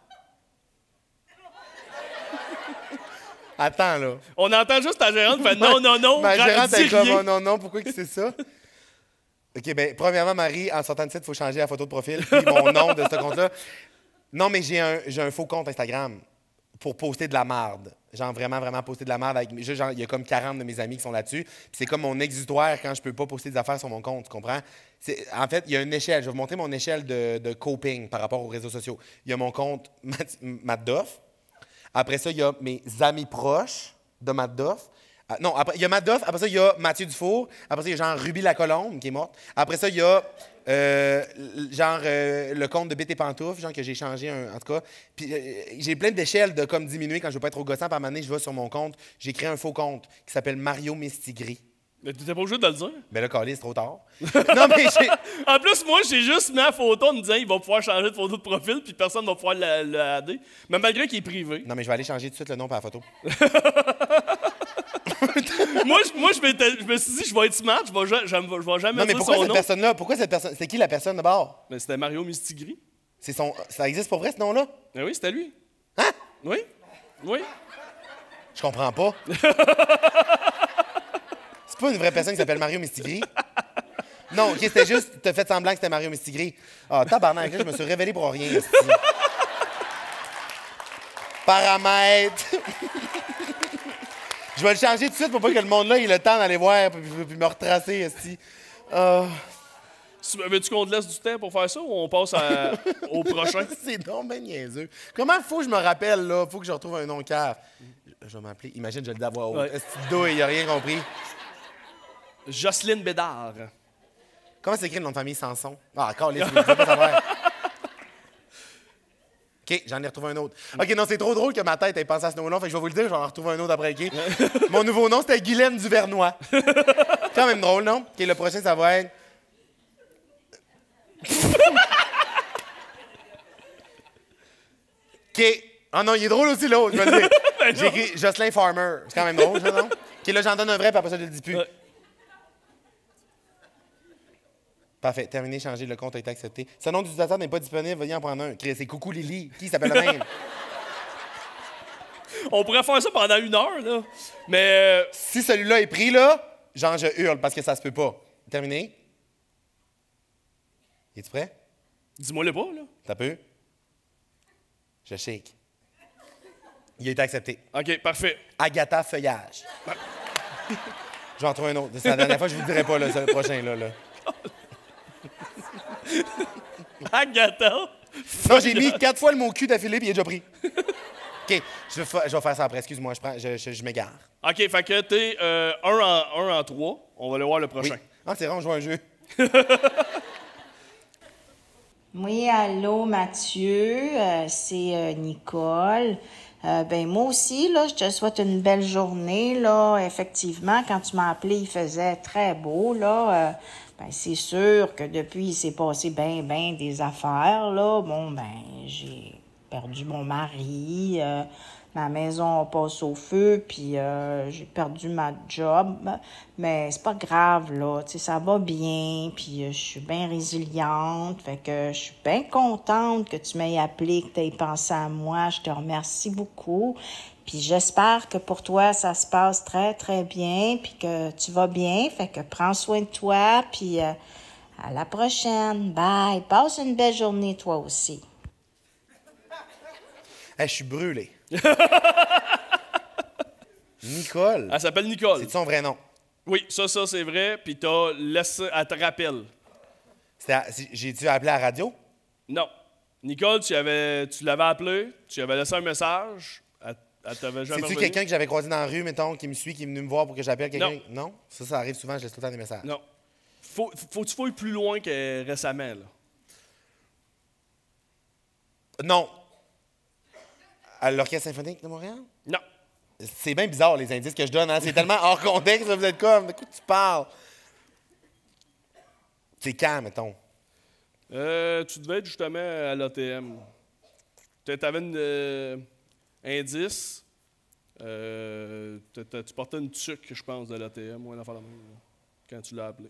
Attends, là. On entend juste ta gérante faire non, non, non. Ma gérante est comme rien. non, non, pourquoi que c'est ça? OK, bien, premièrement, Marie, en sortant de site, il faut changer la photo de profil puis mon nom de ce compte-là. Non, mais j'ai un faux compte Instagram pour poster de la marde. Genre vraiment, vraiment poster de la merde. Genre, il y a comme 40 de mes amis qui sont là-dessus. Puis c'est comme mon exutoire quand je peux pas poster des affaires sur mon compte, tu comprends? En fait, il y a une échelle. Je vais vous montrer mon échelle de coping par rapport aux réseaux sociaux. Il y a mon compte Matt Doff. Après ça, il y a mes amis proches de Matt Doff. Non, après, il y a Matt Doff. Après ça, il y a Mathieu Dufour. Après ça, il y a genre Ruby Lacolombe qui est morte. Après ça, il y a le compte de Bit et Pantoufles, genre que j'ai changé en tout cas. Puis j'ai plein d'échelles de comme diminuer quand je veux pas être trop gossant. Par année, je vais sur mon compte. J'ai créé un faux compte qui s'appelle Mario Mistigri. Mais t'étais pas obligé de le dire. Ben là, Carly, c'est trop tard. Non, mais j'ai... En plus, moi, j'ai juste mis la photo en me disant il va pouvoir changer de photo de profil puis personne va pouvoir le AD. Mais malgré qu'il est privé. Non, mais je vais aller changer tout de suite le nom par la photo. moi, je me suis dit, je vais être smart, je vais jamais non, mais dire pourquoi son cette nom. personne-là? Pourquoi cette personne? C'est qui la personne d'abord? Ben, c'était Mario Mistigri. C'est son... Ça existe pour vrai, ce nom-là? Ben oui, c'était lui. Hein? Oui. Oui. Je comprends pas. C'est pas une vraie personne qui s'appelle Mario Mistigri? Non, OK, c'était juste... T'as fait semblant que c'était Mario Mistigri. Ah, tabarnak, là, je me suis révélé pour rien. Esti. Paramètres. Je vais le changer tout de suite pour pas que le monde là ait le temps d'aller voir puis me retracer, esti. Veux-tu qu'on te laisse du temps pour faire ça ou on passe au prochain? C'est donc ben niaiseux. Comment faut que je me rappelle, là? Faut que je retrouve un nom cave. Je vais m'appeler... Imagine, je le dis à voix haute. Ouais. Esti de douille, il a rien compris. Jocelyne Bédard. Comment s'écrit le nom de famille Sanson? Ah, encore les trucs, je veux pas savoir. OK, j'en ai retrouvé un autre. OK, non, c'est trop drôle que ma tête ait pensé à ce nom-là, fait que je vais vous le dire, j'en ai retrouvé un autre après, OK? Mon nouveau nom, c'était Guylaine Duvernois. Quand même drôle, non? OK, le prochain, ça va être... OK. Ah non, il est drôle aussi, l'autre, je vais le dire. J'ai écrit Jocelyn Farmer. C'est quand même drôle, ça, non? OK, là, j'en donne un vrai, puis après ça, je le dis plus. Parfait. Terminé, changer, le compte a été accepté. Ce nom d'utilisateur n'est pas disponible, veuillez en prendre un. C'est Coucou Lily. Qui s'appelle le même? On pourrait faire ça pendant 1 heure, là. Mais... Si celui-là est pris, là, genre, je hurle parce que ça se peut pas. Terminé? Es-tu prêt? Dis-moi-le pas, là. T'as peu? Je shake. Il a été accepté. OK, parfait. Agatha Feuillage. Je vais en trouver un autre. C'est la dernière fois, je vous le dirai pas, là, le prochain, là. Agatha! Non, j'ai mis 4 fois le mot cul d'affilée, puis il est déjà pris. OK, je vais faire ça après. Excuse-moi, je m'égare. OK, fait que t'es 1 en 3. On va aller voir le prochain. Oui. Ah, c'est vrai, on joue à un jeu. Oui, allô, Mathieu. C'est Nicole. Ben moi aussi, là, je te souhaite une belle journée, là. Effectivement, quand tu m'as appelé, il faisait très beau, là. Ben, c'est sûr que depuis, il s'est passé ben des affaires, là. Bon, ben, j'ai perdu mon mari, ma maison passe au feu, puis j'ai perdu ma job. Mais c'est pas grave, là. Tu sais, ça va bien, puis je suis bien résiliente. Fait que je suis bien contente que tu m'aies appelé, que tu aies pensé à moi. Je te remercie beaucoup. Puis j'espère que pour toi, ça se passe très, très bien, puis que tu vas bien. Fait que prends soin de toi, puis à la prochaine. Bye. Passe une belle journée, toi aussi. Hey, je suis brûlé. Nicole. Elle s'appelle Nicole. C'est son vrai nom? Oui, ça, c'est vrai. Puis t'as laissé... Elle te rappelle. J'ai-tu appelé à la radio? Non. Nicole, tu l'avais appelé, tu avais laissé un message, elle t'avait jamais C'est-tu revenu? quelqu'un que j'avais croisé dans la rue, mettons, qui me suit, qui est venu me voir pour que j'appelle quelqu'un? Non. Ça arrive souvent, je laisse tout le temps des messages. Non. Faut que tu fouilles plus loin que récemment, là. Non. À l'Orchestre symphonique de Montréal? Non. C'est bien bizarre, les indices que je donne. Hein? C'est tellement hors contexte, vous êtes comme, de quoi tu parles? C'est quand, mettons? Tu devais être justement à l'ATM. Tu avais un indice. Tu portais une tuque, je pense, de l'ATM ou un affaire de même, là, quand tu l'as appelé.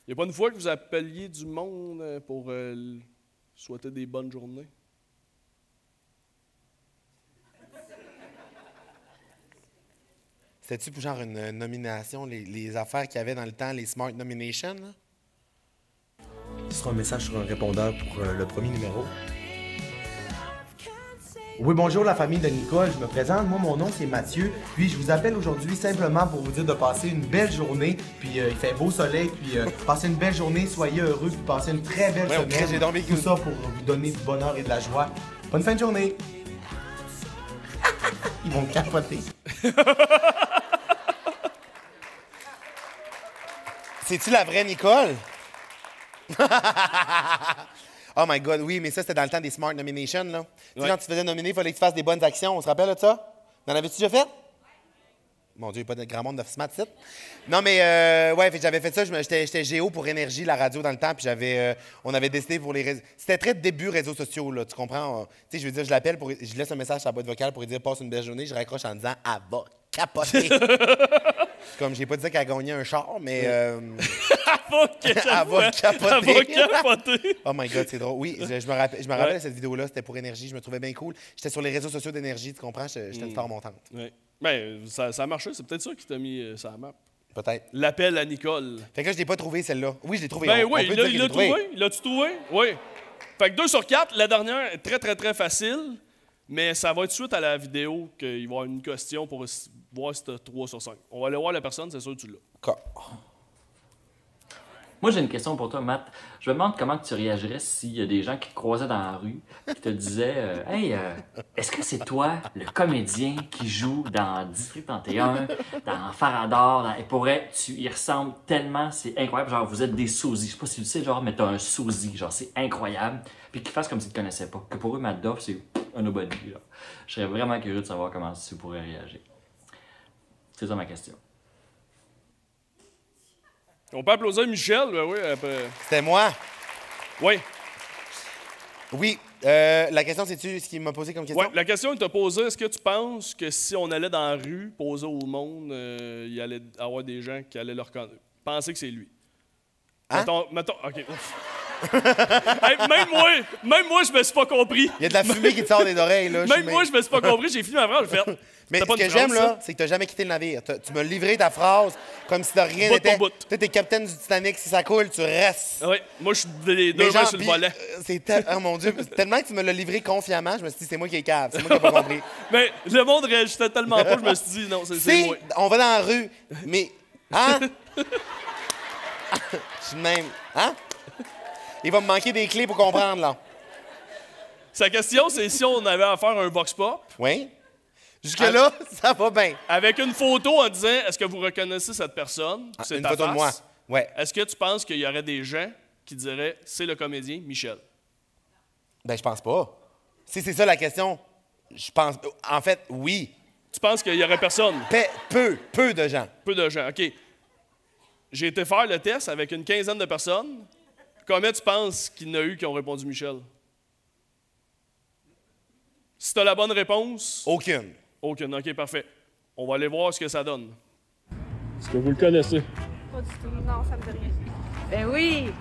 Il n'y a pas une fois que vous appeliez du monde pour souhaiter des bonnes journées? C'était-tu pour genre une nomination, les affaires qu'il y avait dans le temps, les Smart Nominations? Là? Ce sera un message sur un répondeur pour le premier numéro. Oui, bonjour la famille de Nicole, je me présente. Moi, mon nom, c'est Mathieu. Puis, je vous appelle aujourd'hui simplement pour vous dire de passer une belle journée. Puis, il fait beau soleil. Puis, passez une belle journée, soyez heureux. Puis, passez une très belle semaine. Tout ça pour vous donner du bonheur et de la joie. Bonne fin de journée. Ils vont capoter. C'est-tu la vraie Nicole? Oh my God, oui, mais ça, c'était dans le temps des Smart Nominations, là. Tu sais, quand tu te faisais nominer, il fallait que tu fasses des bonnes actions. On se rappelle de ça? N'en avais-tu déjà fait? Mon Dieu, il n'y a pas de grand monde de smart site. Non, mais ouais, j'avais fait ça. J'étais géo pour Énergie, la radio, dans le temps, puis on avait décidé pour les réseaux. C'était très début réseaux sociaux, là, tu comprends? Tu sais, je veux dire, je l'appelle, je laisse un message sur la boîte vocale pour lui dire « Passe une belle journée », je raccroche en disant « Ah, va capoter ». Comme j'ai pas dit qu'elle a gagné un char, mais... Elle va capoter. Oh my God, c'est drôle. Oui, je me rappelle de cette vidéo-là, c'était pour Énergie, je me trouvais bien cool. J'étais sur les réseaux sociaux d'Énergie, tu comprends? J'étais une star montante. Oui. Ben, ça a marché, c'est peut-être ça qui t'a mis sur la map. Peut-être. L'appel à Nicole. Fait que là, je l'ai pas trouvé, celle-là. Oui, je l'ai trouvé. Ben oui, il l'a trouvé. L'as-tu trouvé? Oui. Fait que 2 sur 4, la dernière est très, très, très facile, mais ça va être suite à la vidéo qu'il va y avoir une question pour voir si t'as 3 sur 5. On va aller voir la personne, c'est sûr que tu l'as. Moi, j'ai une question pour toi, Matt. Je me demande comment tu réagirais s'il y a des gens qui te croisaient dans la rue qui te disaient Hey, est-ce que c'est toi, le comédien qui joue dans District 31, dans Farador, et pour vrai, tu y ressembles tellement, c'est incroyable. Genre, vous êtes des sosies. Je sais pas si tu le sais, genre, mais t'as un sosie. Genre, c'est incroyable. Puis qu'ils fassent comme s'ils te connaissaient pas. Que pour eux, Matt Duff, c'est un nobody. Genre. Je serais vraiment curieux de savoir comment tu pourrais réagir. C'est ça ma question. On peut applaudir Michel, ben oui. C'était moi? Oui. Oui. La question, c'est-tu ce qu'il m'a posé comme question? Oui, la question, il t'a posé, est-ce que tu penses que si on allait dans la rue, poser au monde, il y allait avoir des gens qui allaient le reconnaître? Penser que c'est lui. Hein? Mettons, OK. Hey, même moi, je me suis pas compris. Il y a de la fumée qui te sort des oreilles, là. Même moi, je me suis pas compris. J'ai fini ma phrase, j'ai fait. Mais ce que j'aime, là, c'est que tu n'as jamais quitté le navire. Tu m'as livré ta phrase comme si de rien n'était. Tu es capitaine du Titanic, si ça coule, tu restes. Oui, moi, je suis les 2 mains sur le volet. Oh mon Dieu, tellement que tu me l'as livré confiamment, je me suis dit, c'est moi qui ai cave, c'est moi qui n'ai pas compris. Mais le monde réagissait tellement pas, je me suis dit, non, c'est moi. On va dans la rue, mais Hein? Je suis de même. Hein? Il va me manquer des clés pour comprendre, là. Sa question, c'est si on avait à faire un vox pop. Oui. Jusque-là, ça va bien. Avec une photo en disant est-ce que vous reconnaissez cette personne? C'est une ta photo de face. moi. Ouais. Est-ce que tu penses qu'il y aurait des gens qui diraient c'est le comédien Michel? Ben, je pense pas. Si c'est ça la question, je pense. En fait, oui. Tu penses qu'il y aurait personne? Peu de gens. Peu de gens, OK. J'ai été faire le test avec une quinzaine de personnes. Combien tu penses qu'il y en a eu qui ont répondu Michel? Si tu as la bonne réponse... Aucune. Aucune, OK, parfait. On va aller voir ce que ça donne. Est-ce que vous le connaissez? Pas du tout. Non, ça me dit rien. Ben oui.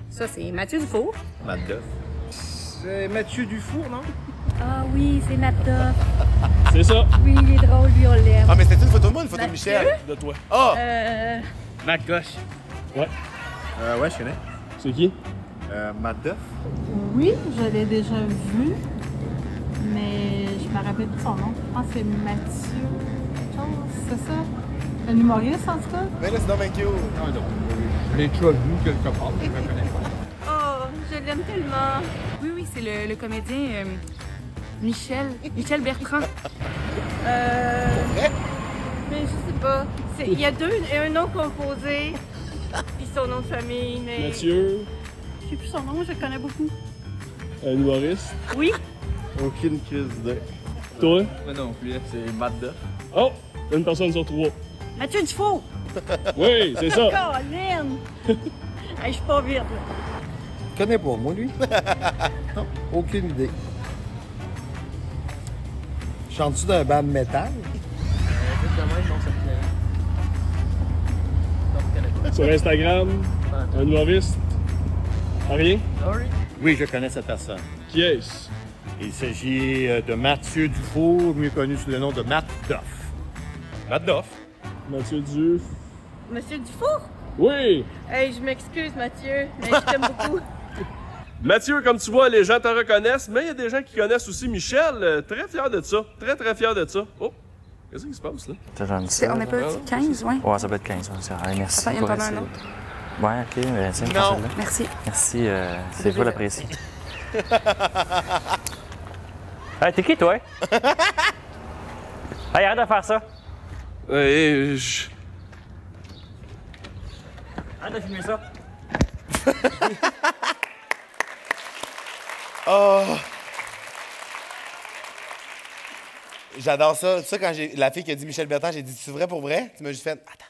Ça, c'est Mathieu Dufour. Matt Duff. C'est Mathieu Dufour, non? Ah oui, c'est Matt Duff. C'est ça. Oui, il est drôle, lui, on l'aime. Ah, mais c'était une photo de moi, une photo de Mathieu? Michel? De toi. Ah! Matt Gauche. Ouais. Ouais, je connais. C'est qui? Matt Duff. Oui, je l'ai déjà vu, mais je me rappelle plus son nom. Je pense que c'est Mathieu. C'est ça? Un humoriste, en tout cas? Mais là, c'est dans ma queue. Ah non. Je l'ai déjà vu quelque part, je ne me connais pas. Oh, je l'aime tellement. Oui, oui, c'est le comédien Michel Bertrand. Mais je sais pas. Il y a un nom composé, puis son nom de famille, mais... Mathieu, Je sais plus son nom, je le connais beaucoup. un humoriste. Oui. Aucune crise d'idée. Toi? Moi non plus, c'est Matt Duff. Oh! Une personne sur trois. Mathieu Dufault. Oui, c'est ça. Colin! Hey, je suis pas vite, là. Je connais pas, moi, lui. Non, aucune idée. Chante-tu d'un band métal? Sur Instagram, un humoriste. Rien? Oui, je connais cette personne. Qui est-ce? Il s'agit de Mathieu Dufour, mieux connu sous le nom de Matt Duff. Matt Duff. Mathieu Dufour. Monsieur Dufour? Oui! Hey, je m'excuse, Mathieu, mais je t'aime beaucoup. Mathieu, comme tu vois, les gens te reconnaissent, mais il y a des gens qui connaissent aussi Michel. Très fier de ça. Très, très fier de ça. Oh! Qu'est-ce qui se passe, là? On n'est pas 15, ouais? Ouais, ça peut être 15. C'est vrai. Merci. Attends, il y en a pour pas un essayer. autre. Ouais, OK. Tiens, Non. prends celle-là. Merci. Merci. C'est vous l'apprécier. Hey, t'es qui, toi? Hey, arrête de faire ça. Arrête de filmer ça. Oh! J'adore ça. Ça, quand j'ai la fille qui a dit Michel Bertrand, j'ai dit c'est vrai pour vrai? Tu m'as juste fait attends.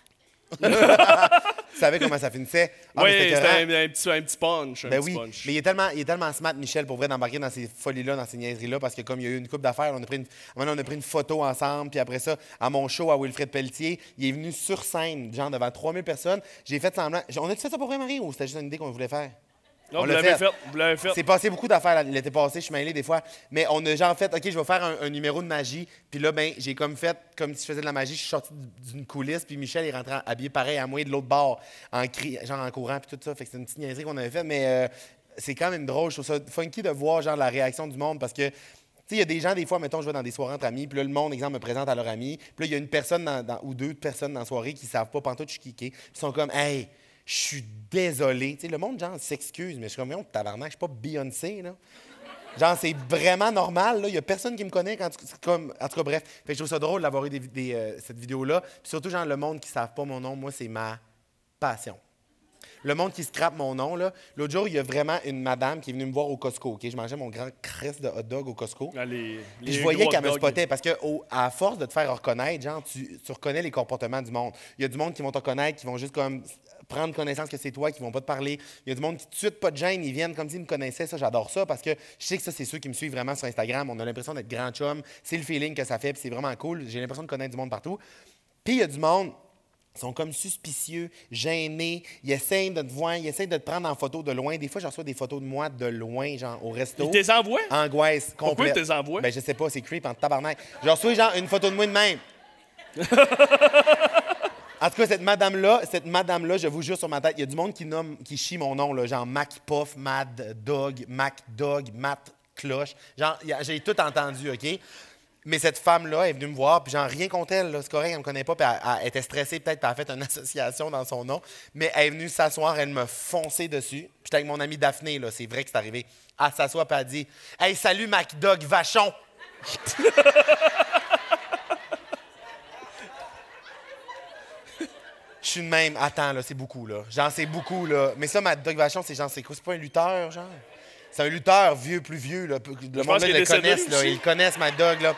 Tu savais comment ça finissait? Ah, oui, mais c'était un petit punch. Ben oui, mais il est tellement smart, Michel, pour vrai, d'embarquer dans ces folies-là, dans ces niaiseries-là, parce que comme il y a eu une couple d'affaires, on a pris une photo ensemble, puis après ça, à mon show à Wilfrid Pelletier, il est venu sur scène, genre devant 3000 personnes. J'ai fait semblant. On a-tu fait ça pour vrai, Marie, ou c'était juste une idée qu'on voulait faire? Non, vous l'avez fait. Vous l'avez fait. C'est passé beaucoup d'affaires l'été passé, je suis mêlé des fois. Mais on a genre fait, OK, je vais faire un numéro de magie. Puis là, ben, j'ai comme fait, comme si je faisais de la magie, je suis sorti d'une coulisse. Puis Michel est rentré habillé pareil à moi de l'autre bord, genre en courant, puis tout ça. Fait que c'est une petite niaiserie qu'on avait fait. Mais c'est quand même drôle. Je trouve ça funky de voir genre la réaction du monde parce que. Tu sais, il y a des gens, des fois, mettons, je vais dans des soirées entre amis, puis là, le monde, exemple, me présente à leur ami. Puis là, il y a une personne ou deux personnes dans la soirée qui ne savent pas pantoute je suis kické. Ils sont comme, hey, je suis désolé. Tu sais, le monde, genre, s'excuse, mais je suis comme, tabarnak, je suis pas Beyoncé, là. Genre, c'est vraiment normal, là. Il y a personne qui me connaît quand comme. En tout cas, bref. Fait que je trouve ça drôle d'avoir eu cette vidéo-là. Puis surtout, genre, le monde qui ne savent pas mon nom, moi, c'est ma passion. Le monde qui scrape mon nom, là. L'autre jour, il y a vraiment une madame qui est venue me voir au Costco, OK? Je mangeais mon grand crest de hot dog au Costco. Puis je voyais qu'elle me spottait parce que, à force de te faire reconnaître, genre, tu reconnais les comportements du monde. Il y a du monde qui vont te reconnaître, qui vont juste comme prendre connaissance que c'est toi, qui vont pas te parler. Il y a du monde qui tout de suite, pas de gêne, ils viennent comme s'ils me connaissaient. Ça, j'adore ça parce que je sais que ça, c'est ceux qui me suivent vraiment sur Instagram. On a l'impression d'être grand chum. C'est le feeling que ça fait, puis c'est vraiment cool. J'ai l'impression de connaître du monde partout. Puis il y a du monde. Ils sont comme suspicieux, gênés. Ils essayent de te voir, ils essayent de te prendre en photo de loin. Des fois, je reçois des photos de moi de loin, genre au resto. Ils te les envoient? Angoisse complète. Pourquoi ils te les envoient? Ben, je sais pas, c'est creep en tabarnak. Je reçois genre une photo de moi de même. En tout cas, cette madame-là, je vous jure sur ma tête, il y a du monde qui chie mon nom, là, genre Mac Puff, Mad Dog, Mac Dog, Matt Cloche. Genre, j'ai tout entendu, OK? Mais cette femme-là est venue me voir, puis genre, rien contre elle, là, c'est correct, elle me connaît pas, puis elle était stressée peut-être, puis elle a fait une association dans son nom. Mais elle est venue s'asseoir, elle me fonçait dessus. Puis j'étais avec mon amie Daphné, là, c'est vrai que c'est arrivé. Elle s'assoit, puis elle dit « Hey, salut MacDog Vachon! » Je suis de même. Attends, là, c'est beaucoup, là. Genre, c'est beaucoup, là. Mais ça, MacDog Vachon, c'est genre, c'est quoi? C'est pas un lutteur, genre? C'est un lutteur vieux, plus vieux, là. Le monde, là, ils le connaissent, là. Ils connaissent, MacDog, là.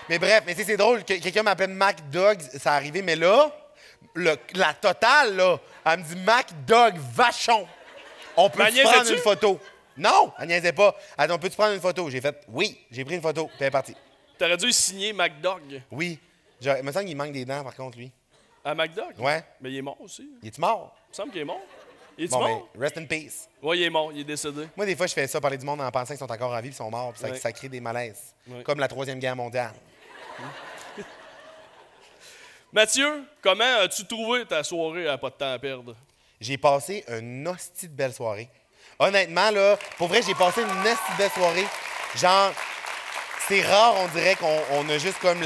Mais bref, mais c'est drôle. Quelqu'un m'appelle MacDog, ça arrivé. Mais là, la totale, là, elle me dit MacDog Vachon. On peut prendre une photo? Non, elle niaisait pas. Elle dit, on peut-tu prendre une photo? J'ai fait, oui. J'ai pris une photo, puis elle est partie. T'aurais dû signer MacDog. Oui. Genre, il me semble qu'il manque des dents, par contre, lui. À MacDog? Ouais. Mais il est mort aussi. Il est-tu mort? Il me semble qu'il est mort. Il est-tu bon, mort? Ben, rest in peace. Oui, il est mort. Il est décédé. Moi, des fois, je fais ça, parler du monde en pensant qu'ils sont encore en vie et sont morts, puis ça crée des malaises. Comme la Troisième Guerre mondiale. Mathieu, comment as-tu trouvé ta soirée à Pas de temps à perdre? J'ai passé une hostie de belle soirée. Honnêtement, là, pour vrai, j'ai passé une hostie de belle soirée. Genre, c'est rare, on dirait qu'on a juste comme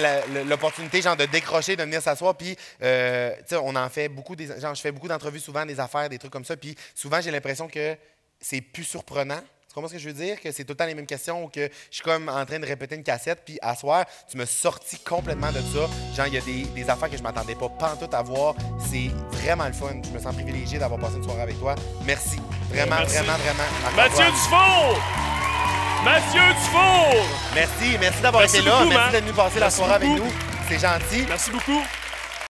l'opportunité, genre, de décrocher, de venir s'asseoir, puis, tu sais, on en fait beaucoup, genre, je fais beaucoup d'entrevues souvent, des affaires, des trucs comme ça, puis souvent, j'ai l'impression que c'est plus surprenant. Tu comprends ce que je veux dire? Que c'est tout le temps les mêmes questions ou que je suis comme en train de répéter une cassette, puis à soir, tu me sortis complètement de ça. Genre, il y a des affaires que je m'attendais pas pantoute à voir. C'est vraiment le fun. Je me sens privilégié d'avoir passé une soirée avec toi. Merci. Vraiment, vraiment. Mathieu Dufour! Mathieu Dufour! Merci d'avoir été là. Merci d'être venu passer la soirée avec nous. C'est gentil. Merci beaucoup.